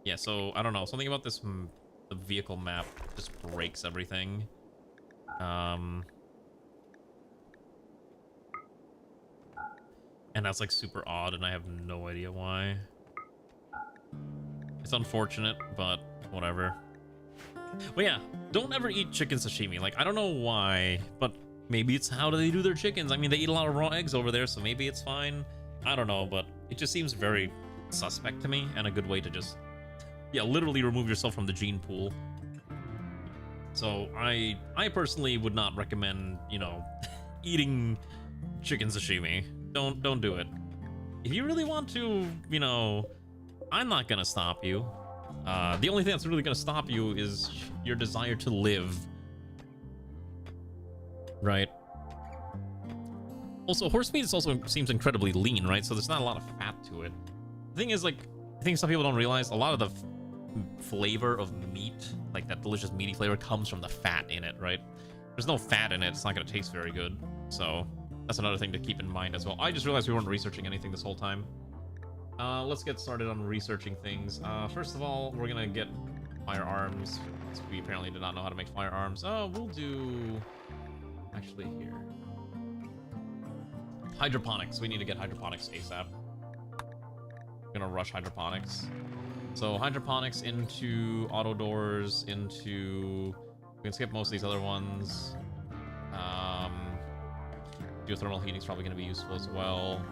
Yeah, so, I don't know. Something about this, the vehicle map just breaks everything. And that's, like, super odd, and I have no idea why. It's unfortunate, but whatever. But yeah, don't ever eat chicken sashimi. Like, I don't know why, but maybe it's how do they do their chickens. I mean, they eat a lot of raw eggs over there, so maybe it's fine. I don't know, but it just seems very suspect to me, and a good way to just, yeah, literally remove yourself from the gene pool. So I personally would not recommend, you know, eating chicken sashimi. Don't do it. If you really want to, you know, I'm not gonna stop you. The only thing that's really gonna stop you is your desire to live. Right. Also, horse meat also seems incredibly lean, right? So there's not a lot of fat to it. The thing is, like, I think some people don't realize a lot of the flavor of meat, like that delicious meaty flavor, comes from the fat in it, right? There's no fat in it, it's not gonna taste very good. So that's another thing to keep in mind as well. I just realized we weren't researching anything this whole time. Let's get started on researching things. First of all, we're gonna get firearms. We apparently did not know how to make firearms. Oh, we'll do... actually, here. Hydroponics. We need to get hydroponics ASAP. We're gonna rush hydroponics. So hydroponics into auto doors, into... we can skip most of these other ones. Geothermal heating is probably gonna be useful as well.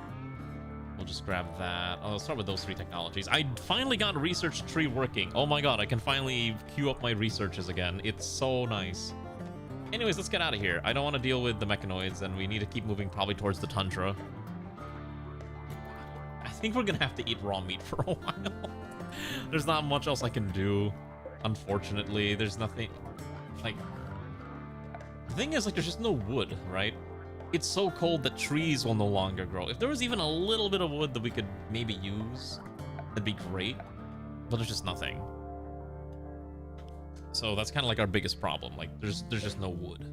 We'll just grab that. I'll start with those three technologies. I finally got research tree working. Oh my god, I can finally queue up my researches again. It's so nice. Anyways, let's get out of here. I don't want to deal with the mechanoids, and we need to keep moving probably towards the tundra. I think we're gonna have to eat raw meat for a while. There's not much else I can do. Unfortunately, there's nothing... like... the thing is, like, there's just no wood, right? It's so cold that trees will no longer grow. If there was even a little bit of wood that we could maybe use, that'd be great. But there's just nothing. So that's kind of like our biggest problem. Like, there's just no wood.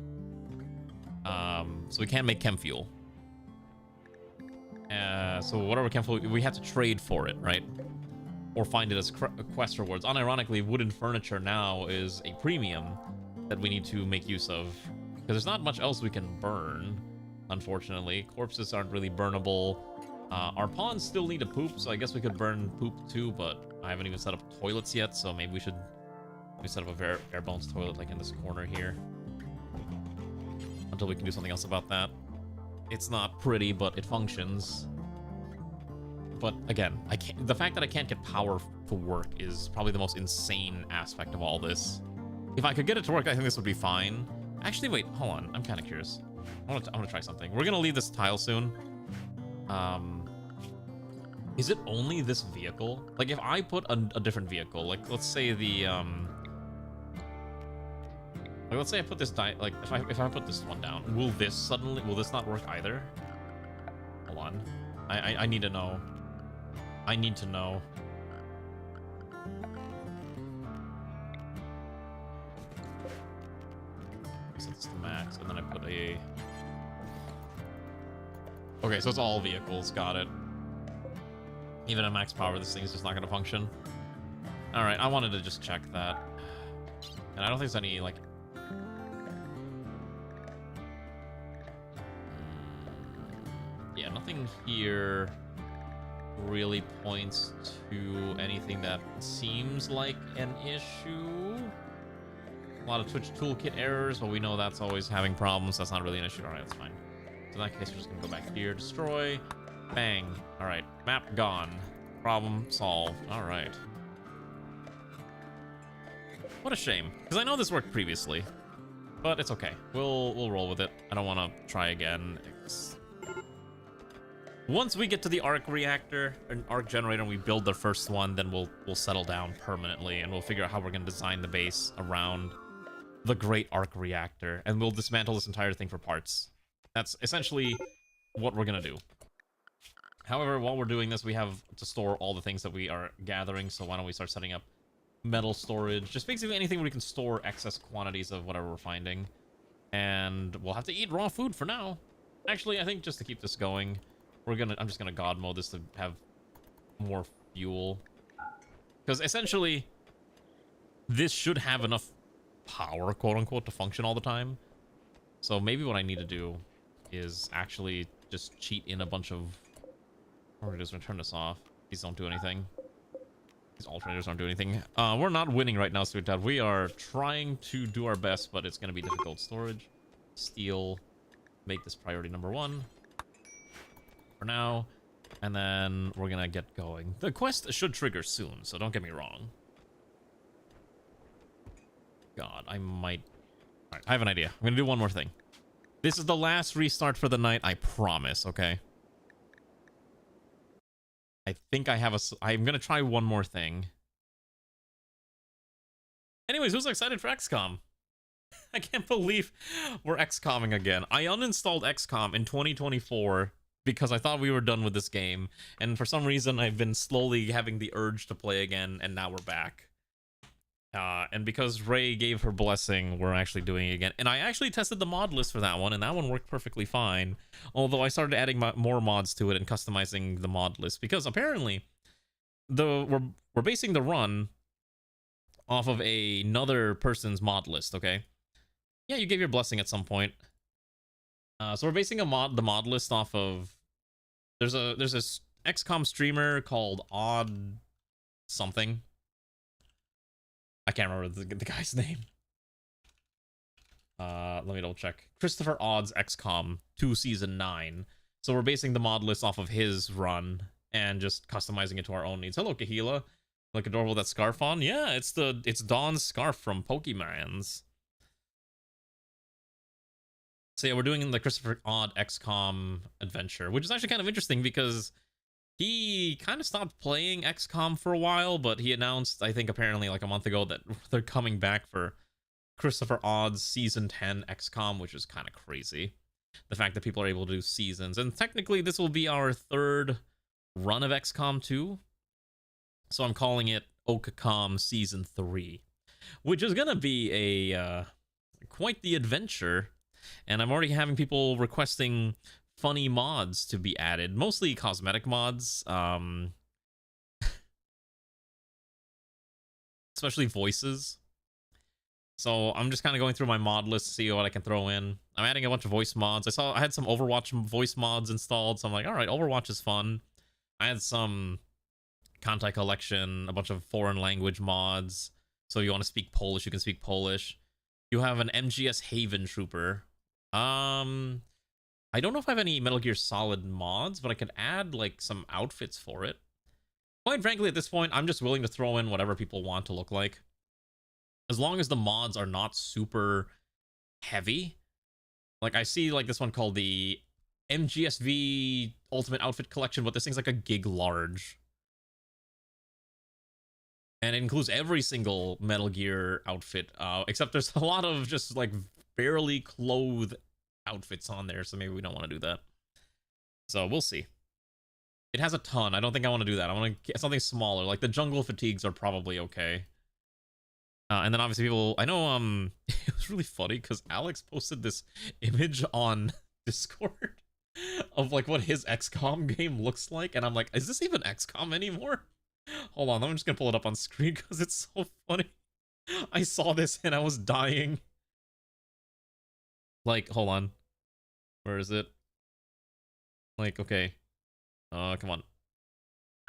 So we can't make chem fuel. So whatever chem fuel, we have to trade for it, right? Or find it as quest rewards. Unironically, wooden furniture now is a premium that we need to make use of. Because there's not much else we can burn, unfortunately. Corpses aren't really burnable. Our pawns still need to poop, so I guess we could burn poop too, but I haven't even set up toilets yet, so maybe we should set up a bare bones toilet like in this corner here. Until we can do something else about that. It's not pretty, but it functions. But again, I can't. The fact that I can't get power to work is probably the most insane aspect of all this. If I could get it to work, I think this would be fine. Actually, wait, hold on. I'm kind of curious. I want to try something. We're gonna leave this tile soon. Is it only this vehicle? Like, if I put a different vehicle, like let's say the like let's say I put this like if I put this one down, will this not work either? Hold on. I need to know. I need to know. Set this to max, and then I put a... Okay, so it's all vehicles, got it. Even at max power, this thing is just not gonna function. Alright, I wanted to just check that. And I don't think there's any, like... Yeah, nothing here really points to anything that seems like an issue. A lot of Twitch toolkit errors, but we know that's always having problems. That's not really an issue. All right, that's fine. So in that case, we're just gonna go back here, destroy, bang. All right, map gone. Problem solved. All right. What a shame, because I know this worked previously, but it's okay. We'll roll with it. I don't want to try again. Once we get to the arc reactor, an arc generator, and we build the first one, then we'll settle down permanently, and we'll figure out how we're gonna design the base around the great arc reactor, and we'll dismantle this entire thing for parts. That's essentially what we're gonna do. However, while we're doing this, we have to store all the things that we are gathering, so why don't we start setting up metal storage, just basically anything where we can store excess quantities of whatever we're finding. And we'll have to eat raw food for now. Actually, I think just to keep this going, I'm just gonna god mode this to have more fuel, because essentially this should have enough power, quote unquote, to function all the time. So maybe what I need to do is actually just cheat in a bunch of... Or just turn this off. These don't do anything. These alternators don't do anything. We're not winning right now, Sweet Dad. We are trying to do our best, but it's gonna be difficult. Storage, steel, make this priority number 1 for now, and then we're gonna get going. The quest should trigger soon, so don't get me wrong. God, I might... Alright, I have an idea. I'm gonna do one more thing. This is the last restart for the night, I promise, okay? I think I have a... I'm gonna try one more thing. Anyways, who's excited for XCOM? I can't believe we're XCOMing again. I uninstalled XCOM in 2024 because I thought we were done with this game, and for some reason I've been slowly having the urge to play again, and now we're back. And because Ray gave her blessing, we're actually doing it again. And I actually tested the mod list for that one, and that one worked perfectly fine. Although I started adding more mods to it and customizing the mod list, because apparently we're basing the run off of another person's mod list. Okay, yeah, you gave your blessing at some point. So we're basing the mod list off of... There's this XCOM streamer called Odd something. I can't remember the guy's name. Let me double check. Christopher Odd's XCOM 2 Season 9. So we're basing the mod list off of his run and just customizing it to our own needs. Hello, Kahila. Look adorable with that scarf on. Yeah, it's Dawn's scarf from Pokemans. So yeah, we're doing the Christopher Odd XCOM adventure, which is actually kind of interesting because he kind of stopped playing XCOM for a while, but he announced, I think apparently like a month ago, that they're coming back for Christopher Odd's Season 10 XCOM, which is kind of crazy. The fact that people are able to do seasons. And technically this will be our 3rd run of XCOM 2. So I'm calling it OKCOM Season 3, which is going to be a quite the adventure. And I'm already having people requesting funny mods to be added, mostly cosmetic mods, especially voices. So I'm just kind of going through my mod list to see what I can throw in. I'm adding a bunch of voice mods. I had some Overwatch voice mods installed, so I'm like, all right, Overwatch is fun. I had some Contact Collection, a bunch of foreign language mods. So you want to speak Polish, you can speak Polish. You have an MGS Haven Trooper. I I don't know if I have any Metal Gear Solid mods, but I could add, like, some outfits for it. Quite frankly, at this point, I'm just willing to throw in whatever people want to look like. As long as the mods are not super heavy. Like, I see, like, this one called the MGSV Ultimate Outfit Collection, but this thing's like a gig large. And it includes every single Metal Gear outfit, except there's a lot of just, like, barely clothed outfits on there, so maybe we don't want to do that. So, we'll see. It has a ton. I don't think I want to do that. I want to get something smaller. Like, the jungle fatigues are probably okay. And then, obviously, people... I know, it was really funny, because Alex posted this image on Discord of, like, what his XCOM game looks like, and I'm like, is this even XCOM anymore? Hold on, I'm just gonna pull it up on screen because it's so funny. I saw this and I was dying. Like, hold on. Where is it? Like, okay. Come on.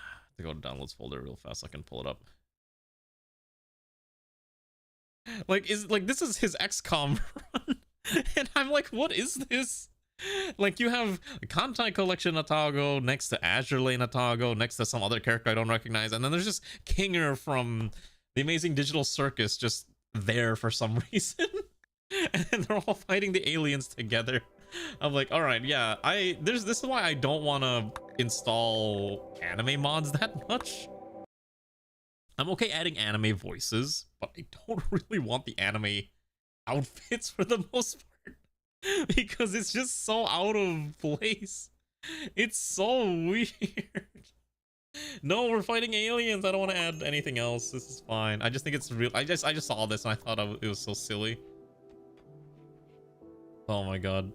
I have to go to downloads folder real fast so I can pull it up. Like, this is his XCOM run. And I'm like, what is this? Like, you have Kantai Collection Atago next to Azure Lane Atago, next to some other character I don't recognize, and then there's just Kinger from The Amazing Digital Circus just there for some reason. And they're all fighting the aliens together. I'm like, alright, yeah, this is why I don't want to install anime mods that much. I'm okay adding anime voices, but I don't really want the anime outfits for the most part. Because it's just so out of place. It's so weird. No, we're fighting aliens. I don't want to add anything else. This is fine. I just think it's real. I just saw this and I thought it was so silly. Oh my god.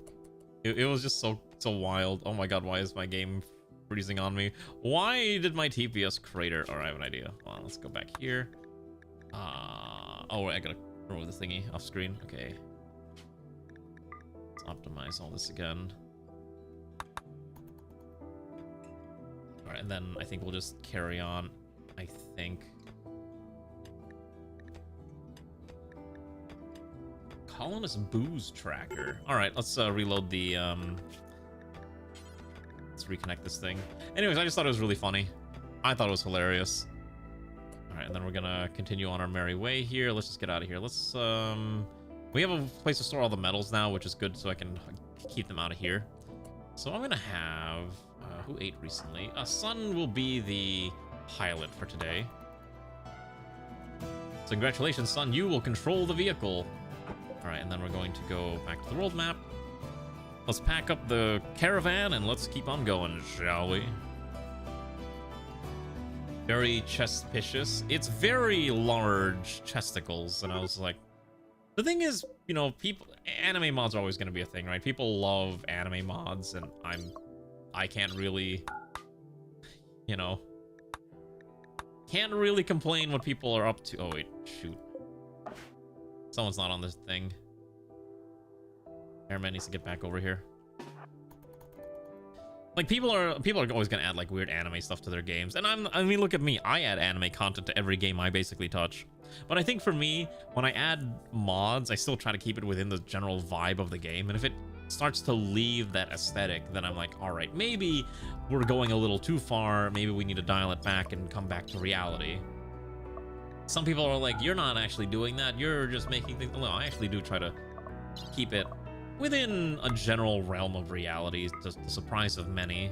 It was just so wild. Oh my god, why is my game freezing on me? Why did my TPS crater? Alright, I have an idea. Hold on, let's go back here. Oh wait, I gotta remove the thingy off screen. Okay. Optimize all this again. Alright, and then I think we'll just carry on. I think. Colonist booze tracker. Alright, let's reload the let's reconnect this thing. Anyways, I just thought it was really funny. I thought it was hilarious. Alright, and then we're gonna continue on our merry way here. Let's just get out of here. Let's we have a place to store all the medals now, which is good, so I can keep them out of here. So I'm gonna have who ate recently? Sun will be the pilot for today. So congratulations, Sun, you will control the vehicle. Alright, and then we're going to go back to the world map. Let's pack up the caravan and let's keep on going, shall we? Very chestpicious. It's very large chesticles, and I was like... The thing is, you know, anime mods are always going to be a thing, right? People love anime mods, and I can't really, you know, can't really complain what people are up to. Oh, wait, shoot. Someone's not on this thing. Airman needs to get back over here. Like, people are always gonna add, like, weird anime stuff to their games. And I mean, look at me. I add anime content to every game I basically touch. But I think for me, when I add mods, I still try to keep it within the general vibe of the game. And if it starts to leave that aesthetic, then I'm like, all right, maybe we're going a little too far. Maybe we need to dial it back and come back to reality. Some people are like, you're not actually doing that. You're just making things... No, I actually do try to keep it within a general realm of reality, to the surprise of many.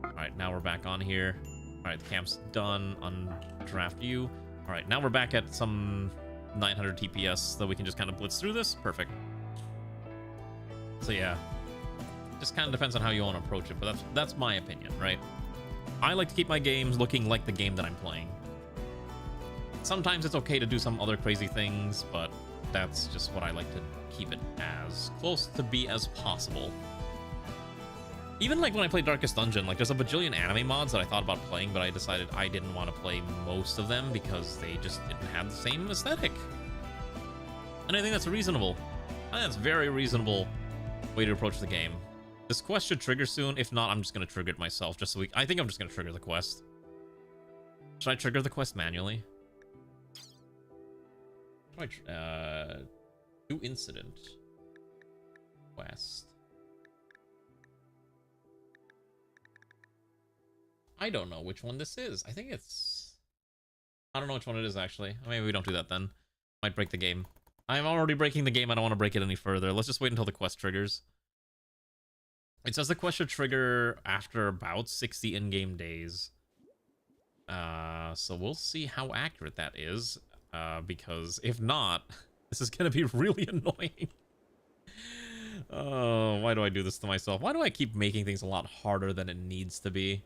Alright, now we're back on here. Alright, the camp's done. Undraft you. Alright, now we're back at some 900 TPS, so we can just kind of blitz through this. Perfect. So yeah, just kind of depends on how you want to approach it, but that's my opinion, right? I like to keep my games looking like the game that I'm playing. Sometimes it's okay to do some other crazy things, but that's just what I like to keep it as close to be as possible. Even like when I play Darkest Dungeon, like there's a bajillion anime mods that I thought about playing, but I decided I didn't want to play most of them because they just didn't have the same aesthetic. And I think that's reasonable. I think that's very reasonable way to approach the game. This quest should trigger soon. If not, I'm just going to trigger it myself. Just so I think I'm just going to trigger the quest. Should I trigger the quest manually? Do incident quest. I don't know which one this is. I think it's... I don't know which one it is, actually. Maybe we don't do that then. Might break the game. I'm already breaking the game. I don't want to break it any further. Let's just wait until the quest triggers. It says the quest should trigger after about 60 in-game days. So we'll see how accurate that is. Because if not, this is going to be really annoying. Oh, why do I do this to myself? Why do I keep making things a lot harder than it needs to be?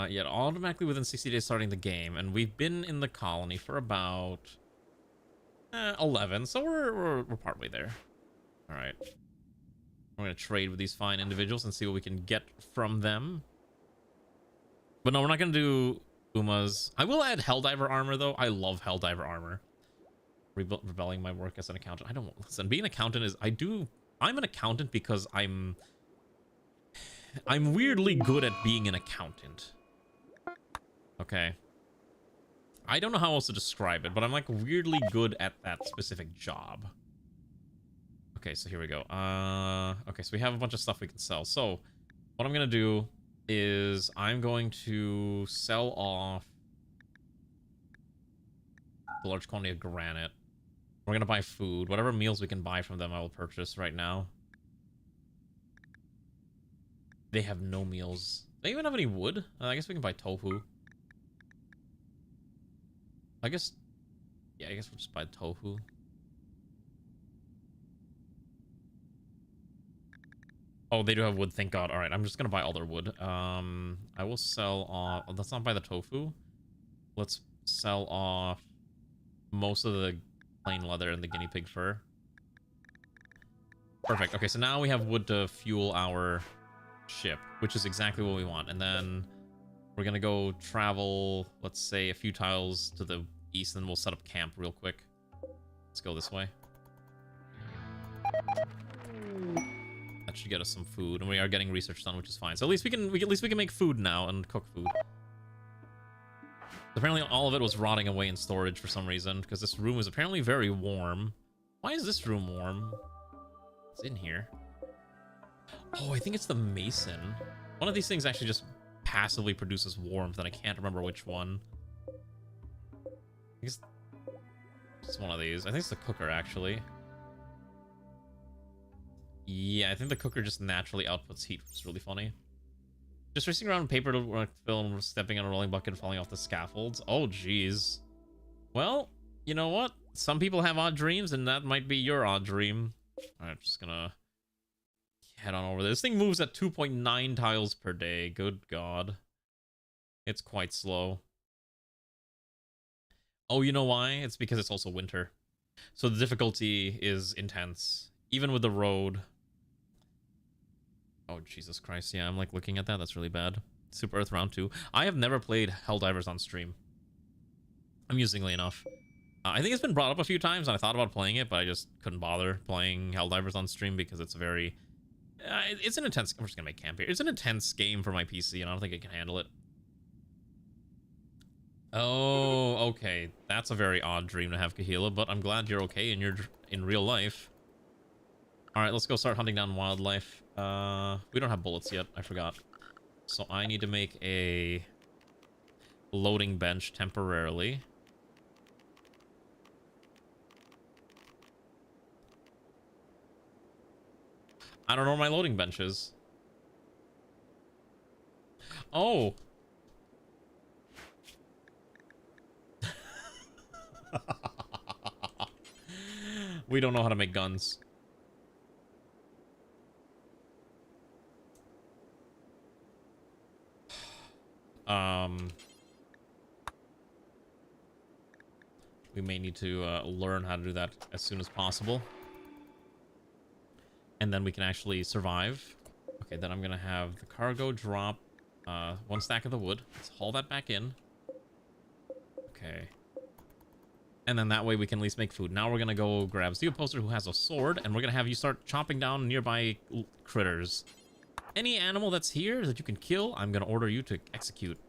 Yeah, automatically within 60 days starting the game, and we've been in the colony for about 11, so we're partway there. All right, we're gonna trade with these fine individuals and see what we can get from them. But no, we're not gonna do Uma's. I will add Helldiver armor though. I love Helldiver armor. Rebelling my work as an accountant. I don't listen. Being an accountant is I'm an accountant because I'm weirdly good at being an accountant. Okay. I don't know how else to describe it, but I'm like weirdly good at that specific job. Okay, so here we go. Okay, so we have a bunch of stuff we can sell. So what I'm gonna do is I'm going to sell off the large quantity of granite. We're gonna buy food. Whatever meals we can buy from them, I will purchase right now. They have no meals. They even have any wood? I guess we can buy tofu. I guess we'll just buy tofu. Oh, they do have wood, thank God. All right, I'm just gonna buy all their wood. I will sell off... Let's not buy the tofu. Let's sell off most of the plain leather and the guinea pig fur. Perfect. Okay, so now we have wood to fuel our ship, which is exactly what we want. And then we're gonna go travel, let's say, a few tiles to the east, and we'll set up camp real quick. Let's go this way. That should get us some food, and we are getting research done, which is fine. So at least we can make food now and cook food. Apparently all of it was rotting away in storage for some reason, because this room is apparently very warm. Why is this room warm? It's in here. Oh, I think it's the mason. One of these things actually just passively produces warmth, and I can't remember which one. I think it's one of these. I think it's the cooker, actually. Yeah, I think the cooker just naturally outputs heat, which is really funny. Just racing around paper to film, stepping on a rolling bucket, falling off the scaffolds. Oh, jeez. Well, you know what? Some people have odd dreams, and that might be your odd dream. Alright, just gonna head on over there. This thing moves at 2.9 tiles per day. Good God. It's quite slow. Oh, you know why? It's because it's also winter. So the difficulty is intense. Even with the road. Oh, Jesus Christ. Yeah, I'm like looking at that. That's really bad. Super Earth Round 2. I have never played Helldivers on stream. Amusingly enough. I think it's been brought up a few times, and I thought about playing it, but I just couldn't bother playing Helldivers on stream because it's very... it's an intense... I'm just gonna make camp here. It's an intense game for my PC, and I don't think it can handle it. Oh, okay. That's a very odd dream to have, Kahila, but I'm glad you're okay and you're in real life. Alright, let's go start hunting down wildlife. We don't have bullets yet. I forgot. So I need to make a loading bench temporarily. I don't know where my loading bench is. Oh. We don't know how to make guns. We may need to learn how to do that as soon as possible. And then we can actually survive. Okay, then I'm gonna have the cargo drop 1 stack of the wood. Let's haul that back in. Okay. And then that way we can at least make food. Now we're gonna go grab Steve Poster, who has a sword, and we're gonna have you start chopping down nearby critters. Any animal that's here that you can kill, I'm gonna order you to execute.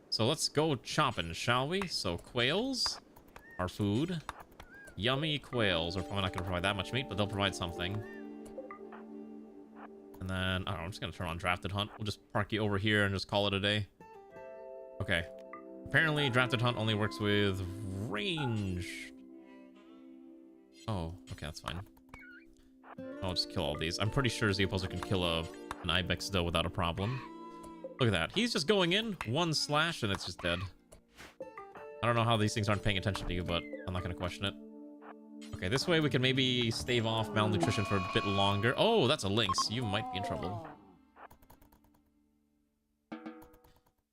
So let's go chopping, shall we? So quails, our food. Yummy quails. We're probably not gonna provide that much meat, but they'll provide something. And And then, I don't know, I'm just gonna turn on Drafted Hunt. We'll just park you over here and just call it a day. Okay. Apparently, Drafted Hunt only works with range. Oh, okay, that's fine. I'll just kill all these. I'm pretty sure the opposer can kill an Ibex doe without a problem. Look at that. He's just going in, 1 slash, and it's just dead. I don't know how these things aren't paying attention to you, but I'm not going to question it. Okay, this way we can maybe stave off malnutrition for a bit longer. Oh, that's a lynx. You might be in trouble.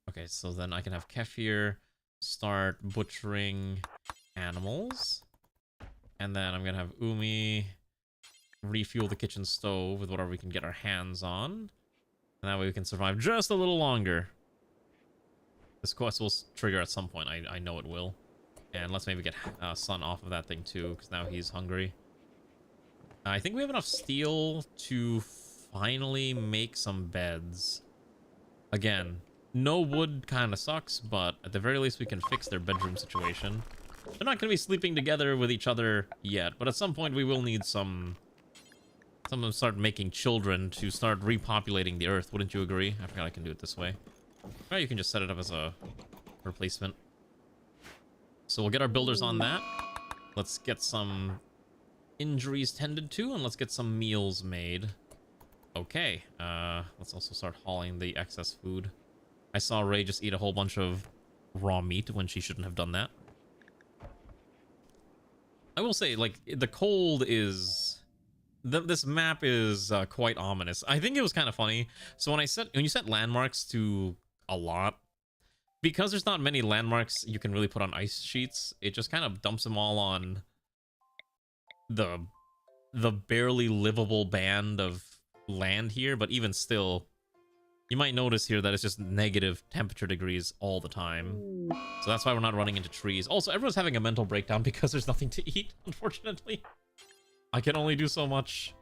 Okay, so then I can have Kefir start butchering animals. And then I'm going to have Umi refuel the kitchen stove with whatever we can get our hands on. And that way we can survive just a little longer. This quest will trigger at some point. I know it will. And let's maybe get Sun off of that thing too, because now he's hungry. I think we have enough steel to finally make some beds. Again, no wood kind of sucks, but at the very least we can fix their bedroom situation. They're not going to be sleeping together with each other yet, but at some point we will need someone to start making children to start repopulating the earth. Wouldn't you agree? I forgot I can do it this way. Or you can just set it up as a replacement. So we'll get our builders on that. Let's get some injuries tended to, and let's get some meals made. Okay, let's also start hauling the excess food. I saw Ray just eat a whole bunch of raw meat when she shouldn't have done that. I will say, like, the cold is... This map is quite ominous. I think it was kind of funny. So when you set landmarks to a lot, because there's not many landmarks you can really put on ice sheets, it just kind of dumps them all on the barely livable band of land here. But even still, you might notice here that it's just negative temperature degrees all the time. So that's why we're not running into trees. Also, everyone's having a mental breakdown because there's nothing to eat, unfortunately. I can only do so much.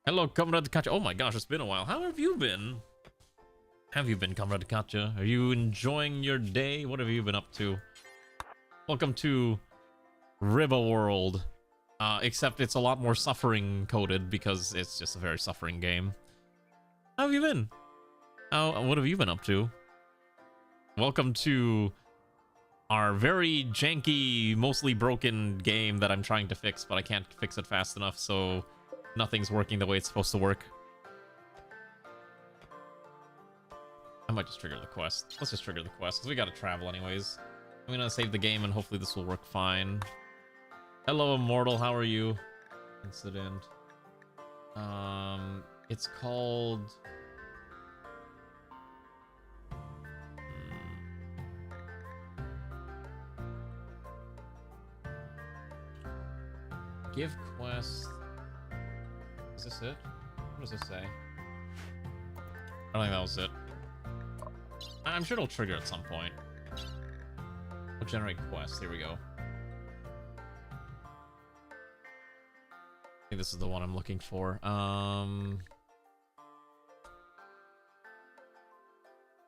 Hello, Comrade Katya. Oh my gosh, it's been a while. How have you been? Have you been, Comrade Katya? Are you enjoying your day? What have you been up to? Welcome to Rimworld. Except it's a lot more suffering coded because it's just a very suffering game. How have you been? What have you been up to? Welcome to our very janky, mostly broken game that I'm trying to fix, but I can't fix it fast enough, so nothing's working the way it's supposed to work. I might just trigger the quest. Let's just trigger the quest, because we gotta travel anyways. I'm gonna save the game, and hopefully this will work fine. Hello, Immortal, how are you? Incident. It's called... Give quest. Is this it? What does this say? I don't think that was it. I'm sure it'll trigger at some point. We'll generate quest. Here we go. I think this is the one I'm looking for.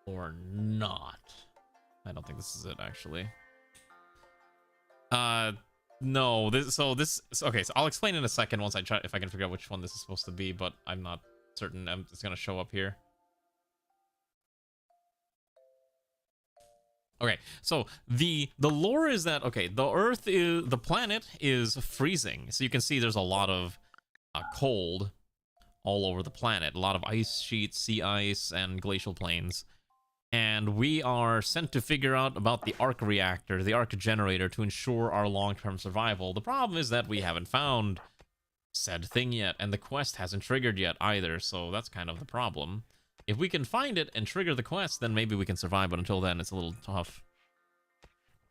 Or not. I don't think this is it, actually. No, okay, so I'll explain in a second once I try, if I can figure out which one this is supposed to be, but I'm not certain it's gonna show up here. Okay, so the lore is that, okay, the planet is freezing, so you can see there's a lot of cold all over the planet, a lot of ice sheets, sea ice, and glacial plains. And we are sent to figure out about the arc reactor, the arc generator, to ensure our long-term survival. The problem is that we haven't found said thing yet, and the quest hasn't triggered yet either, so that's kind of the problem. If we can find it and trigger the quest, then maybe we can survive, but until then, it's a little tough.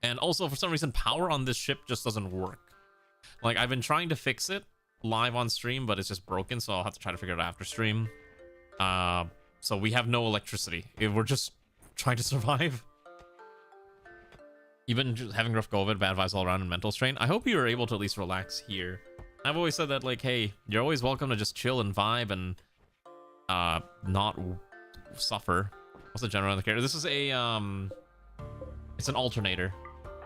And also, for some reason, power on this ship just doesn't work. Like, I've been trying to fix it live on stream, but it's just broken, so I'll have to try to figure it out after stream. So we have no electricity. We're just trying to survive. Even just having rough go of it, bad vibes all around, and mental strain. I hope you were able to at least relax here. I've always said that, like, hey, you're always welcome to just chill and vibe and not suffer. What's the general on the character? This is a it's an alternator.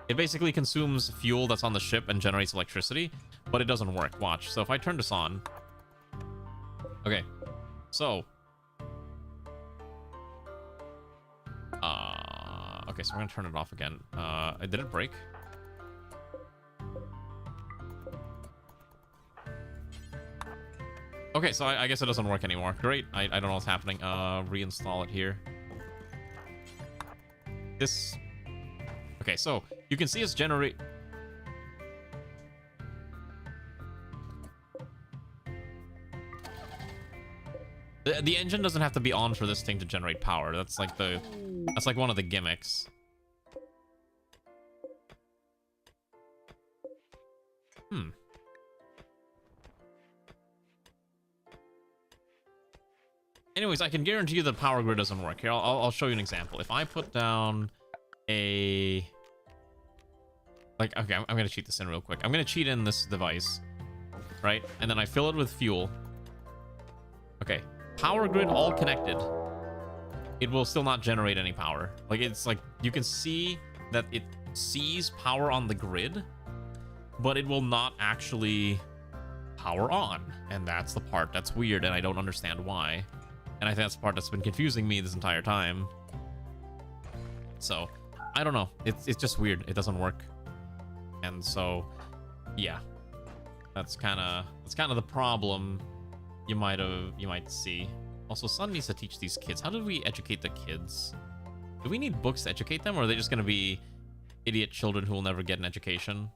It basically consumes fuel that's on the ship and generates electricity, but it doesn't work. Watch. So if I turn this on, okay. So, okay, so we're gonna turn it off again. Did it break? Okay, so I guess it doesn't work anymore. Great. I don't know what's happening. Reinstall it here. This... Okay, so you can see us generate... The engine doesn't have to be on for this thing to generate power. That's like the... That's like one of the gimmicks. Anyways, I can guarantee you the power grid doesn't work. Here, I'll show you an example. If I put down a... Like, okay, I'm going to cheat this in real quick. I'm going to cheat in this device, right? And then I fill it with fuel. Okay, power grid all connected. It will still not generate any power. Like, it's like, you can see that it sees power on the grid, but it will not actually power on. And that's the part that's weird, and I don't understand why. And I think that's the part that's been confusing me this entire time. So, I don't know. It's just weird. It doesn't work. And so, yeah. That's kind of the problem you might see. Also, Sun needs to teach these kids. How do we educate the kids? Do we need books to educate them, or are they just going to be idiot children who will never get an education?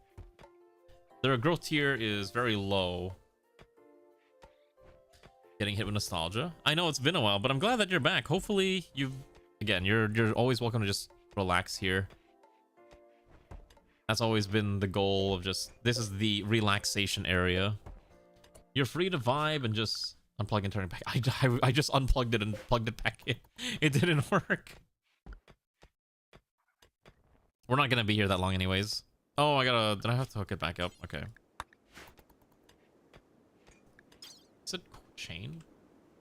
Their growth tier is very low. Getting hit with nostalgia. I know it's been a while, but I'm glad that you're back. Hopefully you've... Again, you're always welcome to just relax here. That's always been the goal of just... This is the relaxation area. You're free to vibe and just unplug and turn it back. I just unplugged it and plugged it back in. It didn't work. We're not gonna be here that long anyways. Oh, did I have to hook it back up? Okay. Is it chain?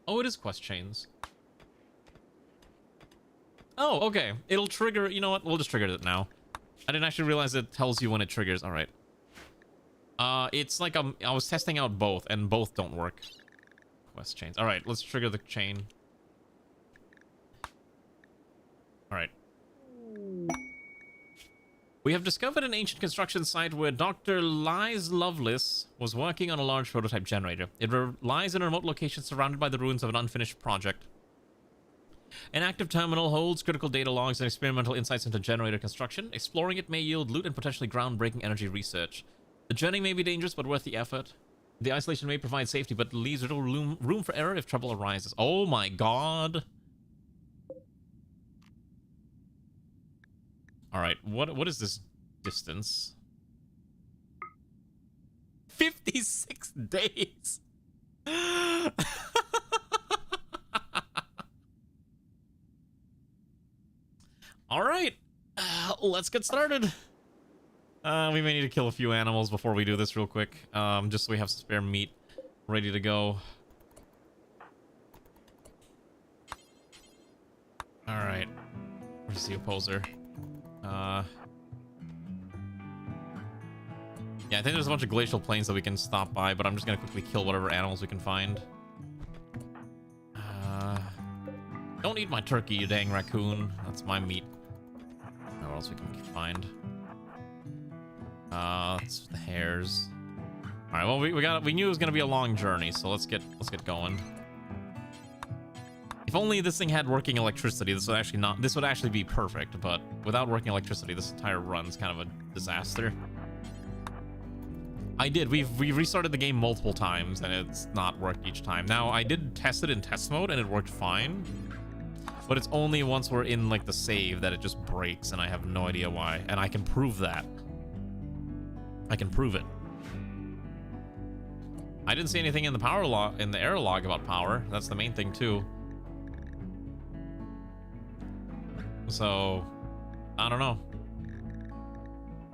Oh, it is quest chains. Oh, okay. It'll trigger... You know what? We'll just trigger it now. I didn't actually realize it tells you when it triggers. All right. It's like I was testing out both, and both don't work. Quest chains. All right, let's trigger the chain. All right. We have discovered an ancient construction site where Dr. Lies Lovelace was working on a large prototype generator. It lies in a remote location surrounded by the ruins of an unfinished project. An active terminal holds critical data logs and experimental insights into generator construction. Exploring it may yield loot and potentially groundbreaking energy research. The journey may be dangerous, but worth the effort. The isolation may provide safety, but leaves little room for error if trouble arises. Oh my god. Alright, what is this distance? 56 days! Alright, let's get started. We may need to kill a few animals before we do this real quick, just so we have some spare meat ready to go. Alright, where's the opposer? Yeah, I think there's a bunch of glacial plains that we can stop by, but I'm just gonna quickly kill whatever animals we can find. Don't eat my turkey, you dang raccoon. That's my meat. What else we can find? That's the hares. All right, well, we knew it was gonna be a long journey, so let's get going. If only this thing had working electricity, this would actually be perfect, but without working electricity, this entire run's kind of a disaster. We restarted the game multiple times, and it's not worked each time. Now, I did test it in test mode, and it worked fine, but it's only once we're in, like, the save that it just breaks, and I have no idea why, and I can prove that. I can prove it. I didn't see anything in the error log about power. That's the main thing, too. So, I don't know.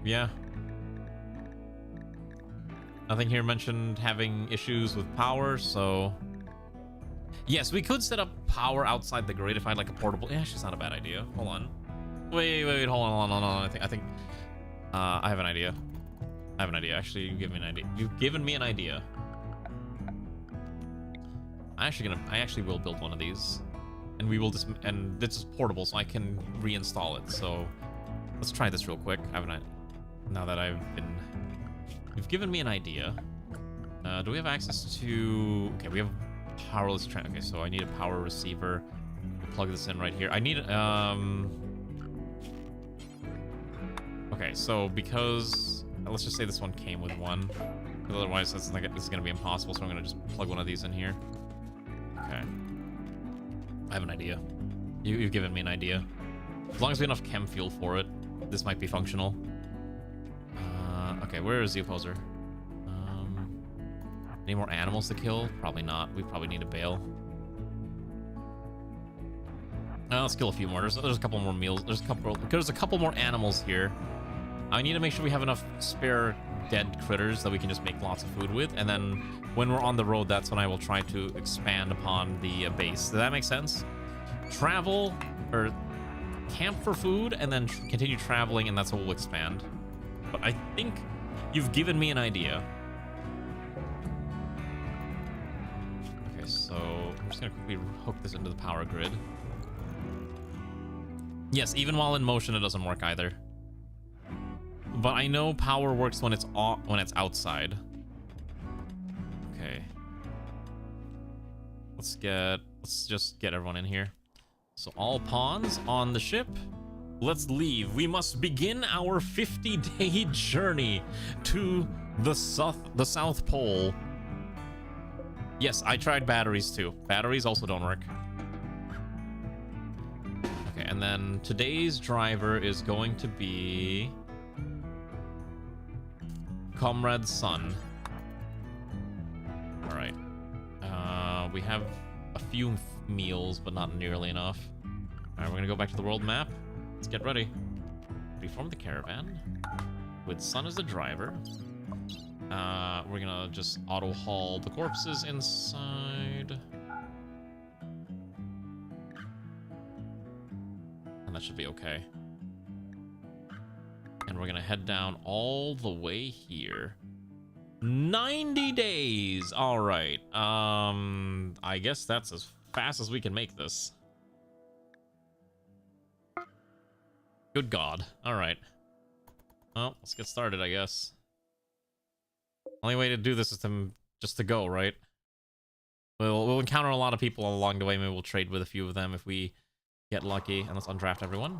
Yeah. Nothing here mentioned having issues with power, so... Yes, we could set up power outside the grid if I had, like, a portable... Yeah, actually, it's not a bad idea. Hold on. Wait, hold on. I think... I have an idea. Actually, you've given me an idea. I actually will build one of these, and we will just, and this is portable, so I can reinstall it. So let's try this real quick. Haven't I? Now that you've given me an idea. Do we have access to? Okay, we have powerless. Okay, so I need a power receiver. We'll plug this in right here. I need Okay, so because let's just say this one came with one, because otherwise this is gonna be impossible. So I'm gonna just plug one of these in here. Okay. I have an idea. You've given me an idea. As long as we have enough chem fuel for it, this might be functional. Okay, where is the opposer? Any more animals to kill? Probably not. We probably need a bale. Let's kill a few more. There's a couple more meals. There's a couple more animals here. I need to make sure we have enough spare dead critters that we can just make lots of food with, and then when we're on the road, that's when I will try to expand upon the base. Does that make sense? Travel, or camp for food, and then continue traveling, and that's how we'll expand. But I think you've given me an idea. Okay, so I'm just gonna quickly hook this into the power grid. Yes, even while in motion, it doesn't work either. But I know power works when it's outside. Okay. Let's just get everyone in here. So all pawns on the ship. Let's leave. We must begin our 50-day journey to the South Pole. Yes, I tried batteries too. Batteries also don't work. Okay, and then today's driver is going to be Comrade Sun. All right. We have a few meals, but not nearly enough. All right, we're gonna go back to the world map. Let's get ready. Reform the caravan with Sun as the driver. We're gonna just auto haul the corpses inside, and that should be okay. And we're gonna head down all the way here. 90 days. All right. I guess that's as fast as we can make this. Good God. All right. Well, let's get started, I guess. Only way to do this is just to go, right? We'll encounter a lot of people along the way. Maybe we'll trade with a few of them if we get lucky. And let's undraft everyone.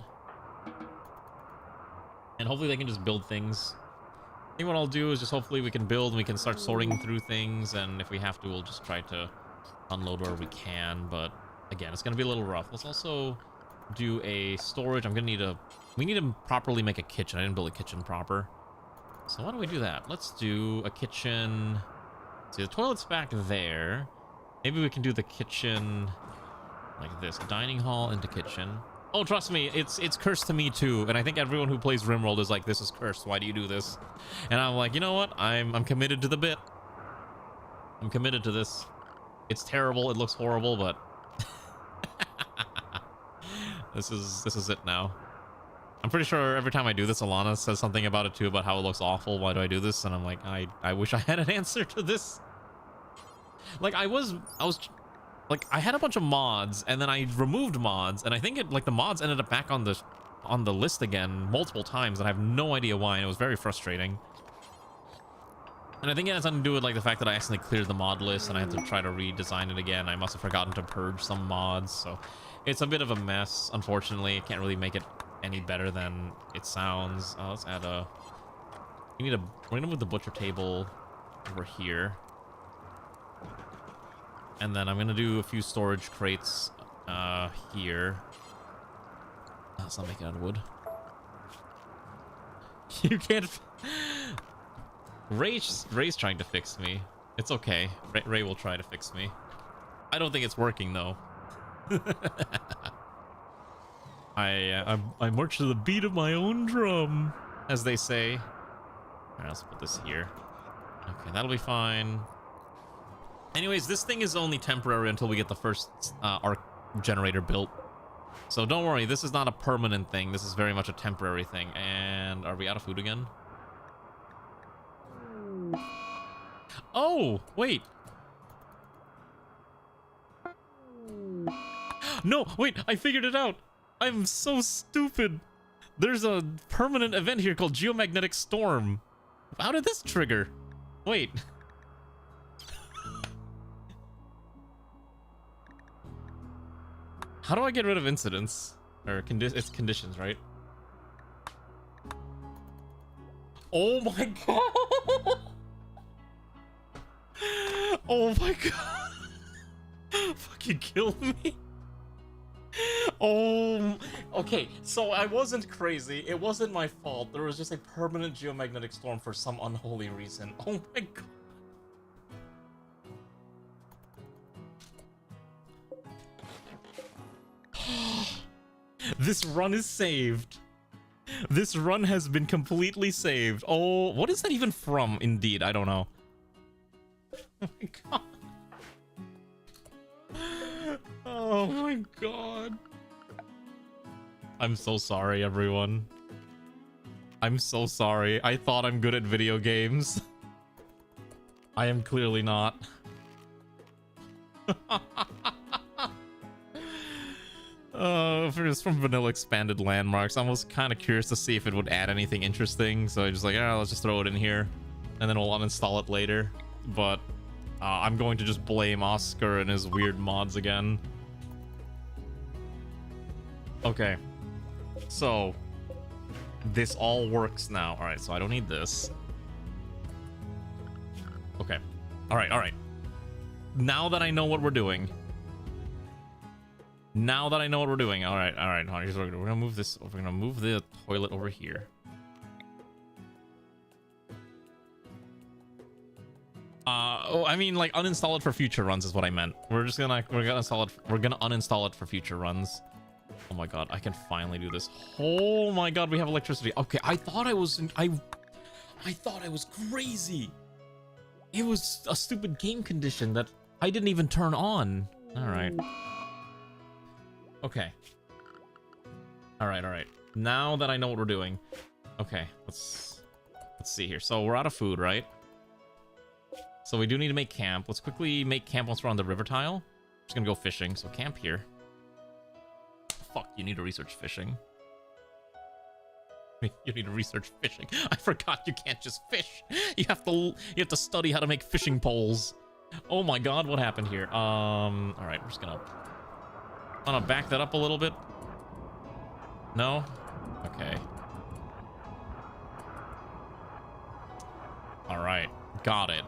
And hopefully they can just build things. I think what I'll do is just hopefully we can build and we can start sorting through things, and if we have to, we'll just try to unload where we can. But again, it's gonna be a little rough. Let's also do a storage. We need to properly make a kitchen. I didn't build a kitchen proper. So why don't we do that? Let's do a kitchen. See, the toilet's back there. Maybe we can do the kitchen like this. Dining hall into kitchen. Oh, trust me, it's cursed to me too, and I think everyone who plays Rimworld is like, this is cursed, why do you do this? And I'm like, you know what? I'm committed to the bit. I'm committed to this. It's terrible, it looks horrible, but this is it now. I'm pretty sure every time I do this, Alana says something about it too, about how it looks awful. Why do I do this? And I'm like, I wish I had an answer to this. Like I had a bunch of mods, and then I removed mods, and I think the mods ended up back on the list again multiple times, and I have no idea why, and it was very frustrating. And I think it has something to do with like the fact that I accidentally cleared the mod list, and I had to try to redesign it again. I must have forgotten to purge some mods, so it's a bit of a mess. Unfortunately, I can't really make it any better than it sounds. Let's add we're gonna move the butcher table over here. And then I'm gonna do a few storage crates here. Let's not make it out of wood. You can't. Ray's trying to fix me. It's okay. Ray will try to fix me. I don't think it's working though. I march to the beat of my own drum, as they say. All right, let's put this here. Okay, that'll be fine. Anyways, this thing is only temporary until we get the first arc generator built. So don't worry, this is not a permanent thing. This is very much a temporary thing. And are we out of food again? Oh, wait. No, wait, I figured it out. I'm so stupid. There's a permanent event here called Geomagnetic Storm. How did this trigger? Wait. How do I get rid of incidents? Or it's conditions, right? Oh my god! Oh my god! Fucking kill me! Oh, okay, so I wasn't crazy. It wasn't my fault. There was just a permanent geomagnetic storm for some unholy reason. Oh my god. This run is saved. This run has been completely saved. Oh, what is that even from? Indeed, I don't know. Oh my god. Oh my god. I'm so sorry, everyone. I'm so sorry. I thought I'm good at video games. I am clearly not. If it was from Vanilla Expanded Landmarks, I was kind of curious to see if it would add anything interesting, so I just like, let's just throw it in here, and then we'll uninstall it later. But I'm going to just blame Oscar and his weird mods again. Okay, so this all works now. All right, so I don't need this. Okay, all right. Now that I know what we're doing. All right. Here's what we're gonna move this. We're gonna move the toilet over here. I mean, like, uninstall it for future runs is what I meant. We're gonna uninstall it for future runs. Oh my god, I can finally do this. Oh my god, we have electricity. Okay, I thought I was crazy. It was a stupid game condition that I didn't even turn on. All right. Okay. All right. Now that I know what we're doing. Okay, let's see here. So we're out of food, right? So we do need to make camp. Let's quickly make camp once we're on the river tile. Just gonna go fishing. So camp here. Fuck, you need to research fishing. You need to research fishing. I forgot you can't just fish. You have to study how to make fishing poles. Oh my god, what happened here? All right, we're just gonna back that up a little bit. No? Okay. All right, got it.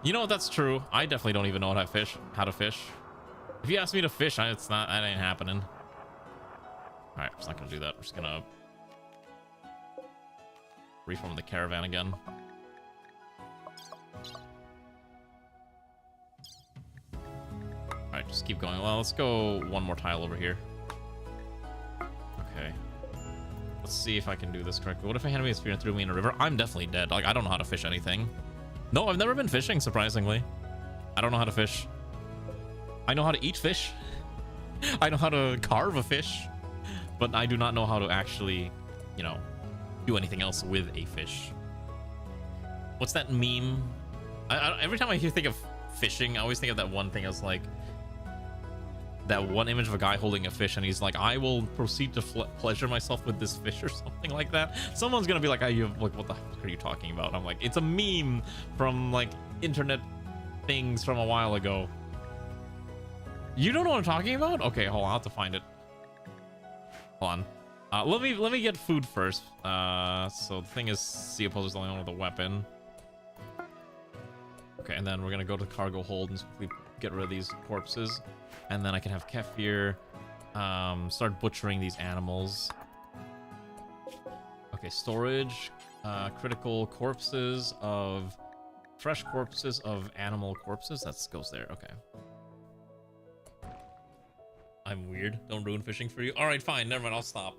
You know what? That's true. I definitely don't even know how to fish. If you ask me to fish, that ain't happening. All right, we're just not gonna do that. We're just gonna reform the caravan again. All right, just keep going. Well, let's go one more tile over here. Okay. Let's see if I can do this correctly. What if a enemy spear and threw me in a river? I'm definitely dead. Like, I don't know how to fish anything. No, I've never been fishing, surprisingly. I don't know how to fish. I know how to eat fish. I know how to carve a fish. But I do not know how to actually, you know, do anything else with a fish. What's that meme? Every time I think of fishing, I always think of that one thing as like that one image of a guy holding a fish and he's like, I will proceed to pleasure myself with this fish or something like that. Someone's gonna be like, like, what the fuck are you talking about? And I'm like, it's a meme from like internet things from a while ago. You don't know what I'm talking about? Okay, hold on, I'll have to find it. Hold on. Let me get food first. So the thing is, Sea Opposer's the only one with a weapon. Okay, and then we're gonna go to the cargo hold and quickly get rid of these corpses. And then I can have Kefir start butchering these animals. Okay, storage. Critical corpses of... Fresh corpses of animal corpses. That goes there. Okay. I'm weird. Don't ruin fishing for you. Alright, fine. Never mind. I'll stop.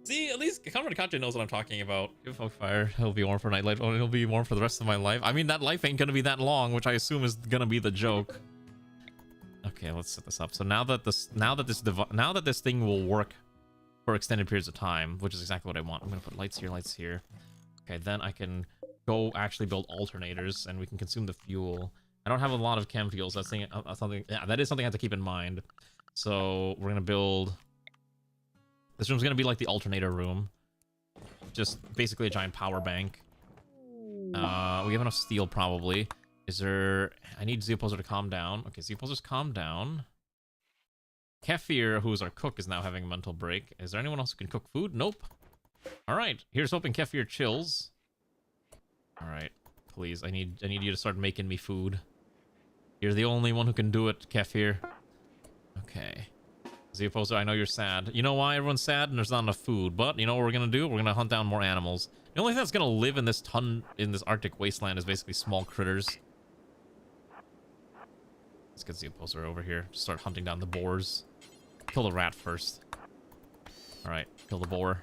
See, at least Comrade Kache knows what I'm talking about. Give folk fire. He'll be warm for nightlife. Oh, he'll be warm for the rest of my life. I mean, that life ain't gonna be that long, which I assume is gonna be the joke. Okay, let's set this up. So now that this thing will work for extended periods of time, which is exactly what I want. I'm gonna put lights here, lights here. Okay, then I can go actually build alternators, and we can consume the fuel. I don't have a lot of chem fuels. That's something. Yeah, that is something I have to keep in mind. So we're gonna build. This room's gonna be like the alternator room, just basically a giant power bank. We have enough steel probably. Is there? I need Zeoposer to calm down. Okay, Zeoposer's calm down. Kefir, who's our cook, is now having a mental break. Is there anyone else who can cook food? Nope. All right. Here's hoping Kefir chills. All right. Please, I need you to start making me food. You're the only one who can do it, Kefir. Okay. Zeoposer, I know you're sad. You know why everyone's sad? And there's not enough food. But you know what we're gonna do? We're gonna hunt down more animals. The only thing that's gonna live in this Arctic wasteland is basically small critters. Let's get Zeoposer over here. Just start hunting down the boars. Kill the rat first. Alright, kill the boar.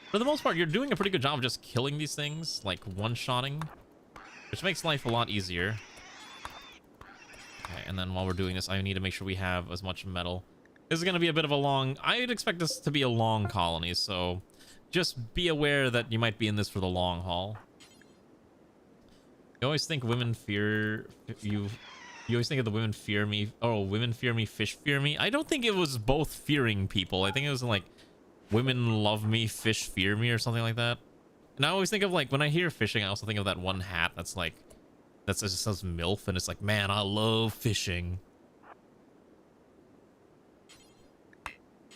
For the most part, you're doing a pretty good job of just killing these things, like one-shotting, which makes life a lot easier. Okay, and then while we're doing this, I need to make sure we have as much metal. This is going to be a bit of a long... I'd expect this to be a long colony, so just be aware that you might be in this for the long haul. You always think women fear you... You always think of the women fear me. Oh, women fear me, fish fear me. I don't think it was both fearing people. I think it was like women love me, fish fear me, or something like that. And I always think of like when I hear fishing, I also think of that one hat that's like that just says MILF, and it's like, man, I love fishing.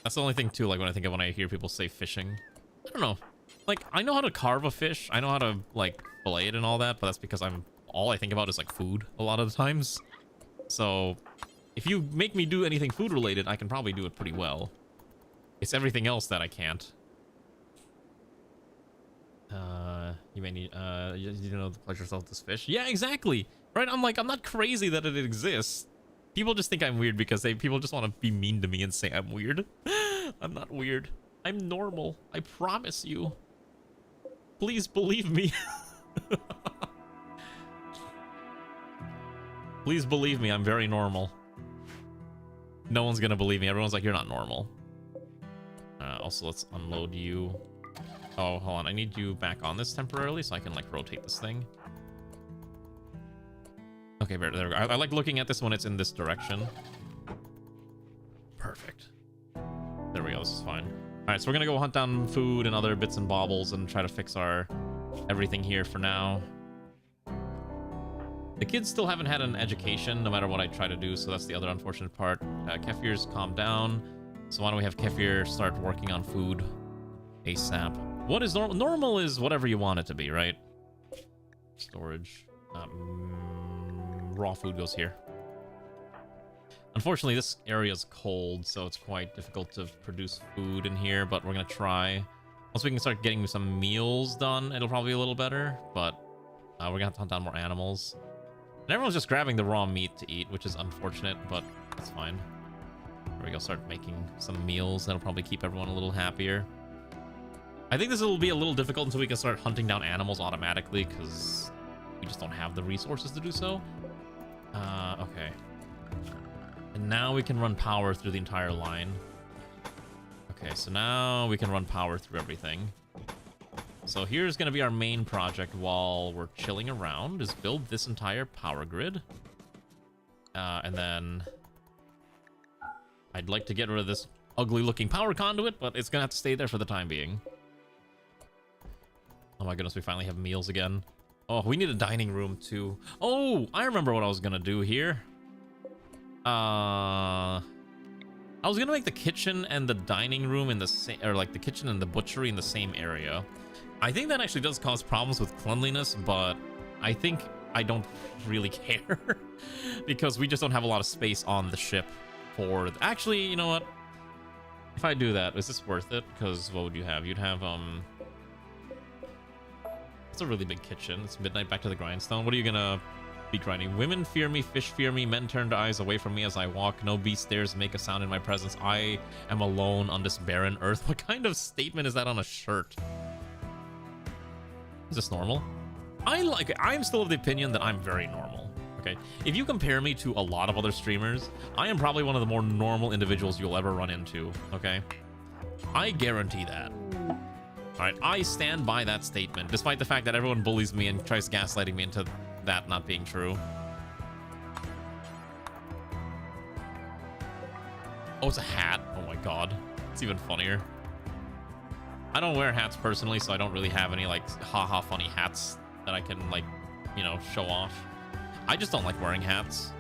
That's the only thing too. Like when I hear people say fishing, I don't know. Like I know how to carve a fish. I know how to like fillet it and all that, but that's because all I think about is like food a lot of the times. So, if you make me do anything food related, I can probably do it pretty well. It's everything else that I can't. You may need, you know, the pleasure of this fish. Yeah, exactly. Right? I'm not crazy that it exists. People just think I'm weird because people just want to be mean to me and say I'm weird. I'm not weird. I'm normal. I promise you. Please believe me. Please believe me, I'm very normal. No one's gonna believe me. Everyone's like, you're not normal. Also, let's unload you. Oh, hold on. I need you back on this temporarily so I can, like, rotate this thing. Okay, there we go. I like looking at this when it's in this direction. Perfect. There we go. This is fine. All right, so we're gonna go hunt down food and other bits and baubles and try to fix our everything here for now. The kids still haven't had an education, no matter what I try to do, so that's the other unfortunate part. Kefir's calmed down, so why don't we have Kefir start working on food ASAP. What is normal? Normal is whatever you want it to be, right? Storage. Raw food goes here. Unfortunately, this area is cold, so it's quite difficult to produce food in here, but we're going to try. Once we can start getting some meals done, it'll probably be a little better, but we're going to have to hunt down more animals. And everyone's just grabbing the raw meat to eat, which is unfortunate, but that's fine. There we go, start making some meals. That'll probably keep everyone a little happier. I think this will be a little difficult until we can start hunting down animals automatically, because we just don't have the resources to do so. Okay. And now we can run power through the entire line. Okay, so now we can run power through everything. So here's going to be our main project while we're chilling around, is build this entire power grid. And then I'd like to get rid of this ugly looking power conduit, but it's going to have to stay there for the time being. Oh my goodness, we finally have meals again. Oh, we need a dining room too. Oh, I remember what I was going to do here. I was going to make the kitchen and the dining room in the same, or like the kitchen and the butchery in the same area. I think that actually does cause problems with cleanliness, but I think I don't really care because we just don't have a lot of space on the ship for... Actually, you know what? If I do that, is this worth it? Because what would you have? You'd have, it's a really big kitchen. It's midnight back to the grindstone. What are you gonna be grinding? Women fear me, fish fear me, men turn their eyes away from me as I walk. No beast dares make a sound in my presence. I am alone on this barren earth. What kind of statement is that on a shirt? Is this normal? I'm still of the opinion that I'm very normal. Okay, if you compare me to a lot of other streamers, I am probably one of the more normal individuals you'll ever run into. Okay, I guarantee that. Alright, I stand by that statement, despite the fact that everyone bullies me and tries gaslighting me into that not being true. Oh, it's a hat? Oh my god. It's even funnier. I don't wear hats personally, so I don't really have any, like, haha funny hats that I can, like, you know, show off. I just don't like wearing hats.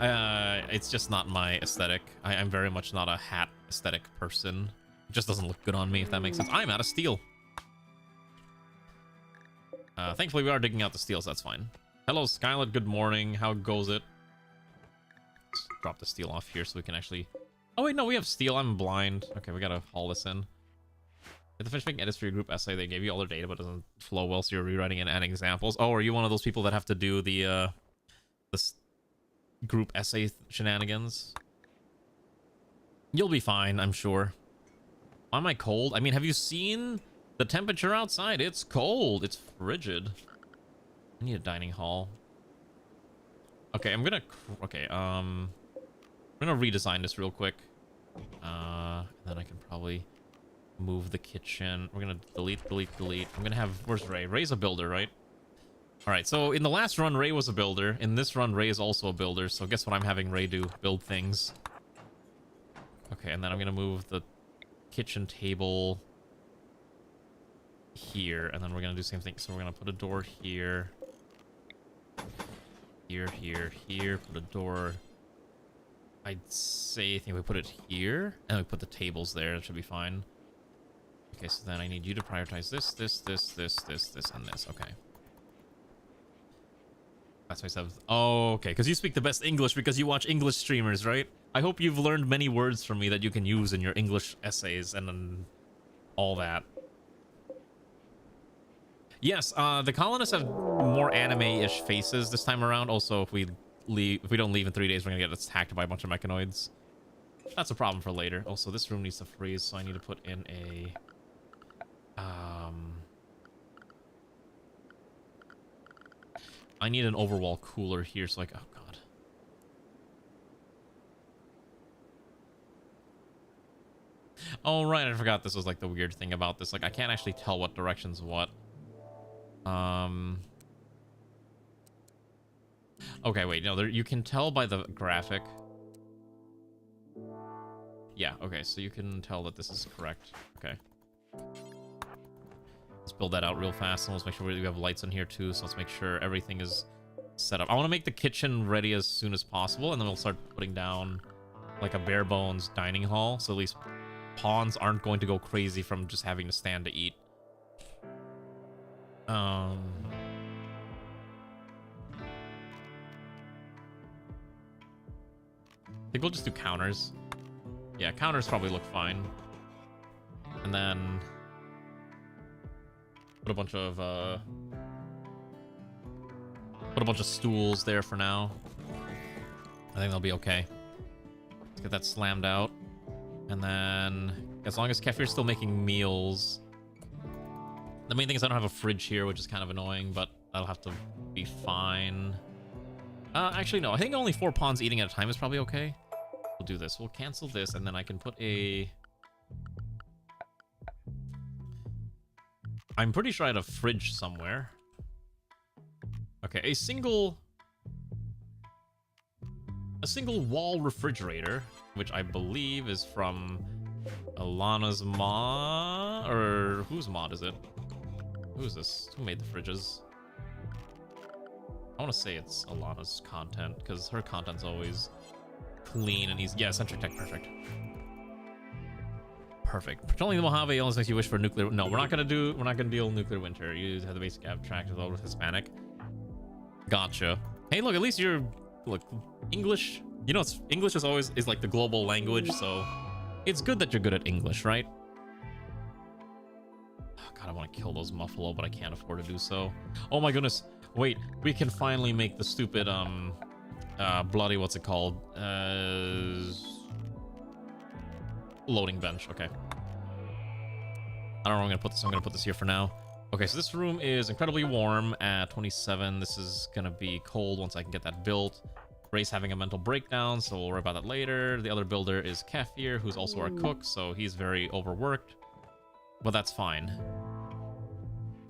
It's just not my aesthetic. I'm very much not a hat aesthetic person. It just doesn't look good on me, if that makes sense. I'm out of steel. Thankfully, we are digging out the steel, so that's fine. Hello, Skylet. Good morning. How goes it? Let's drop the steel off here so we can actually... Oh, wait, no, we have steel. I'm blind. Okay, we gotta haul this in. If the finish making edits for your group essay, they gave you all their data, but it doesn't flow well, so you're rewriting and adding examples. Oh, are you one of those people that have to do the group essay shenanigans? You'll be fine, I'm sure. Why am I cold? I mean, have you seen the temperature outside? It's cold. It's frigid. I need a dining hall. Okay, I'm gonna... Okay, I'm gonna redesign this real quick. And then I can probably move the kitchen. We're gonna delete. I'm gonna have... Where's Ray? Ray's a builder, right? Alright, so in the last run, Ray was a builder. In this run, Ray is also a builder. So guess what I'm having Ray do? Build things. Okay, and then I'm gonna move the kitchen table here. And then we're gonna do the same thing. So we're gonna put a door here. Here. Put a door... I'd say, I think we put it here. And we put the tables there. That should be fine. Okay, so then I need you to prioritize this, and this. Okay. That's why I said... Oh, okay. Because you speak the best English because you watch English streamers, right? I hope you've learned many words from me that you can use in your English essays and all that. Yes, the colonists have more anime-ish faces this time around. Also, if we don't leave in 3 days, we're gonna get attacked by a bunch of mechanoids. That's a problem for later. Also, this room needs to freeze, so I need to put in a... I need an overwall cooler here, so like... Oh, God. Oh, right, I forgot this was, like, the weird thing about this. Like, I can't actually tell what direction's what. Okay, wait, no, you can tell by the graphic. Yeah, okay, so you can tell that this is correct. Okay. Let's build that out real fast, and let's make sure we have lights in here too, so let's make sure everything is set up. I want to make the kitchen ready as soon as possible, and then we'll start putting down like a bare bones dining hall, so at least pawns aren't going to go crazy from just having to stand to eat. I think we'll just do counters. Yeah, counters probably look fine. And then put a bunch of stools there for now. I think they'll be okay. Let's get that slammed out. And then as long as Kefir's still making meals. The main thing is I don't have a fridge here, which is kind of annoying, but that'll have to be fine. Actually, no. I think only 4 pawns eating at a time is probably okay. We'll do this. We'll cancel this, and then I can put a... I'm pretty sure I had a fridge somewhere. Okay, a single wall refrigerator, which I believe is from Alana's mod, or whose mod is it? Who is this? Who made the fridges? I want to say it's Alana's content, because her content's always clean and easy. Yeah, Centric Tech, perfect. Perfect. Patrolling the Mojave almost makes you wish for nuclear... No, we're not gonna deal nuclear winter. You have the basic abstract as well with Hispanic. Gotcha. Hey, look, at least you're... Look, English... You know, English is always like the global language, so... It's good that you're good at English, right? Oh, God, I want to kill those Muffalo, but I can't afford to do so. Oh my goodness. Wait, we can finally make the stupid, bloody, what's it called? Loading bench, okay. I don't know where I'm gonna put this. I'm gonna put this here for now. Okay, so this room is incredibly warm at 27. This is gonna be cold once I can get that built. Ray's having a mental breakdown, so we'll worry about that later. The other builder is Kefir, who's also our cook, so he's very overworked. but that's fine.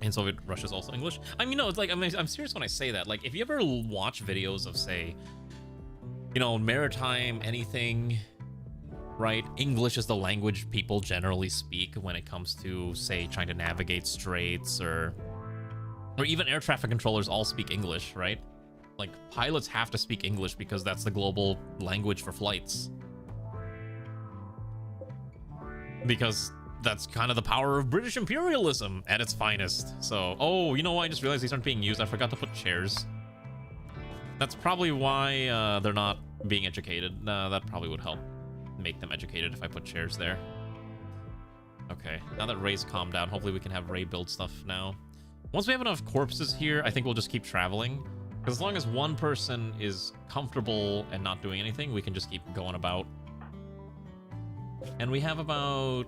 And Soviet Russia's also English. I mean, no, it's like, I'm serious when I say that. Like, if you ever watch videos of, say, you know, maritime anything, right? English is the language people generally speak when it comes to, say, trying to navigate straits, or even air traffic controllers all speak English, right? Like, pilots have to speak English because that's the global language for flights. Because that's kind of the power of British imperialism at its finest. So, oh, you know what? I just realized these aren't being used. I forgot to put chairs. That's probably why they're not being educated. That probably would help make them educated if I put chairs there. Okay, now that Ray's calmed down, hopefully we can have Ray build stuff now. Once we have enough corpses here, I think we'll just keep traveling. Because as long as one person is comfortable and not doing anything, we can just keep going about. And we have about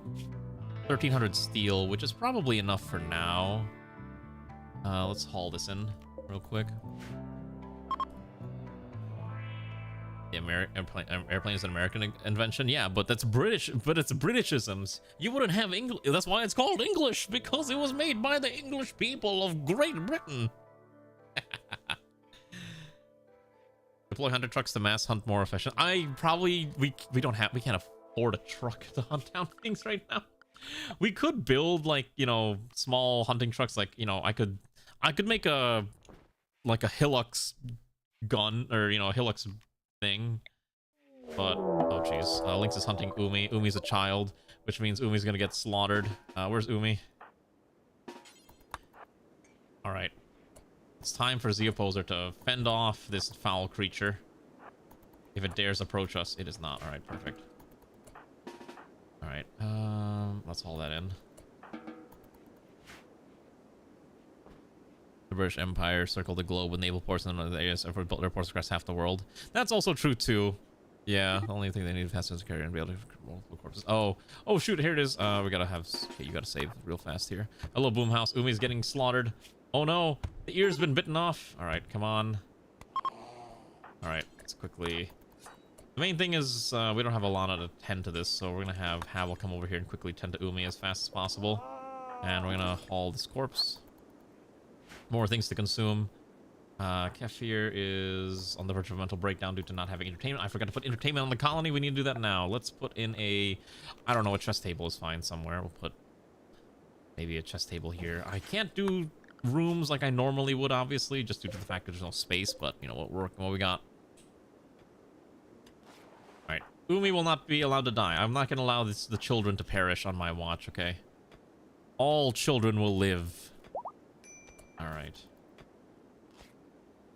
1,300 steel, which is probably enough for now. Let's haul this in real quick. The airplane is an American invention, yeah, but that's British. But it's Britishisms. You wouldn't have English. That's why it's called English, because it was made by the English people of Great Britain. Deploy hunter trucks to mass hunt more efficient. We can't afford a truck to hunt down things right now. We could build, like, you know, small hunting trucks. Like, you know, I could make a Hilux gun, or, you know, a Hilux thing. But oh jeez, Lynx is hunting Umi. Umi's a child, which means Umi's gonna get slaughtered. Where's Umi? All right, it's time for Zeoposer to fend off this foul creature. If it dares approach us, it is not. All right, perfect. All right, let's haul that in. The British Empire circled the globe with naval ports and other areas and built airports across half the world. That's also true too. Yeah, the only thing they need fast is to carry and be able to multiple corpses. Oh shoot, here it is. We gotta have. Okay, you gotta save real fast here. Hello, Boomhouse. Umi's getting slaughtered. Oh no, the ear's been bitten off. All right, come on. All right, let's quickly. The main thing is we don't have Alana to tend to this, so we're gonna have Havel come over here and quickly tend to Umi as fast as possible, and we're gonna haul this corpse. More things to consume. Kefir is on the verge of a mental breakdown due to not having entertainment. I forgot to put entertainment on the colony. We need to do that now. Let's put in a, I don't know, a chess table is fine somewhere. We'll put maybe a chess table here. I can't do rooms like I normally would, obviously, just due to the fact that there's no space, but you know what we got. All right, Umi will not be allowed to die. I'm not going to allow the children to perish on my watch, okay? All children will live. All right.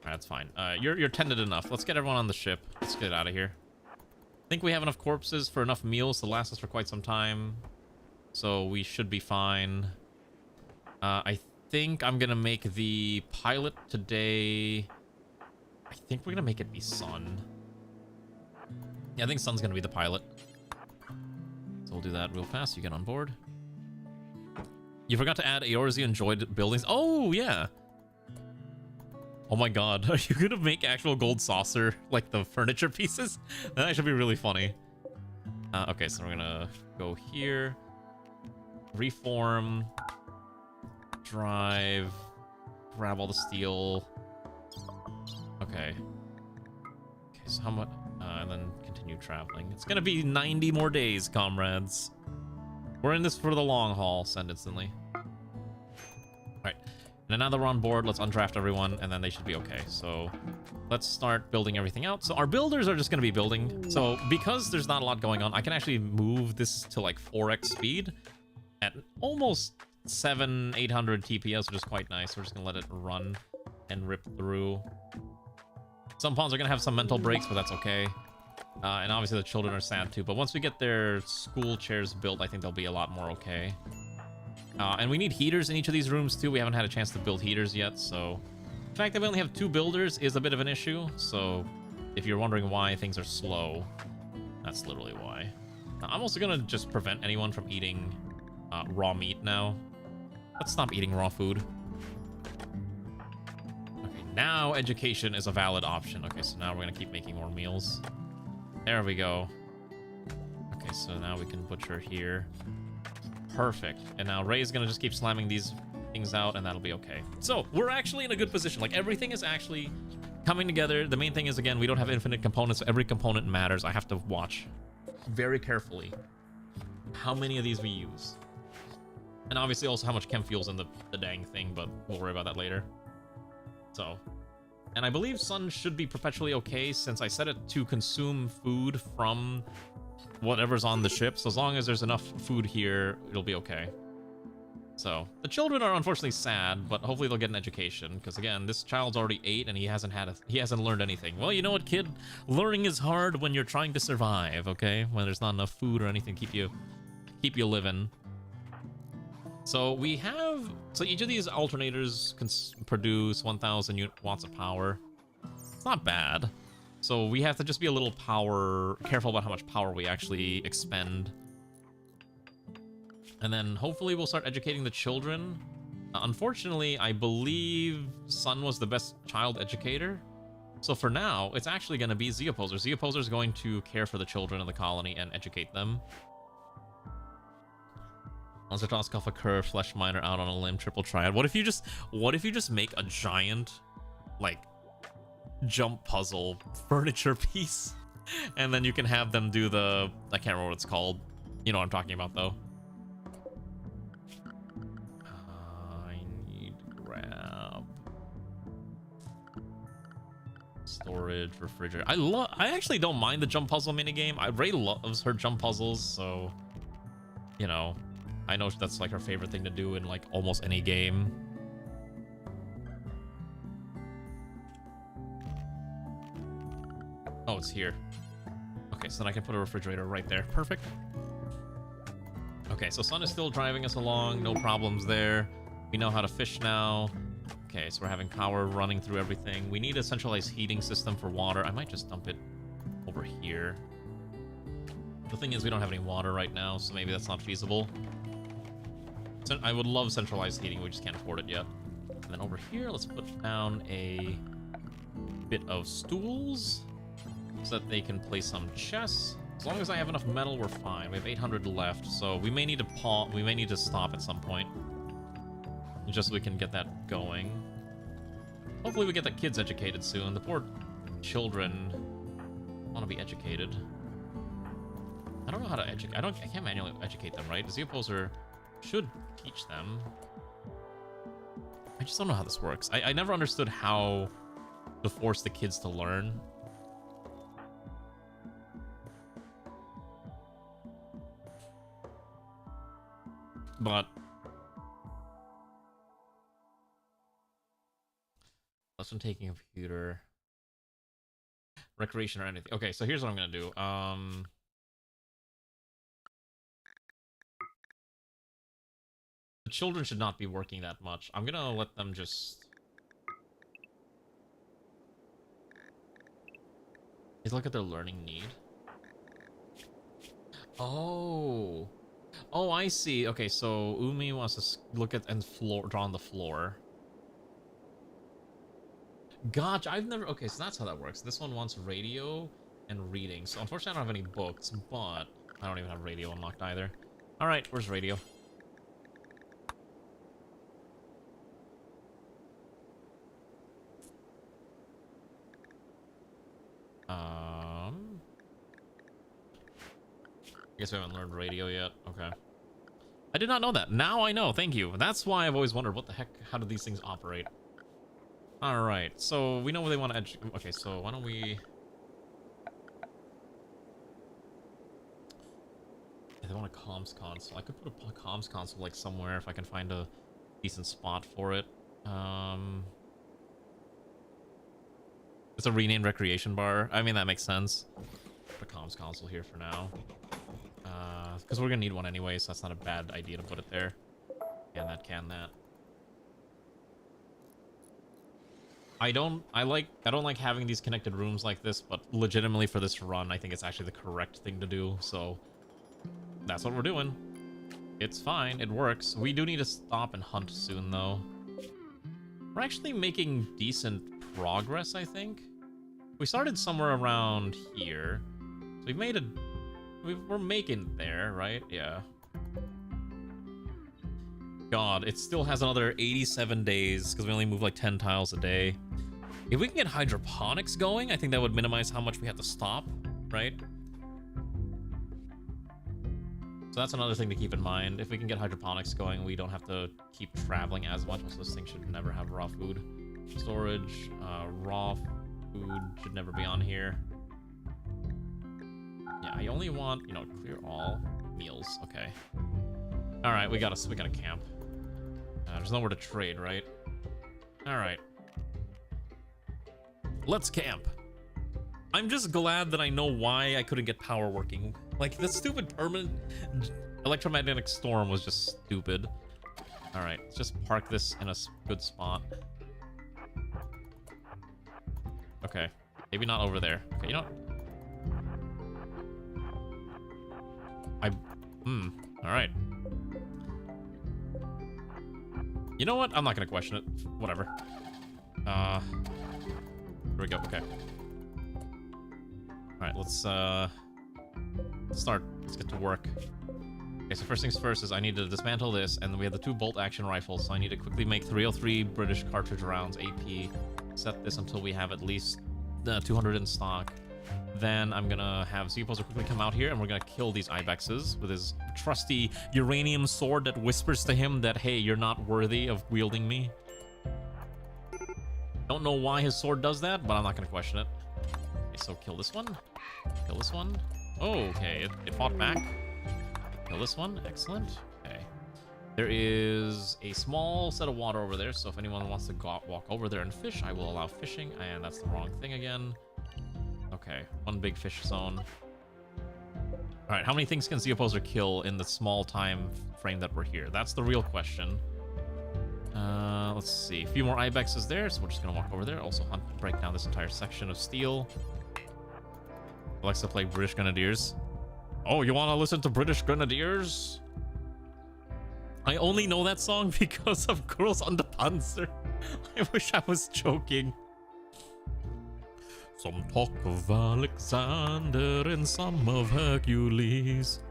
That's fine. You're tended enough. Let's get everyone on the ship. Let's get out of here. I think we have enough corpses for enough meals to last us for quite some time, so we should be fine. I think I'm gonna make the pilot today. I think we're gonna make it be Sun. Yeah, I think Sun's gonna be the pilot. So we'll do that real fast. You get on board. You forgot to add Eorzea enjoyed buildings. Oh yeah. Oh my god, are you gonna make actual gold saucer, like the furniture pieces? That should be really funny. Okay, so we're gonna go here. Reform. Drive. Grab all the steel. Okay. Okay, so how much? And then continue traveling. It's gonna be 90 more days, comrades. We're in this for the long haul, send instantly. Alright. And now that we're on board, let's undraft everyone, and then they should be okay. So let's start building everything out. So our builders are just going to be building. So because there's not a lot going on, I can actually move this to like 4x speed at almost 700-800 TPS, which is quite nice. We're just going to let it run and rip through. Some pawns are going to have some mental breaks, but that's okay. And obviously the children are sad too. But once we get their school chairs built, I think they'll be a lot more okay. And we need heaters in each of these rooms too. We haven't had a chance to build heaters yet, so the fact that we only have 2 builders is a bit of an issue. So if you're wondering why things are slow, that's literally why. I'm also gonna just prevent anyone from eating raw meat now. Let's stop eating raw food. Okay, now education is a valid option. Okay, so now we're gonna keep making more meals. There we go. Okay, so now we can butcher here. Perfect. And now Ray's gonna just keep slamming these things out, and that'll be okay. So we're actually in a good position. Like, everything is actually coming together. The main thing is, again, we don't have infinite components, so every component matters. I have to watch very carefully how many of these we use. And obviously also how much chem fuel's in the dang thing, but we'll worry about that later. So, and I believe sun should be perpetually okay since I set it to consume food from whatever's on the ship. So as long as there's enough food here, it'll be okay. So the children are unfortunately sad, but hopefully they'll get an education, because again, this child's already 8 and he hasn't learned anything. Well, you know what, kid? Learning is hard when you're trying to survive, okay? When there's not enough food or anything to keep you living. So so each of these alternators can produce 1,000 watts of power. It's not bad. So we have to just be a little careful about how much power we actually expend. And then hopefully we'll start educating the children. Unfortunately, I believe Sun was the best child educator. So for now, it's actually going to be Zeoposer. Zeoposer is going to care for the children of the colony and educate them. Monster Toss, Cuff a Curve, Flesh Miner, Out on a Limb, Triple Triad. What if you just make a giant, like, jump puzzle furniture piece? And then you can have them do I can't remember what it's called. You know what I'm talking about, though. I need grab. Storage, refrigerator. I actually don't mind the jump puzzle minigame. Ray loves her jump puzzles, so, you know, I know that's like her favorite thing to do in like almost any game. Oh, it's here. Okay, so then I can put a refrigerator right there. Perfect. Okay, so Sun is still driving us along. No problems there. We know how to fish now. Okay, so we're having power running through everything. We need a centralized heating system for water. I might just dump it over here. The thing is, we don't have any water right now, so maybe that's not feasible. I would love centralized heating, we just can't afford it yet. And then over here, let's put down a bit of stools so that they can play some chess. As long as I have enough metal, we're fine. We have 800 left, so we may need to stop at some point, just so we can get that going. Hopefully we get the kids educated soon. The poor children want to be educated. I don't know how to educate. I can't manually educate them, right? The Zeoposer should teach them. I just don't know how this works. I never understood how to force the kids to learn. But lesson taking computer, recreation or anything. Okay, so here's what I'm gonna do. The children should not be working that much. I'm gonna let them just... Look at their learning need. Oh, I see. Okay, so Umi wants to look at and draw on the floor. Gotcha. I've never... Okay, so that's how that works. This one wants radio and reading. So unfortunately, I don't have any books, but I don't even have radio unlocked either. All right, where's radio? I guess we haven't learned radio yet. Okay. I did not know that. Now I know. Thank you. That's why I've always wondered, what the heck? How do these things operate? Alright. So, we know where they want to... Okay, so why don't we... They want a comms console. I could put a comms console, like, somewhere if I can find a decent spot for it. It's a renamed recreation bar. I mean, that makes sense. Put a comms console here for now. Because we're gonna need one anyway, so that's not a bad idea to put it there. Can that. I don't like having these connected rooms like this, but legitimately for this run, I think it's actually the correct thing to do, so that's what we're doing. It's fine, it works. We do need to stop and hunt soon, though. We're actually making decent progress, I think. We started somewhere around here. So we've made we're making there, right? Yeah. God, it still has another 87 days because we only move like 10 tiles a day. If we can get hydroponics going, I think that would minimize how much we have to stop, right? So that's another thing to keep in mind. If we can get hydroponics going, we don't have to keep traveling as much. Also, this thing should never have raw food. Storage, raw food should never be on here. Yeah, I only want, you know, clear all meals. Okay. All right, we gotta camp. There's nowhere to trade, right? All right. Let's camp. I'm just glad that I know why I couldn't get power working. Like, the stupid permanent electromagnetic storm was just stupid. All right, let's just park this in a good spot. Okay, maybe not over there. Okay, you know what? All right. You know what? I'm not gonna question it. Whatever. Here we go. Okay. All right, let's start. Let's get to work. Okay, so first things first is I need to dismantle this, and we have the 2 bolt action rifles, so I need to quickly make 303 British cartridge rounds, AP. Set this until we have at least 200 in stock. Then I'm gonna have Zposer quickly come out here, and we're gonna kill these ibexes with his trusty uranium sword that whispers to him that, hey, you're not worthy of wielding me. Don't know why his sword does that, but I'm not gonna question it. Okay, so kill this one. Kill this one. Oh, okay, it fought back. Kill this one. Excellent. Okay. There is a small set of water over there, so if anyone wants to walk over there and fish, I will allow fishing. And that's the wrong thing again. Okay, 1 big fish zone. All right, how many things can Zposer kill in the small time frame that we're here? That's the real question. Let's see. A few more ibexes there, so we're just gonna walk over there. Also hunt, break down this entire section of steel. Alexa, play British Grenadiers. Oh, you want to listen to British Grenadiers? I only know that song because of Girls on the Panzer. I wish I was joking. Some talk of Alexander and some of Hercules,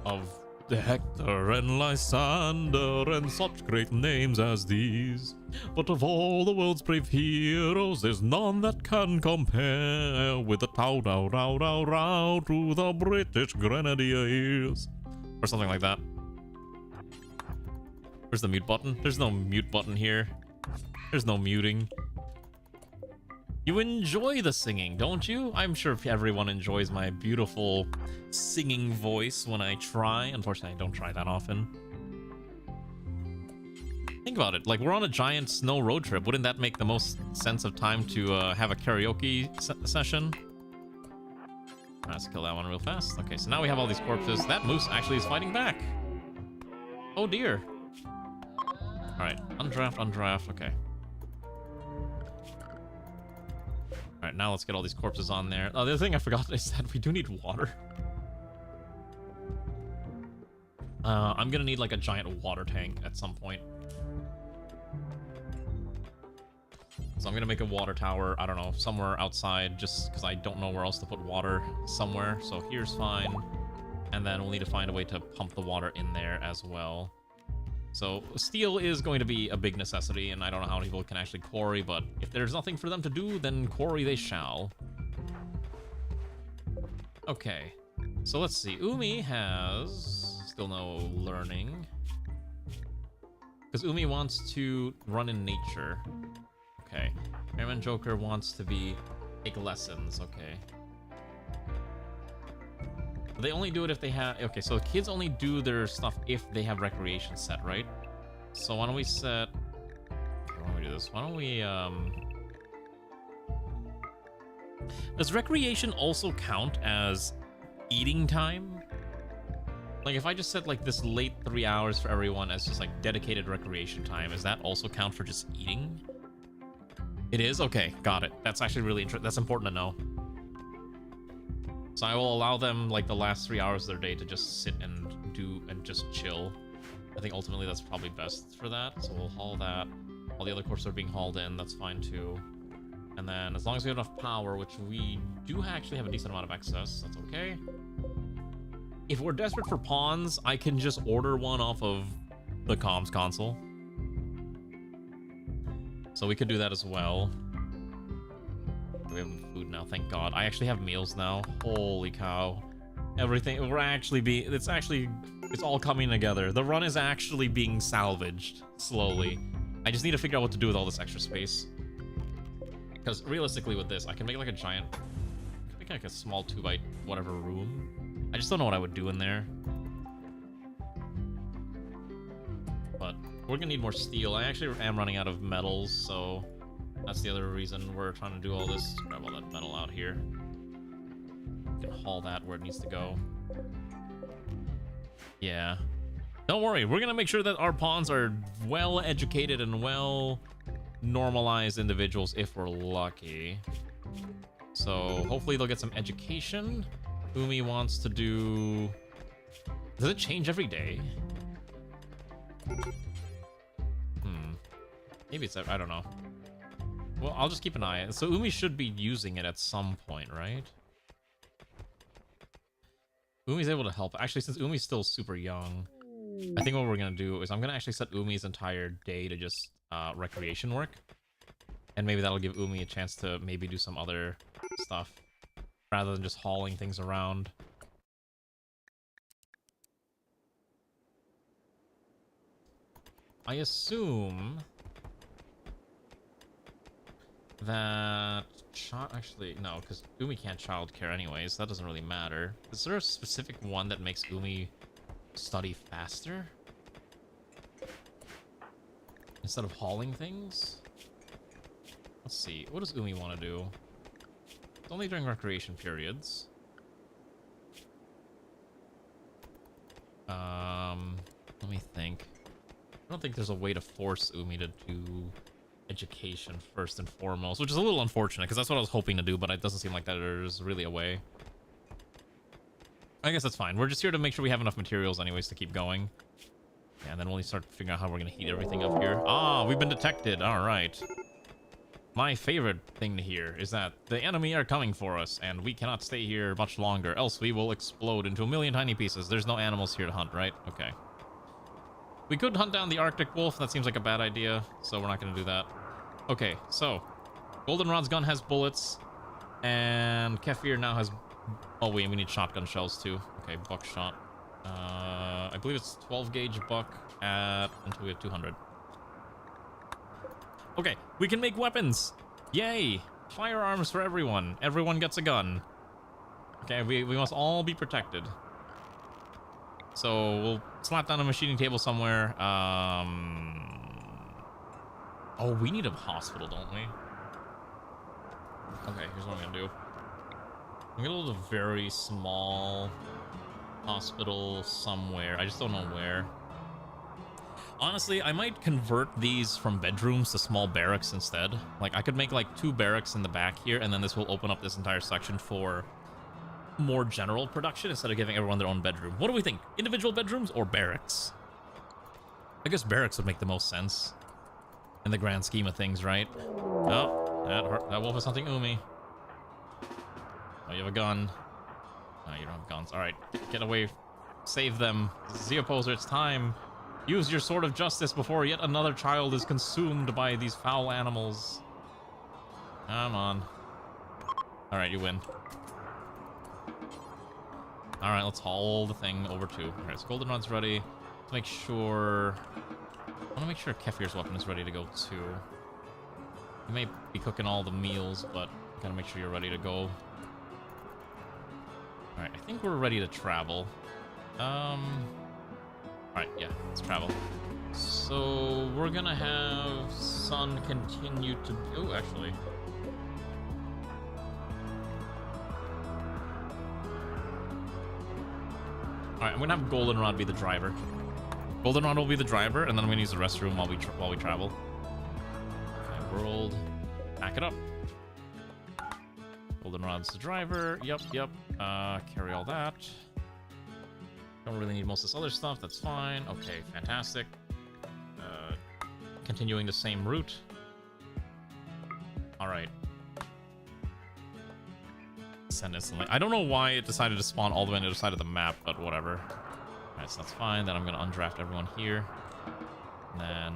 of the Hector and Lysander and such great names as these. But of all the world's brave heroes, there's none that can compare with the tow-dow-dow-dow-dow to the British Grenadiers. Or something like that. Where's the mute button? There's no mute button here. There's no muting. You enjoy the singing, don't you? I'm sure everyone enjoys my beautiful singing voice when I try. Unfortunately, I don't try that often. Think about it. Like, we're on a giant snow road trip. Wouldn't that make the most sense of time to have a karaoke session? Let's kill that one real fast. Okay, so now we have all these corpses. That moose actually is fighting back. Oh, dear. All right, undraft, undraft. Okay. All right, now let's get all these corpses on there. Oh, the other thing I forgot is that we do need water. I'm gonna need like a giant water tank at some point. So I'm gonna make a water tower, I don't know, somewhere outside, just because I don't know where else to put water somewhere. So here's fine. And then we'll need to find a way to pump the water in there as well. So steel is going to be a big necessity, and I don't know how many people can actually quarry, but if there's nothing for them to do, then quarry they shall. Okay, so let's see. Umi has still no learning, because Umi wants to run in nature. Okay, Airman Joker wants to take lessons. Okay. They only do it if they have... Okay, so kids only do their stuff if they have recreation set, right? So why don't we set... Okay, why don't we do this? Why don't we... Does recreation also count as eating time? Like, if I just set, like, this late 3 hours for everyone as just, like, dedicated recreation time, does that also count for just eating? It is? Okay, got it. That's actually really interesting. That's important to know. So I will allow them, like, the last 3 hours of their day to just sit and just chill. I think ultimately that's probably best for that. So we'll haul that. All the other corpses are being hauled in. That's fine too. And then as long as we have enough power, which we do actually have a decent amount of excess, that's okay. If we're desperate for pawns, I can just order one off of the comms console. So we could do that as well. We have food now, thank God. I actually have meals now. Holy cow. Everything, it's all coming together. The run is actually being salvaged slowly. I just need to figure out what to do with all this extra space. Because realistically with this, I can make like a giant, make like a small 2x whatever room. I just don't know what I would do in there. But we're gonna need more steel. I actually am running out of metals, so that's the other reason we're trying to do all this. Grab all that metal out here. We can haul that where it needs to go. Yeah. Don't worry, we're gonna make sure that our pawns are well educated and well normalized individuals if we're lucky. So hopefully they'll get some education. Umi wants to do... Does it change every day? Maybe it's... I don't know. Well, I'll just keep an eye. So Umi should be using it at some point, right? Umi's able to help. Actually, since Umi's still super young, I think what we're going to do is I'm going to actually set Umi's entire day to just recreation work. And maybe that'll give Umi a chance to maybe do some other stuff rather than just hauling things around. I assume that actually no, because Umi can't childcare anyways. That doesn't really matter. Is there a specific one that makes Umi study faster instead of hauling things? Let's see. What does Umi want to do? It's only during recreation periods. Let me think. I don't think there's a way to force Umi to do education first and foremost, which is a little unfortunate because that's what I was hoping to do, but it doesn't seem like there's really a way. I guess that's fine. We're just here to make sure we have enough materials anyways to keep going. Yeah, and then we'll start figuring out how we're going to heat everything up here. Ah, we've been detected. All right. My favorite thing to hear is that the enemy are coming for us, and we cannot stay here much longer, else we will explode into a million tiny pieces. There's no animals here to hunt, right? Okay. We could hunt down the Arctic wolf. That seems like a bad idea, so we're not going to do that. Okay, so Goldenrod's gun has bullets, and Kefir now has... Oh, we need shotgun shells too. Okay, buckshot. I believe it's 12 gauge buck at until we have 200. Okay, we can make weapons. Yay! Firearms for everyone. Everyone gets a gun. Okay, we must all be protected. So we'll slap down a machining table somewhere. Oh, we need a hospital, don't we? Okay, here's what I'm gonna do. I'm gonna build a very small hospital somewhere. I just don't know where. Honestly, I might convert these from bedrooms to small barracks instead. Like, I could make like 2 barracks in the back here, and then this will open up this entire section for more general production instead of giving everyone their own bedroom. What do we think? Individual bedrooms or barracks? I guess barracks would make the most sense in the grand scheme of things, right? Oh, that wolf is hunting Umi. Oh, you have a gun. No, you don't have guns. All right, get away. Save them. Zeoposer, it's time. Use your sword of justice before yet another child is consumed by these foul animals. Come on. All right, you win. All right, let's haul the thing over to. All right, so Goldenrod's ready. Let's make sure. I want to make sure Kefir's weapon is ready to go too. You may be cooking all the meals, but gotta make sure you're ready to go. All right, I think we're ready to travel. Alright, yeah, let's travel. So we're gonna have Sun continue to... Oh, actually. Alright, I'm gonna have Goldenrod be the driver. Goldenrod will be the driver, and then I'm gonna use the restroom while we travel. Okay, world. Back it up. Goldenrod's the driver. Yep. Carry all that. Don't really need most of this other stuff. That's fine. Okay, fantastic. Continuing the same route. All right. Send instantly. I don't know why it decided to spawn all the way on the other side of the map, but whatever. Alright, so that's fine. Then I'm gonna undraft everyone here. And then...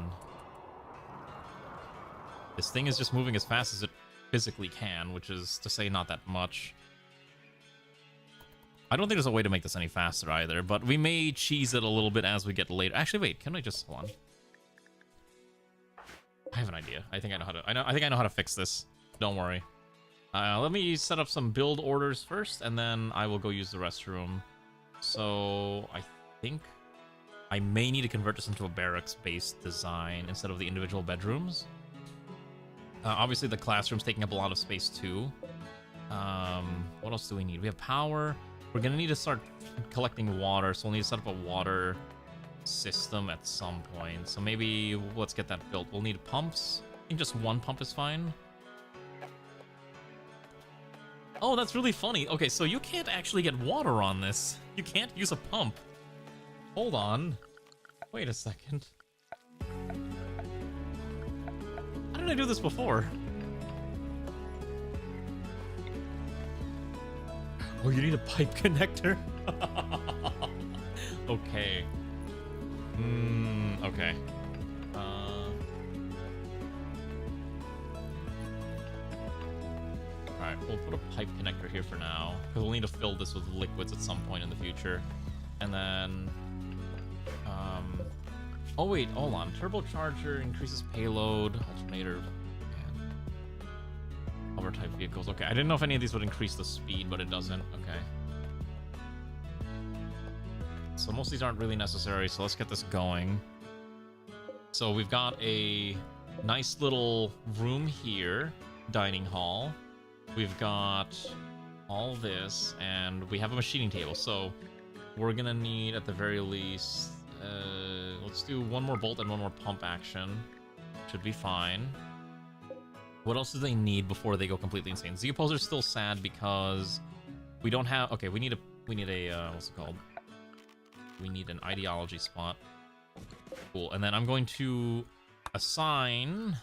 this thing is just moving as fast as it physically can, which is to say not that much. I don't think there's a way to make this any faster either, but we may cheese it a little bit as we get later. Actually, wait, can I just... hold on. I have an idea. I think I know how to... I think I know how to fix this. Don't worry. Let me set up some build orders first, and then I will go use the restroom. So, I think I may need to convert this into a barracks-based design instead of the individual bedrooms. Obviously, the classroom's taking up a lot of space, too. What else do we need? We have power. We're gonna need to start collecting water, so we'll need to set up a water system at some point. So maybe let's get that built. We'll need pumps. I think just one pump is fine. Oh, that's really funny. Okay, so you can't actually get water on this. You can't use a pump. Hold on. Wait a second. How did I do this before? Oh, you need a pipe connector? Okay. Okay. Alright, we'll put a pipe connector here for now, because we'll need to fill this with liquids at some point in the future. And then... oh wait, hold on. Turbocharger increases payload. Alternator... hover type vehicles. Okay, I didn't know if any of these would increase the speed, but it doesn't. Okay. So most of these aren't really necessary, so let's get this going. So we've got a nice little room here, dining hall. We've got all this, and we have a machining table. So we're gonna need, at the very least, let's do one more bolt and one more pump action. Should be fine. What else do they need before they go completely insane? Z Opposer's still sad because we don't have... okay, we need a what's it called? We need an ideology spot. Cool. And then I'm going to assign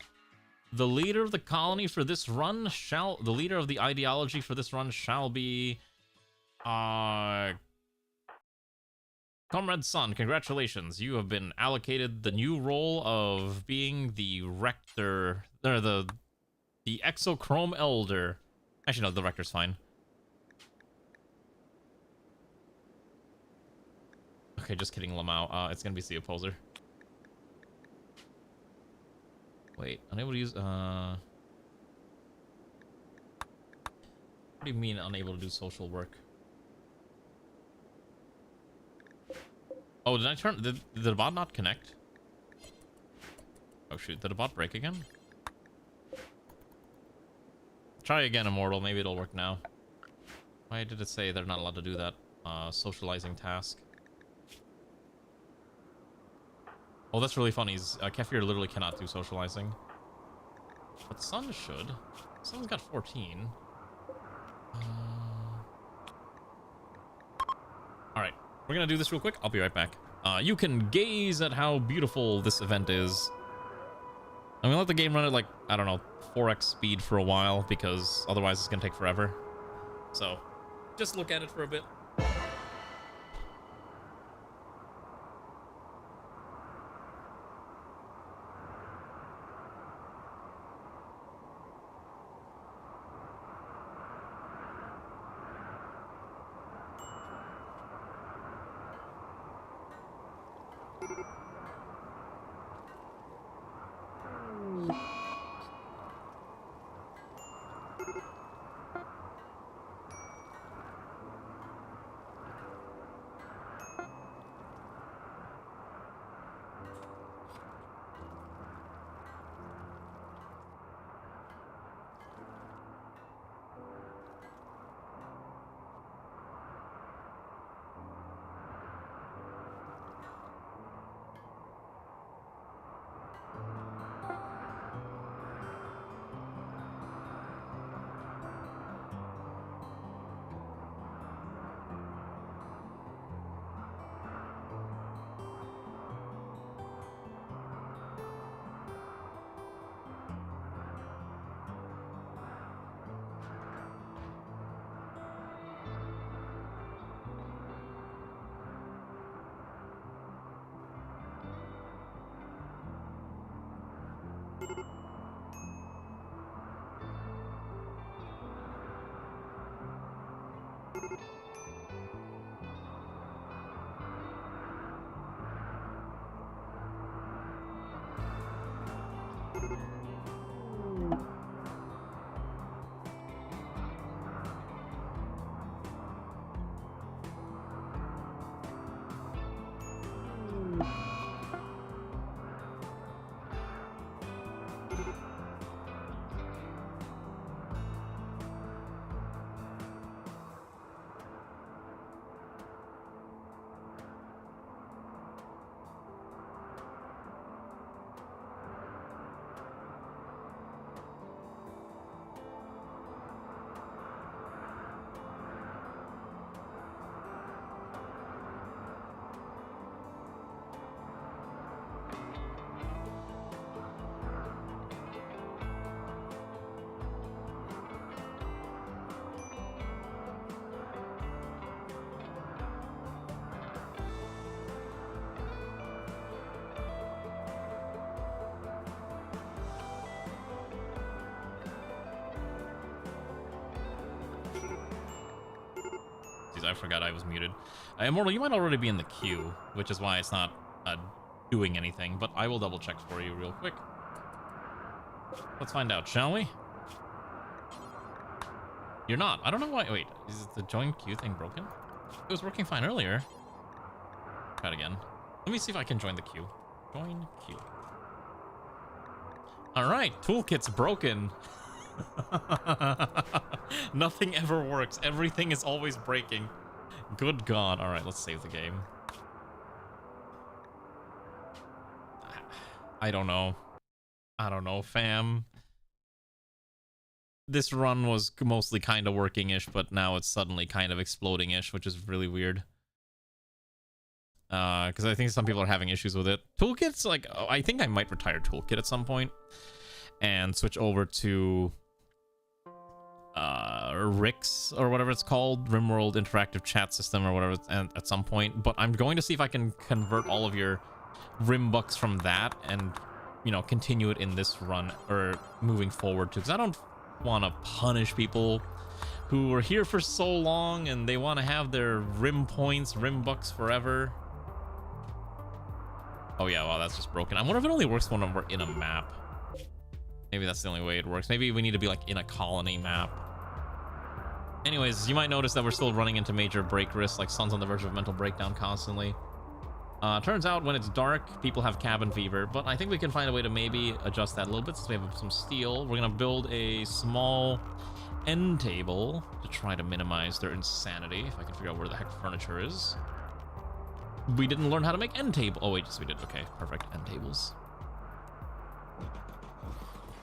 the leader of the colony for this run the leader of the ideology for this run shall be Comrade Sun. Congratulations. You have been allocated the new role of being the rector, or the Exochrome Elder. Actually, no, the Rector's fine. Okay, just kidding, Lamau. It's gonna be the Opposer. Wait, unable to use, what do you mean unable to do social work? Oh, did I turn... did the bot not connect? Oh shoot, did the bot break again? Try again, Immortal. Maybe it'll work now. Why did it say they're not allowed to do that socializing task? Oh, that's really funny. Kefir literally cannot do socializing. But Sun should. Sun's got 14. Alright, we're gonna do this real quick. I'll be right back. You can gaze at how beautiful this event is. I'm gonna let the game run at, like, I don't know, 4x speed for a while, because otherwise it's gonna take forever. So, just look at it for a bit. I forgot I was muted. Immortal, you might already be in the queue, which is why it's not doing anything, but I will double check for you real quick. Let's find out, shall we? You're not. I don't know why. Wait, is the join queue thing broken? It was working fine earlier. Try it again. Let me see if I can join the queue. Join queue. Alright, toolkit's broken. Nothing ever works. Everything is always breaking. Good God. Alright, let's save the game. I don't know. I don't know, fam. This run was mostly kind of working-ish, but now it's suddenly kind of exploding-ish, which is really weird. Because I think some people are having issues with it. Toolkit's like... Oh, I think I might retire Toolkit at some point and switch over to... Rix or whatever it's called, Rimworld interactive chat system or whatever at some point, but I'm going to see if I can convert all of your Rim bucks from that and, you know, continue it in this run or moving forward too, because I don't want to punish people who were here for so long and they want to have their Rim points, Rim bucks forever. Oh yeah, wow, that's just broken. I wonder if it only works when we're in a map. Maybe that's the only way it works. Maybe we need to be like in a colony map. Anyways, you might notice that we're still running into major break risks, like Sun's on the verge of a mental breakdown constantly. Turns out when it's dark, people have cabin fever, but I think we can find a way to maybe adjust that a little bit since we have some steel. We're gonna build a small end table to try to minimize their insanity, if I can figure out where the heck furniture is. We didn't learn how to make end table. Oh wait, yes we did. Okay, perfect. End tables.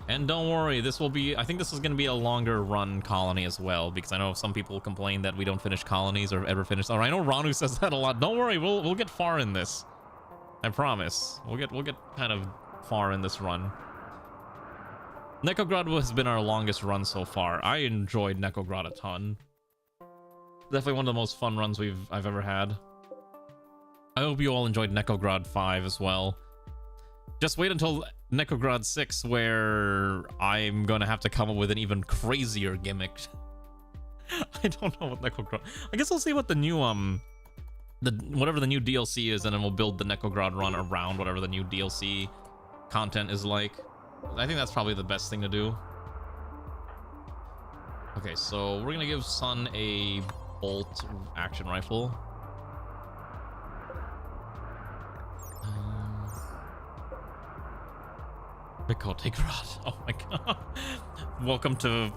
And don't worry, this will be, I think this is going to be a longer run colony as well, because I know some people complain that we don't finish colonies or ever finish. Or I know Ranu says that a lot. Don't worry, we'll get far in this. I promise. We'll get kind of far in this run. Nekograd has been our longest run so far. I enjoyed Nekograd a ton. Definitely one of the most fun runs I've ever had. I hope you all enjoyed Nekograd 5 as well. Just wait until Nekograd 6, where I'm gonna have to come up with an even crazier gimmick. I don't know what Nekograd... I guess we'll see what the new, whatever the new DLC is, and then we'll build the Nekograd run around whatever the new DLC content is like. I think that's probably the best thing to do. Okay, so we're gonna give Sun a bolt action rifle. Mikotegrad. Oh my god. Welcome to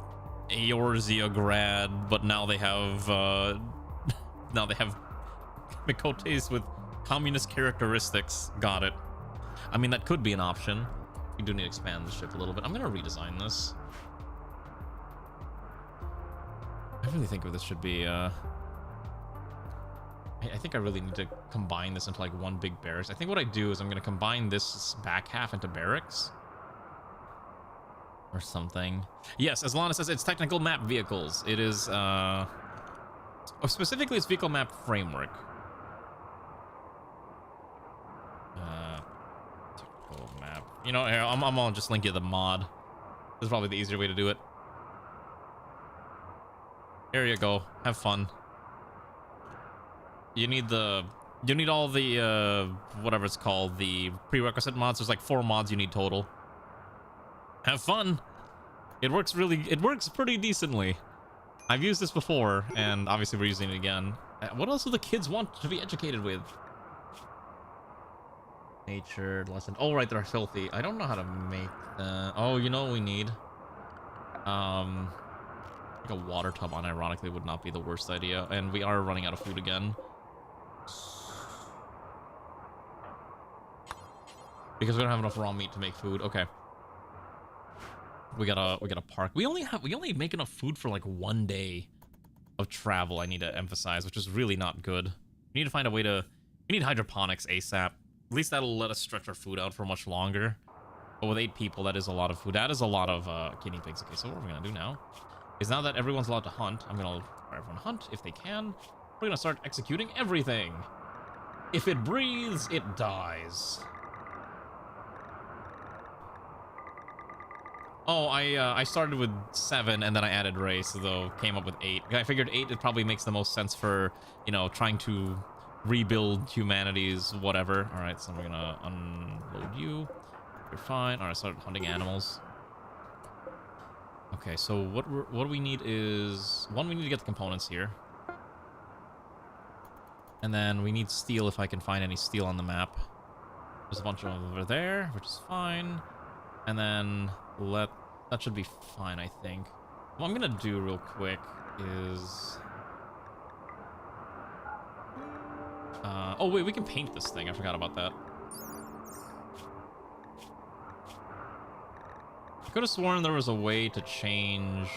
Eorzeograd, but now they have Mikotes with communist characteristics. Got it. I mean, that could be an option. We do need to expand the ship a little bit. I'm gonna redesign this. I really think this should be I think I really need to combine this into like one big barracks. I think what I do is I'm gonna combine this back half into barracks. Or something. Yes, as Lana says, it's technical map vehicles. It is, specifically it's vehicle map framework. vehicle map. You know, here, I'm gonna just link you the mod. This is probably the easier way to do it. Here you go. Have fun. You need all the whatever it's called, the prerequisite mods. There's like 4 mods you need total. Have fun. It works pretty decently. I've used this before, and obviously we're using it again. What else do the kids want to be educated with? Nature lesson. Oh, right, they're filthy. I don't know how to make that. Oh, you know what we need? Like a water tub unironically would not be the worst idea. And we are running out of food again. Because we don't have enough raw meat to make food. Okay. We gotta park. We only make enough food for like 1 day of travel, I need to emphasize, which is really not good. We need to find a way to... We need hydroponics ASAP. At least that'll let us stretch our food out for much longer. But with 8 people, that is a lot of food. That is a lot of guinea pigs. Okay, so what we're gonna do now is, now that everyone's allowed to hunt, I'm gonna let everyone hunt if they can. We're gonna start executing everything. If it breathes, it dies. Oh, I started with 7 and then I added race, though came up with 8. I figured 8 it probably makes the most sense for, you know, trying to rebuild humanity's whatever. All right, so we're gonna unload you. You're fine. All right, start hunting animals. Okay, so what we need is, one, we need to get the components here, and then we need steel if I can find any steel on the map. There's a bunch of them over there, which is fine, and then that should be fine, I think. What I'm gonna do real quick is... oh wait, we can paint this thing. I forgot about that. I could have sworn there was a way to change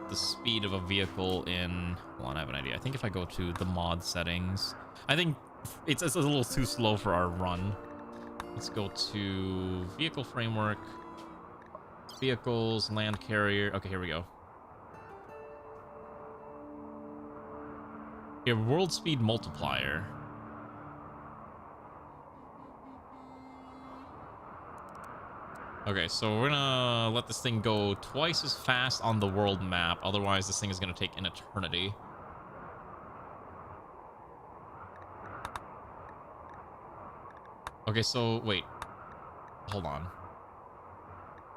the speed of a vehicle in... Hold on, I have an idea. I think if I go to the mod settings... I think it's a little too slow for our run. Let's go to vehicle framework. Vehicles, land carrier. Okay, here we go. Here, world speed multiplier. Okay, so we're gonna let this thing go twice as fast on the world map. Otherwise, this thing is gonna take an eternity. Okay, so wait. Hold on.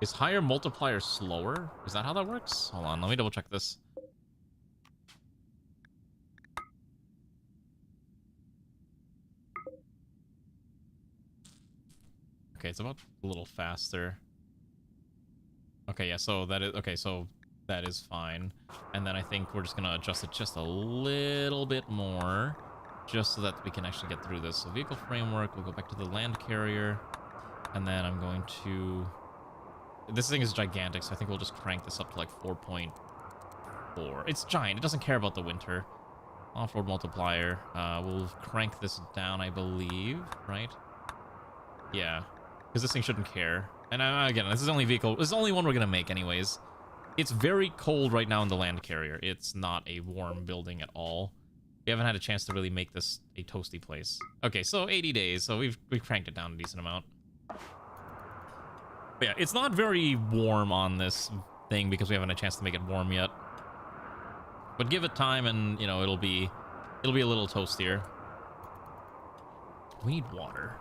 Is higher multiplier slower? Is that how that works? Hold on, let me double check this. Okay, it's about a little faster. Okay, yeah, so that is... Okay, so that is fine. And then I think we're just gonna adjust it just a little bit more, just so that we can actually get through this. So vehicle framework, we'll go back to the land carrier, and then I'm going to... This thing is gigantic, so I think we'll just crank this up to like 4.4. It's giant. It doesn't care about the winter. Off-road multiplier. We'll crank this down, I believe, right? Yeah, because this thing shouldn't care. And again, this is the only vehicle. This is the only one we're gonna make, anyways. It's very cold right now in the land carrier. It's not a warm building at all. We haven't had a chance to really make this a toasty place. Okay, so 80 days. So we've cranked it down a decent amount. But yeah, it's not very warm on this thing because we haven't had a chance to make it warm yet. But give it time and, you know, it'll be a little toastier. We need water.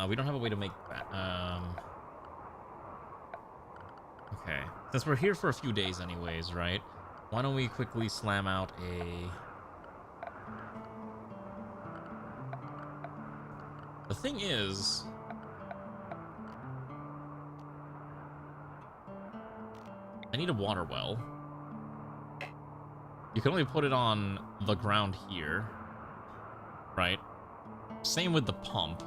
We don't have a way to make that. Okay. Since we're here for a few days anyways, right? Why don't we quickly slam out a... The thing is... I need a water well. You can only put it on the ground here, right? Same with the pump.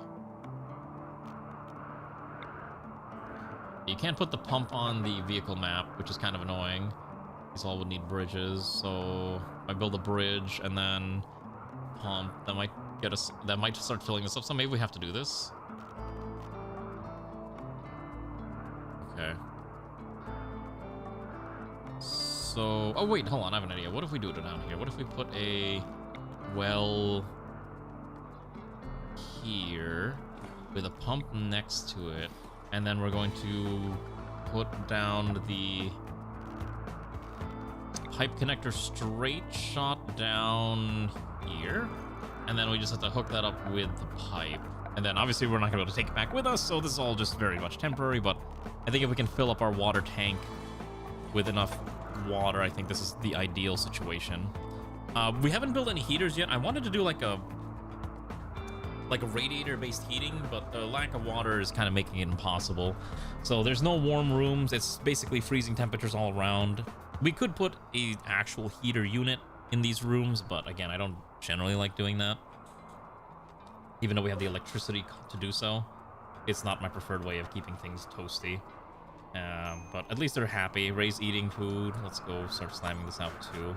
You can't put the pump on the vehicle map, which is kind of annoying. These all would need bridges, so if I build a bridge and then pump, that might get us, that might start filling this up, so maybe we have to do this. Okay. So, oh wait, hold on, I have an idea. What if we do it down here? What if we put a well here? with a pump next to it, and then we're going to put down the pipe connector straight shot down here, and then we just have to hook that up with the pipe. And then obviously we're not gonna be able to take it back with us, so this is all just very much temporary, but I think if we can fill up our water tank with enough water, I think this is the ideal situation. We haven't built any heaters yet. I wanted to do like a radiator-based heating, but the lack of water is kind of making it impossible. So there's no warm rooms. It's basically freezing temperatures all around. We could put an actual heater unit in these rooms, but again, I don't generally like doing that. Even though we have the electricity to do so, it's not my preferred way of keeping things toasty. But at least they're happy. Ray's eating food. Let's go start slamming this out too.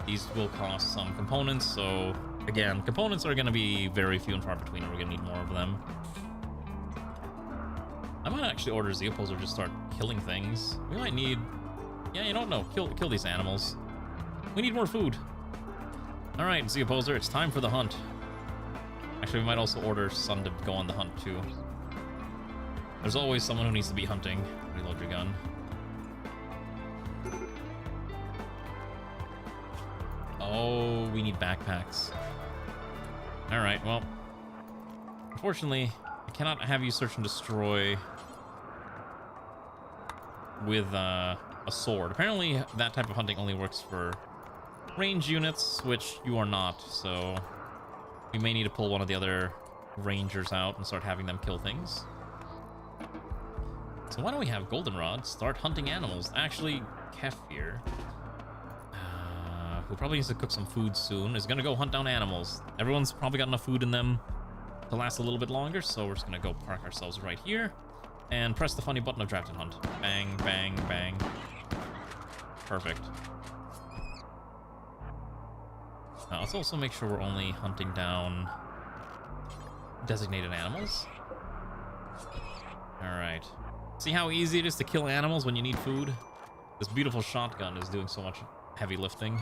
These will cost some components, so again, components are going to be very few and far between, and we're going to need more of them. I might actually order Zeopos or just start killing things. We might need... Yeah, you don't know. Kill these animals. We need more food. Alright, Zeoposer, it's time for the hunt. Actually, we might also order Sun to go on the hunt, too. There's always someone who needs to be hunting. Reload your gun. Oh, we need backpacks. Alright, well... Unfortunately, I cannot have you search and destroy with a sword. Apparently, that type of hunting only works for range units, which you are not, so... We may need to pull one of the other rangers out and start having them kill things. So why don't we have Goldenrod start hunting animals? Actually, Kefir, who probably needs to cook some food soon, is going to go hunt down animals. Everyone's probably got enough food in them to last a little bit longer, so we're just going to go park ourselves right here and press the funny button of draft and hunt. Bang, bang, bang. Perfect. Now, let's also make sure we're only hunting down designated animals. Alright. See how easy it is to kill animals when you need food? This beautiful shotgun is doing so much heavy lifting.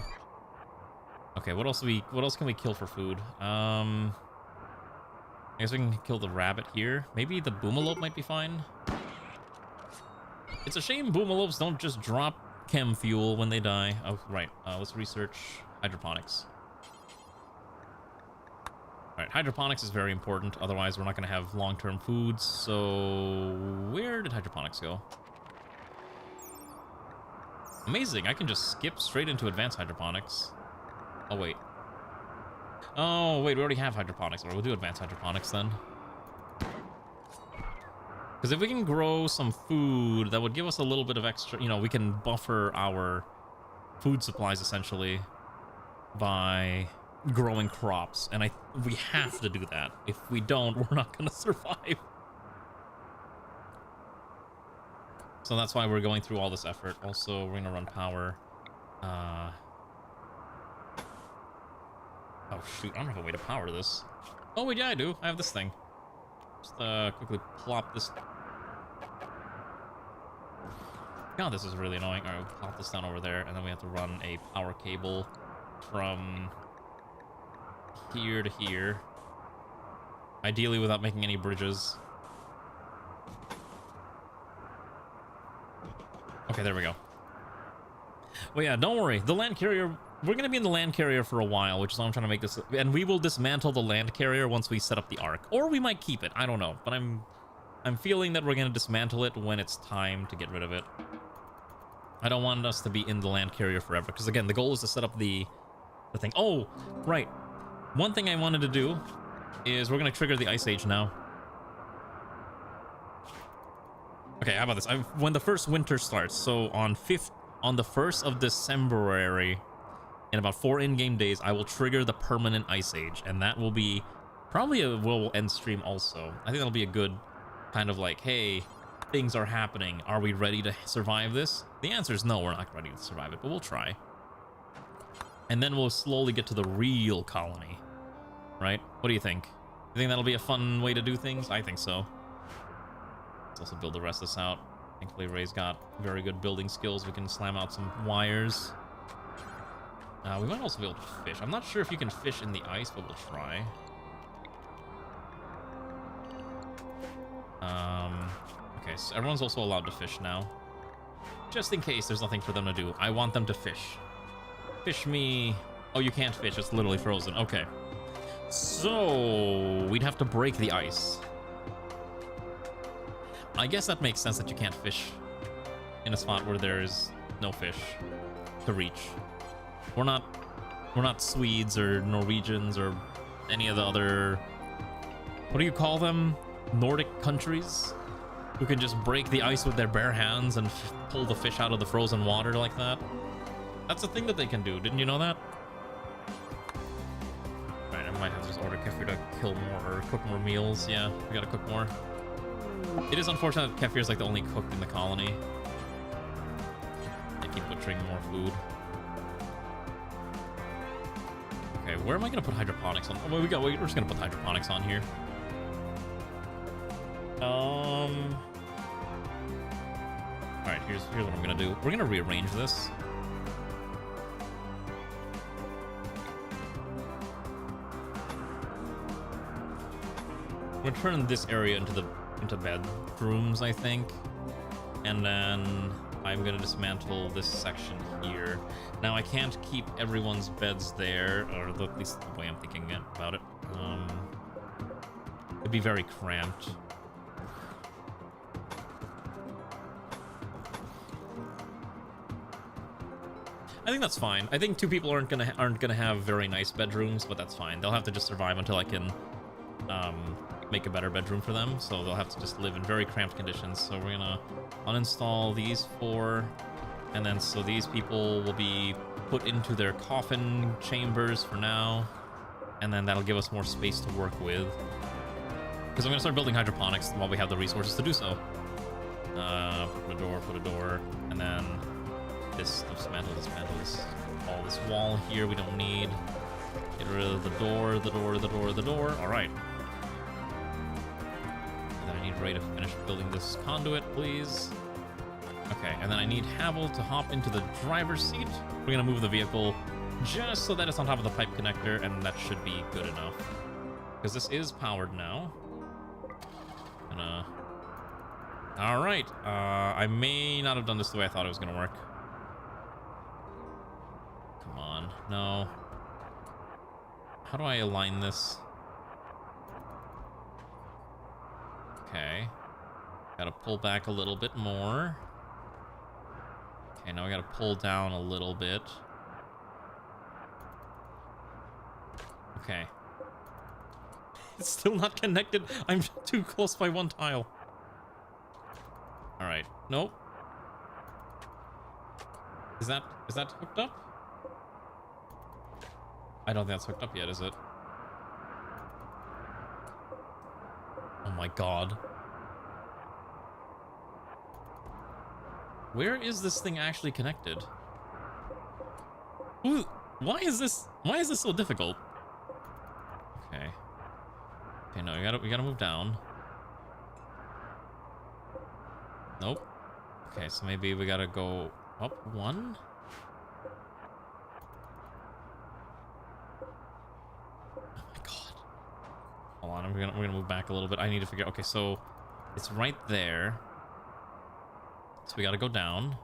Okay, what else can we kill for food? I guess we can kill the rabbit here. Maybe the boomalope might be fine. It's a shame boomalopes don't just drop chem fuel when they die. Oh, right. Let's research hydroponics. Alright, hydroponics is very important, otherwise we're not going to have long-term foods, so... Where did hydroponics go? Amazing, I can just skip straight into advanced hydroponics. Oh, wait. Oh, wait, we already have hydroponics. Or we'll do advanced hydroponics then. Because if we can grow some food, that would give us a little bit of extra... You know, we can buffer our food supplies, essentially, by... growing crops, and we have to do that. If we don't, we're not gonna survive. So that's why we're going through all this effort. Also, we're gonna run power. Oh shoot, I don't have a way to power this. Oh wait, yeah I do. I have this thing. Just quickly plop this. God, this is really annoying. Alright, we'll plop this down over there, and then we have to run a power cable from here to here, ideally without making any bridges. Okay, there we go. Well, yeah, don't worry. The land carrier, we're gonna be in the land carrier for a while, which is why I'm trying to make this, and we will dismantle the land carrier once we set up the arc, or we might keep it. I don't know, but I'm feeling that we're gonna dismantle it when it's time to get rid of it. I don't want us to be in the land carrier forever, because again, the goal is to set up the thing. Oh, right. One thing I wanted to do is we're going to trigger the Ice Age now. Okay, how about this? When the first winter starts, so on the 1st of December, in about 4 in-game days, I will trigger the permanent Ice Age, and that will be probably a will end stream also. I think that'll be a good kind of like, hey, things are happening. Are we ready to survive this? The answer is no, we're not ready to survive it, but we'll try. And then we'll slowly get to the real colony. Right? What do you think? You think that'll be a fun way to do things? I think so. Let's also build the rest of this out. Thankfully, Ray's got very good building skills. We can slam out some wires. We might also be able to fish. I'm not sure if you can fish in the ice, but we'll try. Okay, so everyone's also allowed to fish now. Just in case there's nothing for them to do. I want them to fish. Fish me. Oh, you can't fish. It's literally frozen. Okay. So we'd have to break the ice. I guess that makes sense that you can't fish in a spot where there's no fish to reach. We're not Swedes or Norwegians or any of the other, what do you call them? Nordic countries who can just break the ice with their bare hands and pull the fish out of the frozen water like that. That's a thing that they can do. Didn't you know that? Alright, I might have to just order Kefir to kill more or cook more meals. Yeah, we gotta cook more. It is unfortunate that Kefir is like the only cook in the colony. They keep butchering more food. Okay, where am I gonna put hydroponics on? Oh, we're just gonna put hydroponics on here. Alright, here's what I'm gonna do. We're gonna rearrange this. We're gonna turn this area into bedrooms, I think. And then I'm gonna dismantle this section here. Now I can't keep everyone's beds there, or at least the way I'm thinking about it. It'd be very cramped. I think that's fine. I think two people aren't gonna have very nice bedrooms, but that's fine. They'll have to just survive until I can make a better bedroom for them. So they'll have to just live in very cramped conditions. So we're gonna uninstall these 4, and then so these people will be put into their coffin chambers for now, and then that'll give us more space to work with. Because I'm gonna start building hydroponics while we have the resources to do so. Put a door, and then dismantle this. All this wall here we don't need. Get rid of the door. All right. And then I need Ray to finish building this conduit, please. Okay, and then I need Havel to hop into the driver's seat. We're gonna move the vehicle just so that it's on top of the pipe connector, and that should be good enough. Because this is powered now. All right. I may not have done this the way I thought it was gonna work. Come on, no. How do I align this? Okay. Gotta pull back a little bit more. Okay, now we gotta pull down a little bit. Okay. It's still not connected. I'm too close by one tile. All right. Nope. Is that hooked up? I don't think that's hooked up yet, is it? Oh my god. Where is this thing actually connected? Ooh, why is this so difficult? Okay. Okay, no, we gotta move down. Nope. Okay, so maybe we gotta go up 1. Oh my god. Hold on, we're gonna move back a little bit. I need to figure. Okay, so it's right there. So we gotta go down.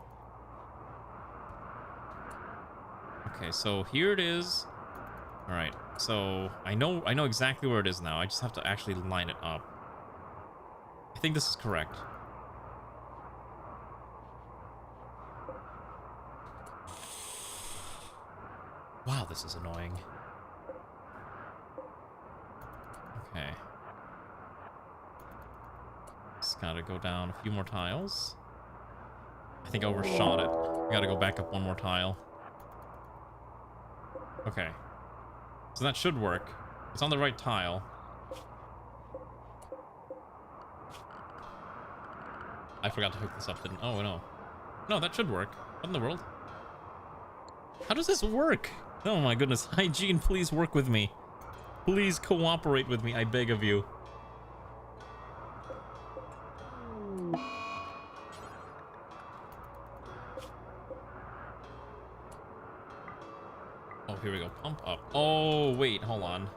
Okay, so here it is. All right. So I know exactly where it is now. I just have to actually line it up. I think this is correct. Wow, this is annoying. Okay. Just gotta go down a few more tiles. I think I overshot it. We gotta go back up 1 more tile. Okay. So that should work. It's on the right tile. I forgot to hook this up, didn't I? Oh, no. No, that should work. What in the world? How does this work? Oh my goodness. Hygiene, please work with me. Please cooperate with me, I beg of you. Oh, here we go. Pump up. Oh, wait, hold on.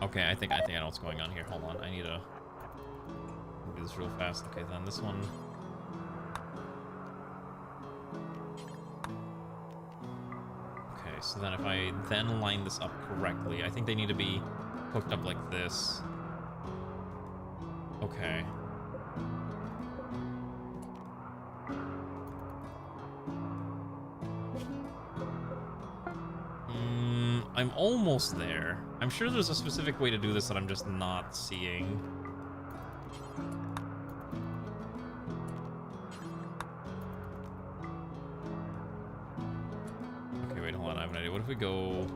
Okay, I think I know what's going on here. Hold on. I need to this real fast. Okay, then this one. Okay, so then if I then line this up correctly, I think they need to be hooked up like this. Okay. I'm almost there. I'm sure there's a specific way to do this that I'm just not seeing. Okay, wait, hold on. I have an idea. What if we go...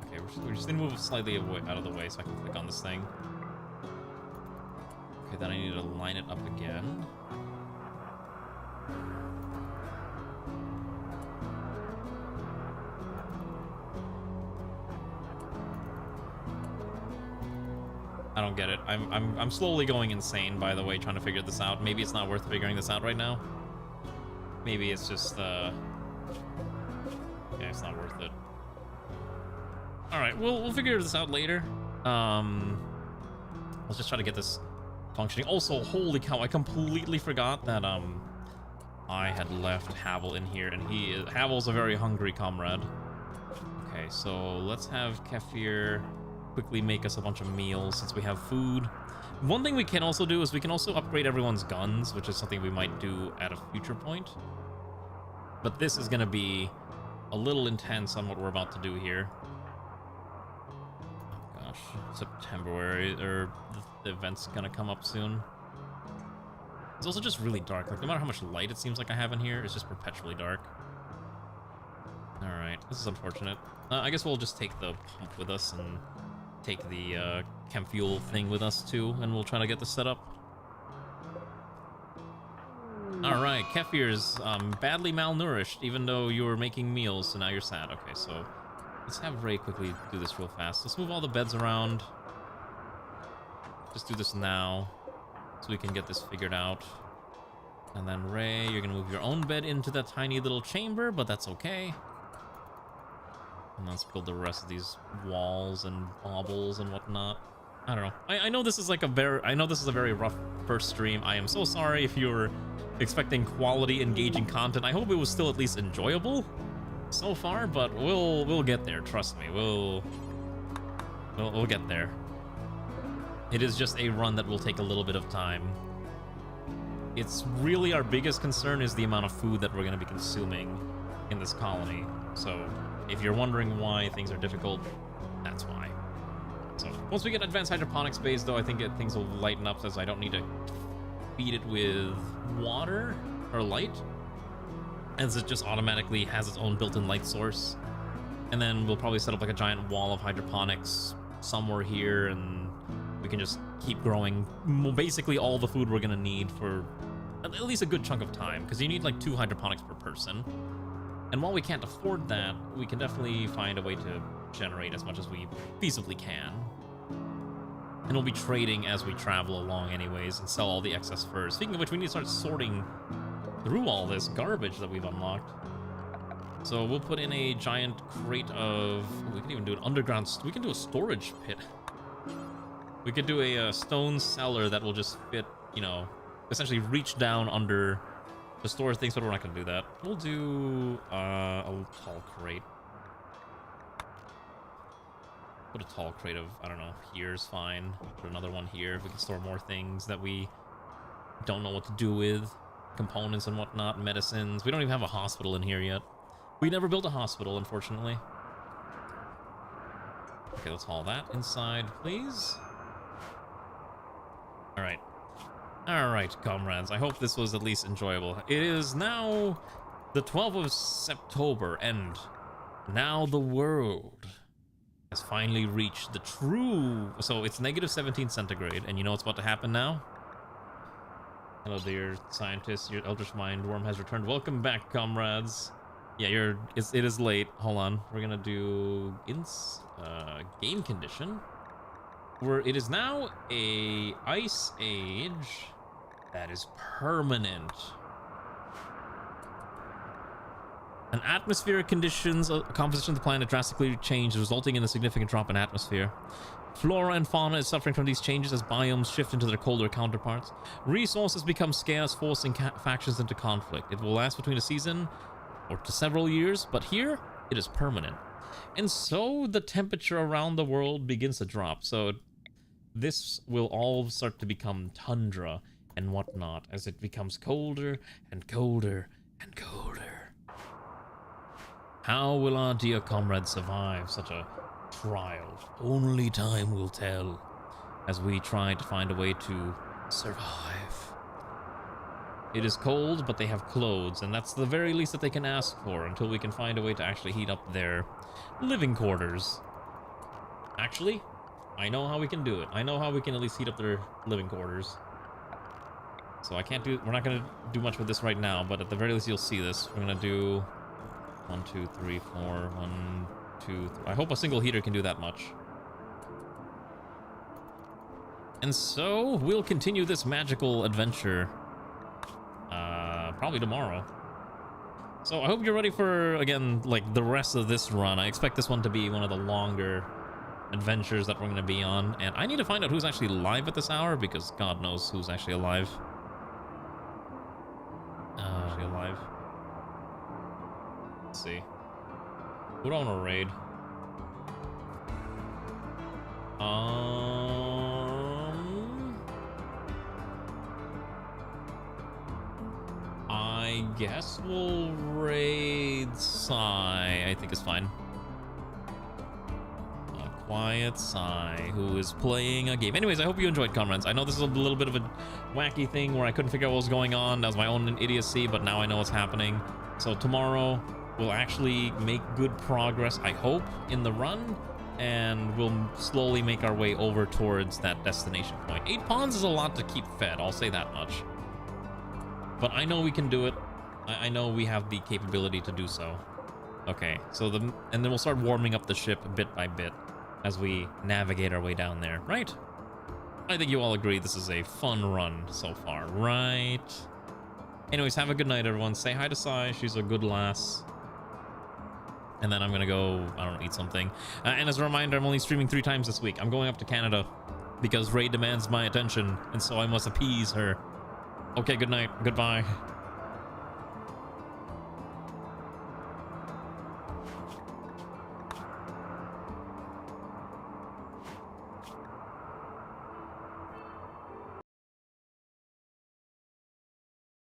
Okay, we just need to move slightly out of the way so I can click on this thing. Okay, then I need to line it up again. I don't get it. I'm slowly going insane, by the way, trying to figure this out. Maybe it's not worth figuring this out right now. Maybe it's just yeah, it's not worth it. All right, we'll figure this out later. Let's just try to get this functioning. Also, holy cow, I completely forgot that I had left Havel in here, and Havel's a very hungry comrade. Okay, so let's have Kefir quickly make us a bunch of meals since we have food. One thing we can also do is we can also upgrade everyone's guns, which is something we might do at a future point. But this is going to be a little intense on what we're about to do here. Oh gosh, September, or the event's going to come up soon. It's also just really dark. Like, no matter how much light it seems like I have in here, it's just perpetually dark. Alright, this is unfortunate. I guess we'll just take the pump with us and take the chem fuel thing with us too, and we'll try to get this set up. Alright, Kefir's badly malnourished, even though you were making meals, so now you're sad. Okay, so let's have Ray quickly do this real fast. Let's move all the beds around. Just do this now, so we can get this figured out. And then Ray, you're gonna move your own bed into that tiny little chamber, but that's okay. And let's build the rest of these walls and baubles and whatnot. I don't know. I know this is like a very rough first stream. I am so sorry if you're expecting quality, engaging content. I hope it was still at least enjoyable so far, but we'll get there. Trust me. We'll get there. It is just a run that will take a little bit of time. It's really our biggest concern is the amount of food that we're going to be consuming in this colony. So if you're wondering why things are difficult, that's why. So once we get advanced hydroponics base, though, I think things will lighten up, as I don't need to feed it with water or light, as it just automatically has its own built-in light source. And then we'll probably set up like a giant wall of hydroponics somewhere here, and we can just keep growing basically all the food we're gonna need for at least a good chunk of time, because you need like 2 hydroponics per person. And while we can't afford that, we can definitely find a way to generate as much as we feasibly can. And we'll be trading as we travel along anyways and sell all the excess furs. Speaking of which, we need to start sorting through all this garbage that we've unlocked. So we'll put in a giant crate of... we can even do an underground... we can do a storage pit. We could do a stone cellar that will just fit, you know, essentially reach down under... to store things, but we're not going to do that. We'll do a tall crate. Put a tall crate of, I don't know, here's fine. Put another one here. We can store more things that we don't know what to do with. Components and whatnot, medicines. We don't even have a hospital in here yet. We never built a hospital, unfortunately. Okay, let's haul that inside, please. Alright. Alright, comrades, I hope this was at least enjoyable. It is now the 12th of September, and now the world has finally reached the true... so it's negative 17 centigrade, and you know what's about to happen now? Hello, dear scientists, your Eldritch Mind Worm has returned. Welcome back, comrades. Yeah, it is late. Hold on, we're gonna do game condition, where it is now a ice age that is permanent. And atmospheric conditions, composition of the planet drastically changed, resulting in a significant drop in atmosphere. Flora and fauna is suffering from these changes as biomes shift into their colder counterparts. Resources become scarce, forcing factions into conflict. It will last between a season or to several years, but here it is permanent. And so the temperature around the world begins to drop. So this will all start to become tundra and whatnot as it becomes colder and colder and colder. How will our dear comrades survive such a trial? Only time will tell as we try to find a way to survive. It is cold, but they have clothes, and that's the very least that they can ask for until we can find a way to actually heat up their living quarters. Actually, I know how we can do it. I know how we can at least heat up their living quarters. So we're not gonna do much with this right now, but at the very least you'll see this. We're gonna do 1, 2, 3, 4, 1, 2, 3. I hope a single heater can do that much. And so we'll continue this magical adventure probably tomorrow. So I hope you're ready for, again, like the rest of this run. I expect this one to be one of the longer adventures that we're going to be on. And I need to find out who's actually live at this hour, because God knows who's actually alive. Alive. Let's see. Who do I want to raid? I guess we'll raid Sai. I think it's fine. Quiet Sai, who is playing a game. Anyways, I hope you enjoyed, comrades. I know this is a little bit of a wacky thing where I couldn't figure out what was going on. That was my own idiocy, but now I know what's happening. So tomorrow, we'll actually make good progress, I hope, in the run, and we'll slowly make our way over towards that destination point. 8 pawns is a lot to keep fed, I'll say that much. But I know we can do it. I know we have the capability to do so. Okay, so and then we'll start warming up the ship bit by bit as we navigate our way down there, right? I think you all agree this is a fun run so far, right? Anyways, have a good night, everyone. Say hi to Sai. She's a good lass. And then I'm gonna go, I don't know, eat something. And as a reminder, I'm only streaming 3 times this week. I'm going up to Canada because Ray demands my attention, and so I must appease her. Okay, good night. Goodbye.